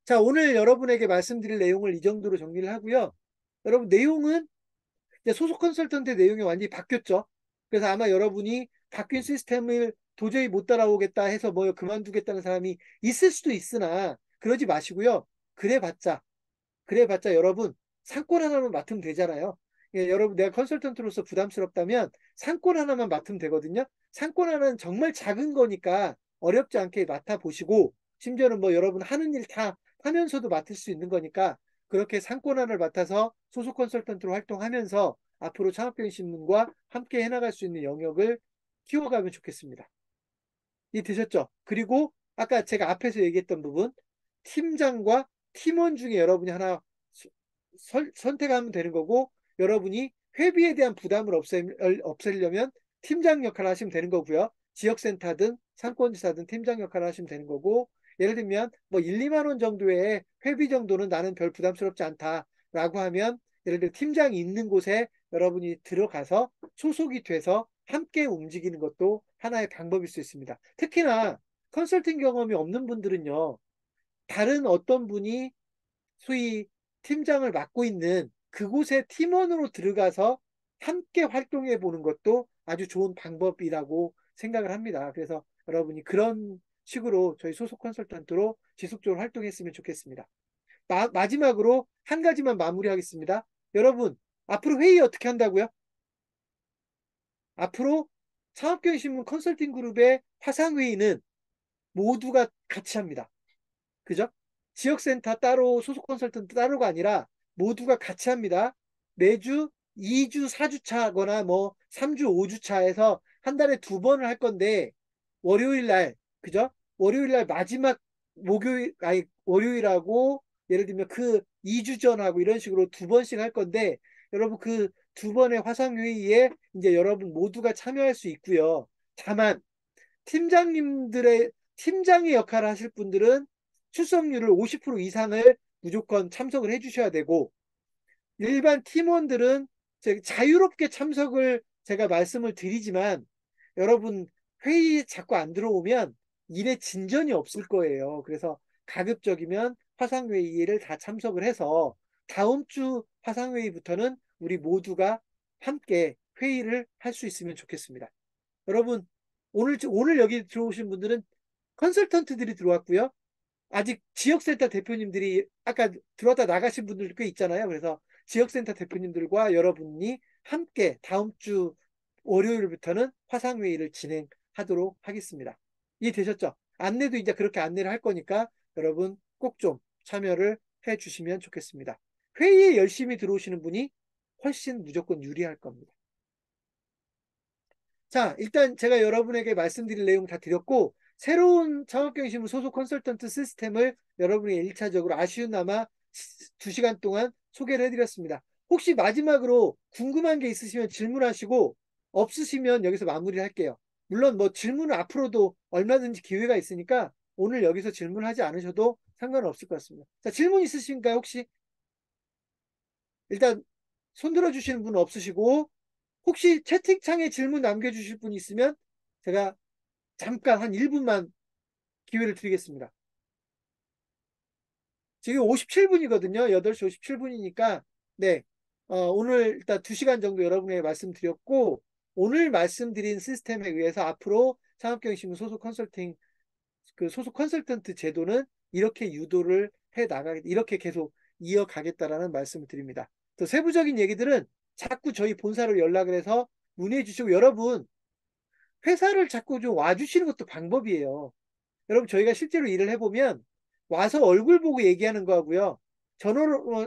자, 오늘 여러분에게 말씀드릴 내용을 이 정도로 정리를 하고요. 여러분 내용은 이제 소속 컨설턴트 내용이 완전히 바뀌었죠. 그래서 아마 여러분이 바뀐 시스템을 도저히 못 따라오겠다 해서 뭐 그만두겠다는 사람이 있을 수도 있으나 그러지 마시고요. 그래봤자 그래봤자 여러분 상권 하나만 맡으면 되잖아요. 예, 여러분 내가 컨설턴트로서 부담스럽다면 상권 하나만 맡으면 되거든요. 상권 하나는 정말 작은 거니까 어렵지 않게 맡아보시고 심지어는 뭐 여러분 하는 일 다 하면서도 맡을 수 있는 거니까 그렇게 상권 하나를 맡아서 소속 컨설턴트로 활동하면서 앞으로 창업경신문과 함께 해나갈 수 있는 영역을 키워가면 좋겠습니다. 이 되셨죠? 그리고 아까 제가 앞에서 얘기했던 부분 팀장과 팀원 중에 여러분이 하나 선택하면 되는 거고 여러분이 회비에 대한 부담을 없애려면 팀장 역할을 하시면 되는 거고요. 지역센터든 상권지사든 팀장 역할을 하시면 되는 거고 예를 들면 뭐 1, 2만 원 정도의 회비 정도는 나는 별 부담스럽지 않다라고 하면 예를 들어 팀장이 있는 곳에 여러분이 들어가서 소속이 돼서 함께 움직이는 것도 하나의 방법일 수 있습니다. 특히나 컨설팅 경험이 없는 분들은요. 다른 어떤 분이 소위 팀장을 맡고 있는 그곳의 팀원으로 들어가서 함께 활동해 보는 것도 아주 좋은 방법이라고 생각을 합니다. 그래서 여러분이 그런 식으로 저희 소속 컨설턴트로 지속적으로 활동했으면 좋겠습니다. 마지막으로 한 가지만 마무리하겠습니다. 여러분, 앞으로 회의 어떻게 한다고요? 앞으로 창업경신문 컨설팅 그룹의 화상회의는 모두가 같이 합니다. 그죠? 지역센터 따로 소속 컨설턴트 따로가 아니라 모두가 같이 합니다. 매주 2주, 4주차거나 뭐 3주, 5주차에서 한 달에 두 번을 할 건데 월요일 날, 그죠? 월요일 날 마지막 목요일, 아니, 월요일하고 예를 들면 그 2주 전하고 이런 식으로 두 번씩 할 건데 여러분 그 두 번의 화상회의에 이제 여러분 모두가 참여할 수 있고요. 다만 팀장님들의 팀장의 역할을 하실 분들은 출석률을 50% 이상을 무조건 참석을 해주셔야 되고 일반 팀원들은 자유롭게 참석을 제가 말씀을 드리지만 여러분 회의에 자꾸 안 들어오면 일에 진전이 없을 거예요. 그래서 가급적이면 화상회의를 다 참석을 해서 다음 주 화상회의부터는 우리 모두가 함께 회의를 할 수 있으면 좋겠습니다. 여러분 오늘 여기 들어오신 분들은 컨설턴트들이 들어왔고요. 아직 지역센터 대표님들이 아까 들어왔다 나가신 분들 꽤 있잖아요. 그래서 지역센터 대표님들과 여러분이 함께 다음 주 월요일부터는 화상회의를 진행하도록 하겠습니다. 이해되셨죠? 안내도 이제 그렇게 안내를 할 거니까 여러분 꼭 좀 참여를 해 주시면 좋겠습니다. 회의에 열심히 들어오시는 분이 훨씬 무조건 유리할 겁니다. 자, 일단 제가 여러분에게 말씀드릴 내용 다 드렸고, 새로운 창업경신문 소속 컨설턴트 시스템을 여러분이 1차적으로 아쉬운나마 2시간 동안 소개를 해드렸습니다. 혹시 마지막으로 궁금한 게 있으시면 질문하시고, 없으시면 여기서 마무리를 할게요. 물론 뭐 질문은 앞으로도 얼마든지 기회가 있으니까 오늘 여기서 질문하지 않으셔도 상관없을 것 같습니다. 자, 질문 있으신가요, 혹시? 일단 손 들어주시는 분 없으시고, 혹시 채팅창에 질문 남겨주실 분 있으면 제가 잠깐 한 1분만 기회를 드리겠습니다. 지금 57분이거든요. 8시 57분이니까, 네. 오늘 일단 2시간 정도 여러분에게 말씀드렸고, 오늘 말씀드린 시스템에 의해서 앞으로 창업경신문 소속 컨설팅, 그 소속 컨설턴트 제도는 이렇게 유도를 해 나가겠다. 이렇게 계속 이어가겠다라는 말씀을 드립니다. 또 세부적인 얘기들은 자꾸 저희 본사로 연락을 해서 문의해 주시고, 여러분, 회사를 자꾸 좀 와주시는 것도 방법이에요. 여러분, 저희가 실제로 일을 해보면 와서 얼굴 보고 얘기하는 거하고요.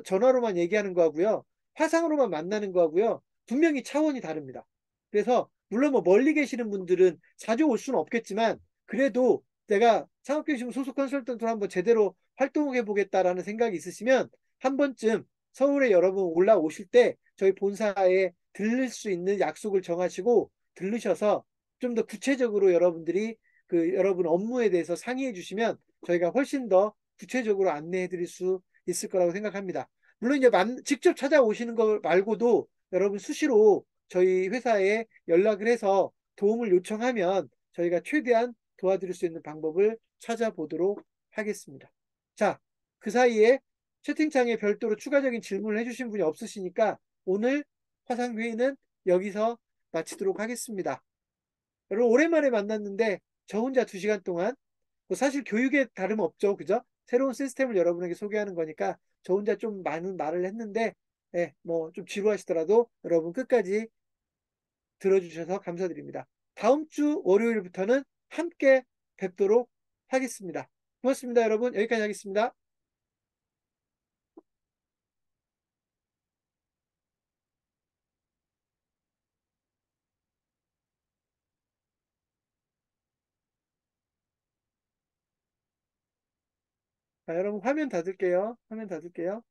전화로만 얘기하는 거하고요. 화상으로만 만나는 거하고요. 분명히 차원이 다릅니다. 그래서, 물론 뭐 멀리 계시는 분들은 자주 올 수는 없겠지만, 그래도 내가 창업교육 소속 컨설턴트로 한번 제대로 활동해 보겠다라는 생각이 있으시면, 한 번쯤 서울에 여러분 올라오실 때 저희 본사에 들를 수 있는 약속을 정하시고, 들르셔서 좀 더 구체적으로 여러분들이 그 여러분 업무에 대해서 상의해 주시면 저희가 훨씬 더 구체적으로 안내해 드릴 수 있을 거라고 생각합니다. 물론 이제 직접 찾아오시는 거 말고도 여러분 수시로 저희 회사에 연락을 해서 도움을 요청하면 저희가 최대한 도와드릴 수 있는 방법을 찾아보도록 하겠습니다. 자, 그 사이에 채팅창에 별도로 추가적인 질문을 해주신 분이 없으시니까 오늘 화상회의는 여기서 마치도록 하겠습니다. 여러분 오랜만에 만났는데 저 혼자 2시간 동안 뭐 사실 교육에 다름없죠. 그죠? 새로운 시스템을 여러분에게 소개하는 거니까 저 혼자 좀 많은 말을 했는데 예, 뭐 좀 지루하시더라도 여러분 끝까지 들어주셔서 감사드립니다. 다음 주 월요일부터는 함께 뵙도록 하겠습니다. 고맙습니다, 여러분. 여기까지 하겠습니다. 자, 여러분 화면 닫을게요. 화면 닫을게요.